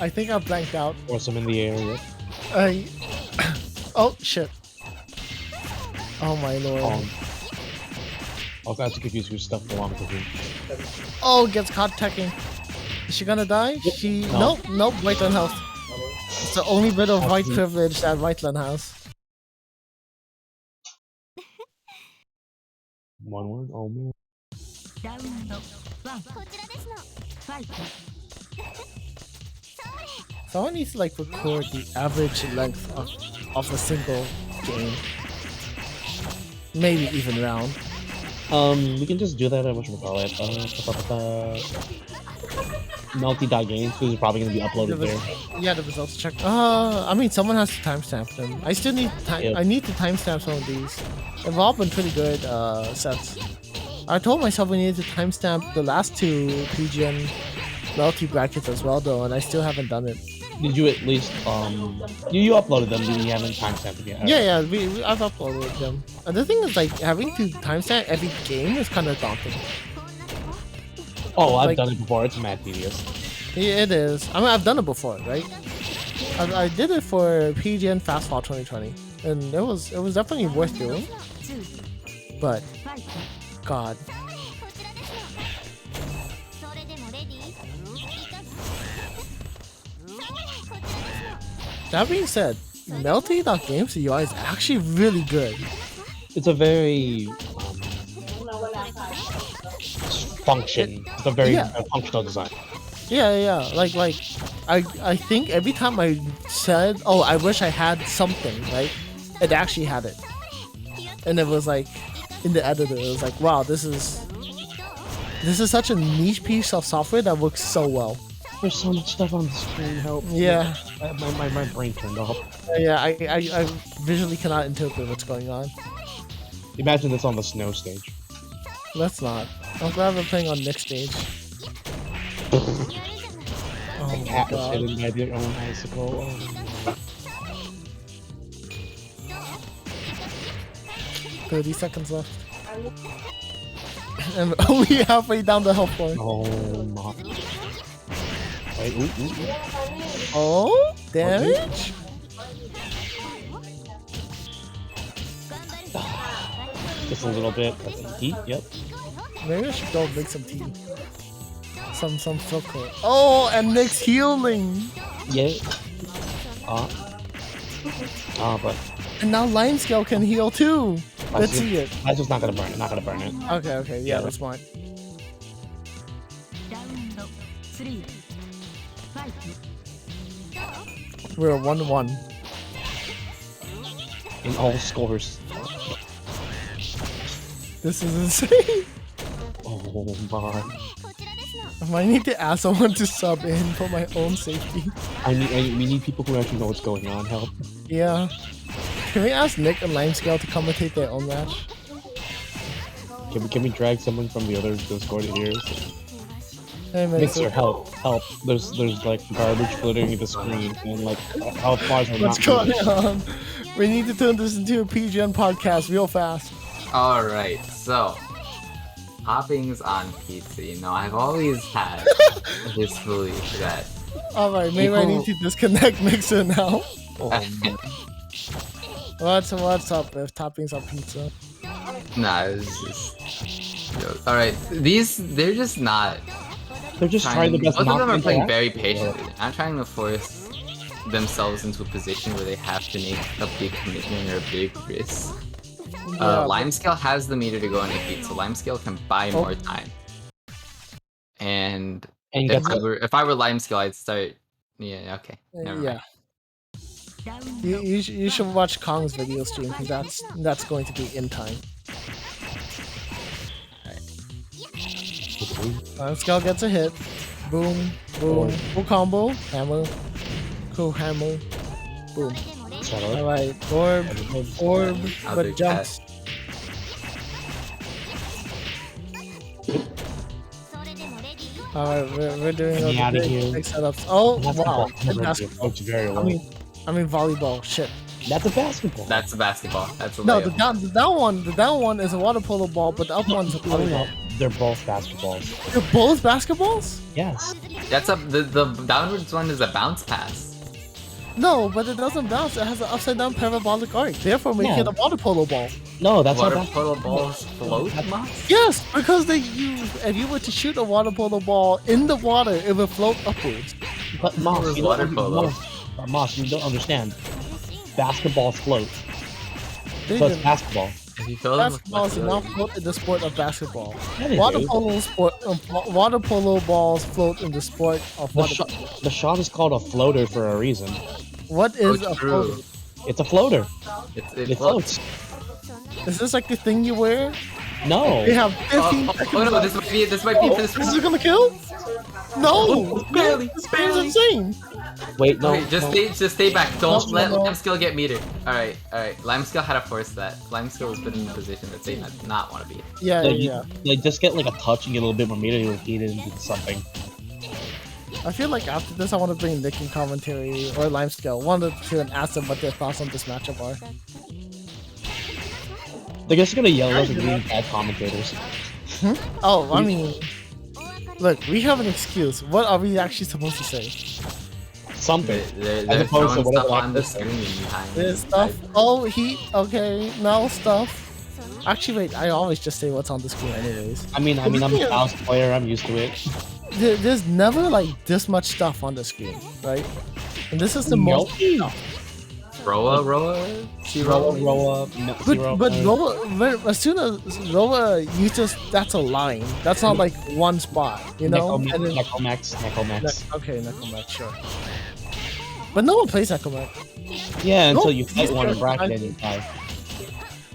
I think I blanked out. Or some in the area. Oh shit. Oh my lord. I'll have to confuse with stuff along with you. Oh, gets caught teching. Is she gonna die? She nope, Whiteland health. It's the only bit of white privilege that Whiteland has. One word? Oh man. Someone needs to like record the average length of a single game. Maybe even round. We can just do that at whatchamacallit. Melty.games, because it's probably going to be uploaded there. Yeah, the results check. I mean, someone has to timestamp them. I still need time. Yep. I need to timestamp some of these. They've all been pretty good sets. I told myself we needed to timestamp the last two PGN Melty brackets as well, though, and I still haven't done it. Did you at least you uploaded them, but you haven't timestamped them yet? Yeah, I've uploaded them. And the thing is, like, having to timestamp every game is kind of daunting. Oh, I've like, done it before. It's mad tedious. Yeah, it is. I mean, I've done it before, right? I did it for PGN Fastfall 2020, and it was definitely worth doing. But, God. That being said, Melty.games UI is actually really good. It's a very function. It's a very functional design. Yeah. Like I think every time I said, "Oh, I wish I had something," right? It actually had it, and it was like in the editor, it was like, "Wow, this is such a niche piece of software that works so well." There's so much stuff on the screen. Help! Yeah. My brain turned off. Yeah, I visually cannot interpret what's going on. Imagine this on the snow stage. Let's not. I'm glad we're playing on next stage. Oh my Cat was god. hidden by their own icicle. 30 seconds left. And we're only halfway down the health bar. Oh my. Wait, ooh. Oh, damage? Just a little bit. Heat, yep. Maybe I should go make some tea. Some chocolate. Oh, and Nick's healing. Yeah. But And now Limescale can heal too. Let's see it. that's just not gonna burn it. Not gonna burn it. Okay, yeah, that's fine. ラウンド3ファイト We're 1-1. In all scores. This is insane. Oh my. I might need to ask someone to sub in for my own safety. We need people who actually know what's going on. Help. Yeah. Can we ask Nick and Limescale to commentate their own match? Can we drag someone from the other Discord here? Hey, man, Mixer, help. There's like garbage floating in the screen and like how far are what's not going on? We need to turn this into a PGN podcast real fast. Alright, so hoppings on pizza. You know, I've always had this belief that Alright, maybe I need to disconnect Mixer now. What's up with toppings on pizza? nah, it's just alright. They're just not. They're just trying the best. Both of them are not playing to very interact. patiently. They're not trying to force themselves into a position where they have to make a big commitment or a big risk. Yeah, Limescale has the meter to go on a heat, so Limescale can buy more time. And if I were Limescale, I'd start. Yeah, okay. Never mind. yeah. You should watch Kong's video stream because that's going to be in time. Limescale gets a hit. Boom, boom, cool combo, hammer, cool hammer, boom. Alright, orb, I'll but do jumps. Alright, we're doing Get me outta here. big setups. Oh, wow. Basketball. Oh, it's very well. I mean volleyball. Shit. That's a basketball. That's a basketball. That's a No, layup. the down one is a water polo ball, but the up one's a volleyball. They're both basketballs. They're both basketballs? Yes. That's the downwards one is a bounce pass. No, but it doesn't bounce. It has an upside down parabolic arc. Therefore, making it a water polo ball. No, that's Water not polo balls float, Moss? Yes, because if you were to shoot a water polo ball in the water, it would float upwards. But Moss, you Water don't, polo. Moss, you don't understand. Basketballs float. They So it's didn't. basketball. If you fill them with Basketballs do not liquid- float in the sport of basketball. Yeah, they Water do. polo balls float in the sport of The, water. the shot is called a floater for a reason. What is Oh, a true. floater? It's a floater. It It floats. floats. Is this like the thing you wear? No. They have 15 Oh seconds no, left. this might be for this. Is it gonna kill? No! Barely, This game's insane! Wait, no. Wait, just no. stay back. Don't No, let no. Limescale get metered. Alright. Limescale had to force that. Limescale was put in a position that they did not want to be in. Yeah, Like, yeah. like, just get like a touch and get a little bit more meter, you'll heat it into something. I feel like after this, I want to bring Nick in commentary or Limescale. One of the two and ask them what their thoughts on this matchup are. They're just gonna yell at us and being bad commentators. Oh, I mean, look, we have an excuse. What are we actually supposed to say? Something. They're As opposed to throwing stuff whatever on the actors say. screen behind. There's stuff. Oh, heat. Okay, now stuff. Actually, wait. I always just say what's on the screen, anyways. I mean, I'm a mouse player. I'm used to it. There's never like this much stuff on the screen, right? And this is the most. Roa? Roa, But Roa, as soon as Roa uses, that's a line. That's not like one spot, you know. And then- Necomax. Okay, Necomac, sure. But no one plays Necomac. Yeah, until No, you fight these one in are- bracket and you die.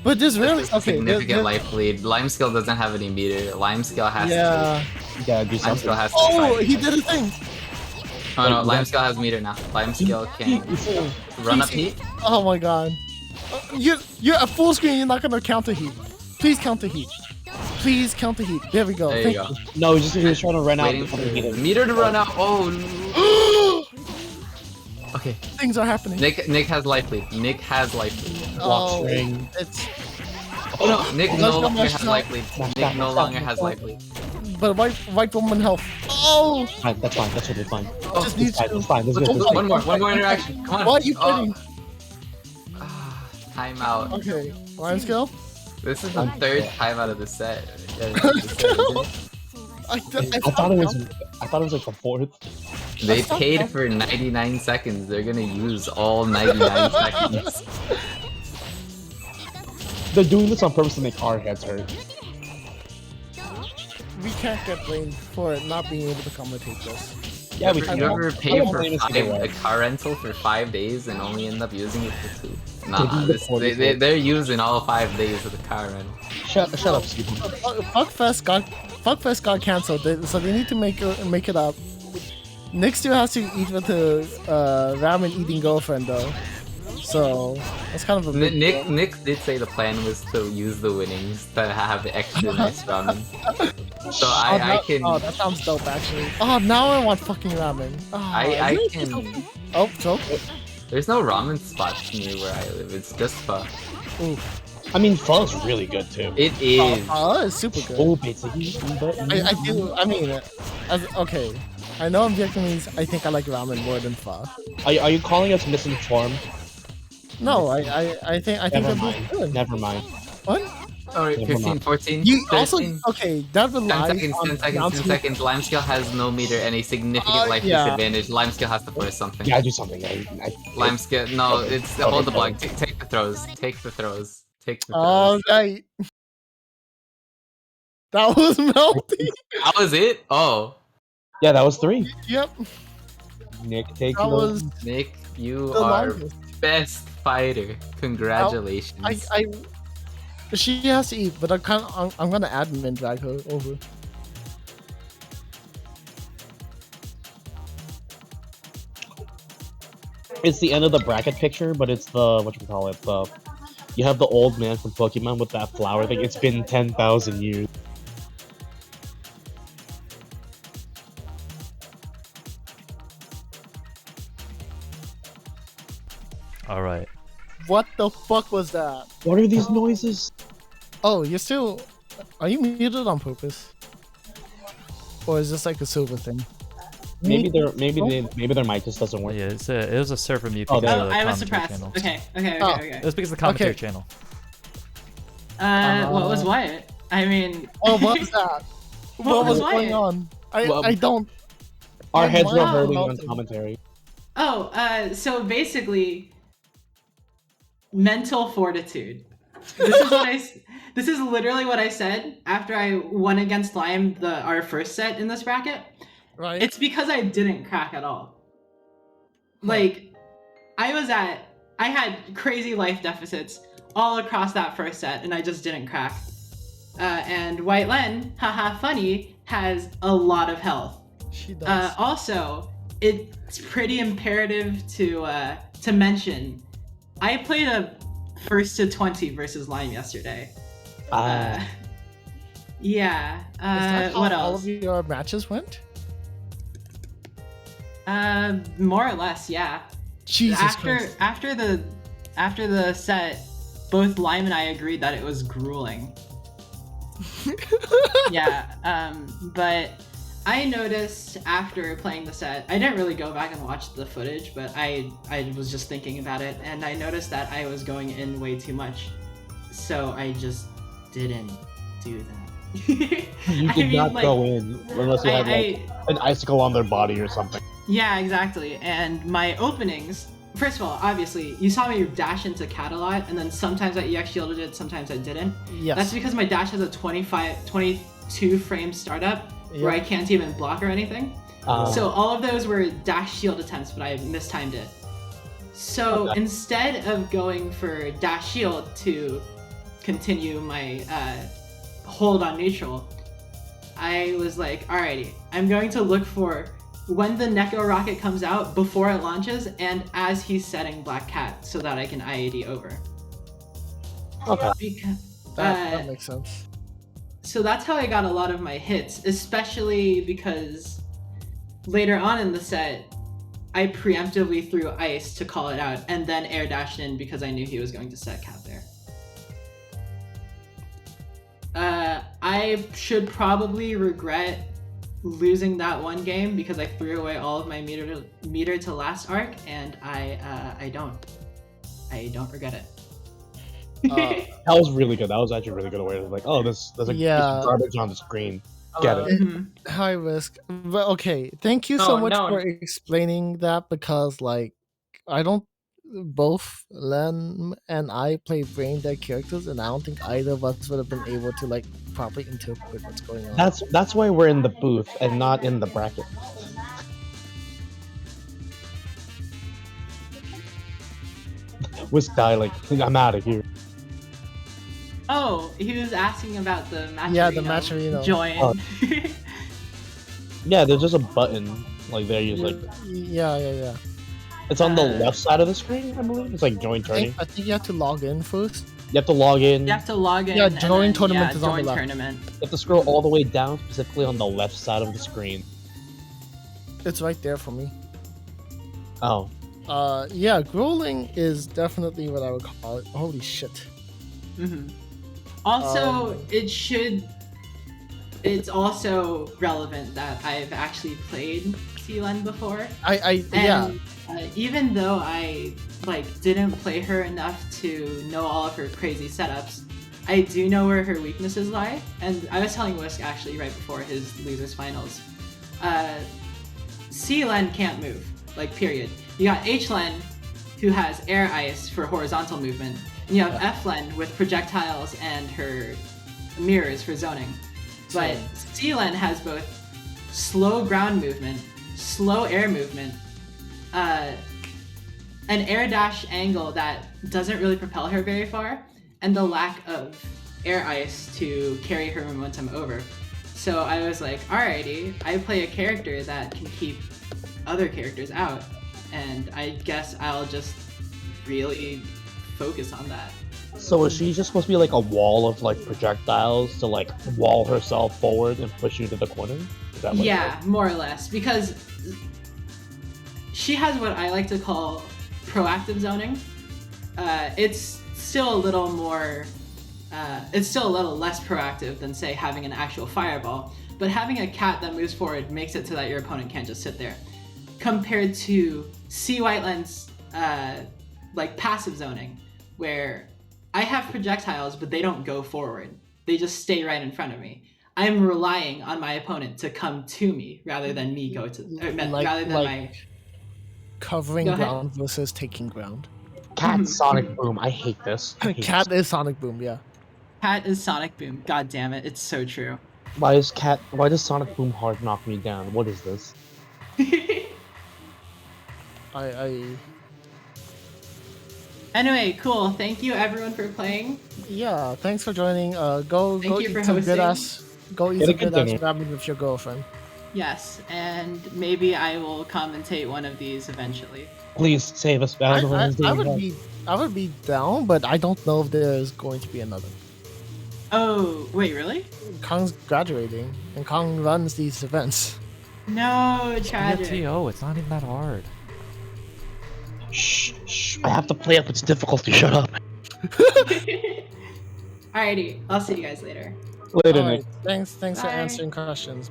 But there's really okay. Significant life lead. Limescale doesn't have any meter. Limescale has Yeah. You gotta do something. Limescale has to Oh, fight. he did a thing. Oh no, Limescale has meter now. Limescale can run up heat. Oh my god. You're at full screen. You're not gonna counter heat. Please counter heat. Please counter heat. There we go. There you Thank go. No, he was trying to run out. Waiting for before he the did it. meter to run out. Oh. Okay. Things are happening. Nick has life lead. Nick has life lead. Block Oh, string. it's Oh no, Nick Let's no go longer mash has top. life lead. Nick no longer has life lead. But white woman health. Oh! Fine, that's fine. That's totally fine. Just It's needs fine. to. It's fine. It's Let's good. do It's one good. more interaction. Come on. Why are you Oh. fighting? Timeout. Okay, lion scale. This is the third timeout of the set. I thought it was. I thought it was like the fourth. They paid for 99 seconds. They're gonna use all 99 seconds. They're doing this on purpose to make our heads hurt. We can't get blamed for not being able to commentate this. Yeah, we You can. ever pay don't for blame us either way. a car rental for 5 days and only end up using it for 2? Nah, Taking the 40 they're using all 5 days of the car rental. Shut up, Stephen. Fuckfest got cancelled, so they need to make it up. Nick still has to eat with the ramen eating girlfriend though, so that's kind of a big deal. Nick did say the plan was to use the winnings to have extra nice ramen. So I can. Oh, that sounds dope actually. Oh, now I want fucking ramen. Oh, I can. Oh, so. There's no ramen spots near where I live. It's just pho. Ooh. I mean, pho's really good too. It is. Oh, it's super good. Oh, pizza. I do. I mean, okay. I know I'm Vietnamese. I think I like ramen more than pho. Are you calling us misinformed? No, I think Never they're both mind. good. Never mind. What? Alright, Never 15, mind. 14, You 13. also okay? That 10 relies seconds, on 10 seconds, 10 announcing- seconds. Limescale has no meter and a significant life yeah. disadvantage. Limescale has to force something. Yeah, I do something. Limescale, no, it's Okay, hold the block. okay. Take the throws. Take the throws. Take the throws. All right. That was Melty. That was it? Oh. Yeah, that was 3. Yep. Nick takes That was Nick, you the are longest. best fighter. Congratulations. She has to eat, but I'm gonna admin drag her over. It's the end of the bracket picture, but it's the you have the old man from Pokemon with that flower thing. It's been 10,000 years. All right. What the fuck was that? What are these noises? Oh, you're still. Are you muted on purpose? Or is this like a silver thing? Maybe their mic just doesn't work. Yeah, it was a server mute Oh, because there of we the I was commentary suppressed. channel. Okay. It was because of the commentary Okay. channel. What was what? I mean, Oh, what was that? What was going on? I don't. Our heads were Wow. hurting on commentary. so basically, mental fortitude. This is what this is literally what I said after I won against Lime our first set in this bracket. Right. It's because I didn't crack at all. Like, I had crazy life deficits all across that first set, and I just didn't crack. And White Len, haha, funny, has a lot of health. She does. Also, it's pretty imperative to mention, I played a first to 20 versus Lime yesterday. Yeah. Is that how What all else? of your matches went? More or less, yeah. Jesus Christ. After the set, both Lime and I agreed that it was grueling. Yeah, but I noticed after playing the set, I didn't really go back and watch the footage, but I was just thinking about it, and I noticed that I was going in way too much, so I just didn't do that. You did not go in unless you had an icicle on their body or something. Yeah, exactly. And my openings, first of all, obviously, you saw me dash into Cat a lot, and then sometimes I EX shielded it, sometimes I didn't. Yes. That's because my dash has a 22 frame startup where I can't even block or anything. So all of those were dash shield attempts, but I mistimed it. So instead of going for dash shield to continue my hold on neutral, I was like, alrighty, I'm going to look for when the Neko rocket comes out, before it launches, and as he's setting Black Cat, so that I can IAD over. Okay. Because, That makes sense. so that's how I got a lot of my hits, especially because later on in the set, I preemptively threw ice to call it out, and then air dashed in because I knew he was going to set Cat there. I should probably regret losing that one game because I threw away all of my meter to last arc, and I don't regret it. That was really good. That was actually really good. Where it was like, oh, there's a piece of garbage on the screen. Get it? Mhm. High risk. But okay, thank you so much for explaining that because like I don't. Both Len and I play brain dead characters, and I don't think either of us would have been able to like properly interpret what's going on. That's why we're in the booth and not in the bracket. Whisk die like I'm out of here. Oh, he was asking about the Matcherino Yeah, the Matcherino. join. Oh. Yeah, there's just a button like there. You just like Yeah. it's on the left side of the screen, I believe. It's like join tourney. I think you have to log in first. You have to log in. You have to log in. Yeah, and join then, tournament yeah, is on the join left. tournament. You have to scroll all the way down, specifically on the left side of the screen. It's right there for me. Oh. Yeah, grueling is definitely what I would call it. Holy shit. Mm-hmm. Also, it's also relevant that I've actually played Sealand before. Even though I didn't play her enough to know all of her crazy setups, I do know where her weaknesses lie. And I was telling Whisk actually right before his losers finals, C-Len can't move, period. You got H-Len, who has air ice for horizontal movement, and you have F-Len with projectiles and her mirrors for zoning. But C-Len has both slow ground movement, slow air movement, an air dash angle that doesn't really propel her very far, and the lack of air ice to carry her momentum over. So I was like, alrighty, I play a character that can keep other characters out, and I guess I'll just really focus on that. So is she just supposed to be like a wall of projectiles to wall herself forward and push you to the corner? Is that what yeah, more or less, because she has what I like to call proactive zoning. It's still a little more, it's still a little less proactive than say having an actual fireball, but having a cat that moves forward makes it so that your opponent can't just sit there. Compared to C. Whiteland's passive zoning, where I have projectiles, but they don't go forward. They just stay right in front of me. I'm relying on my opponent to come to me rather than me go to, rather than my covering ground versus taking ground. Cat Sonic Boom. I hate this. Cat is Sonic Boom, yeah. Cat is Sonic Boom. God damn it, it's so true. Why does Sonic Boom hard knock me down? What is this? Anyway, cool. Thank you everyone for playing. Yeah, thanks for joining. Go you eat for some hosting. good ass. Go eat some good ass ramen with your girlfriend. Yes, and maybe I will commentate one of these eventually. Please save us, I would be down, but I don't know if there's going to be another. Oh, wait, really? Kong's graduating, and Kong runs these events. No, tragic. TO, it's not even that hard. Shh, I have to play up its difficulty, shut up. Alrighty, I'll see you guys later. Later, Alright, Nick. thanks for Bye. answering questions.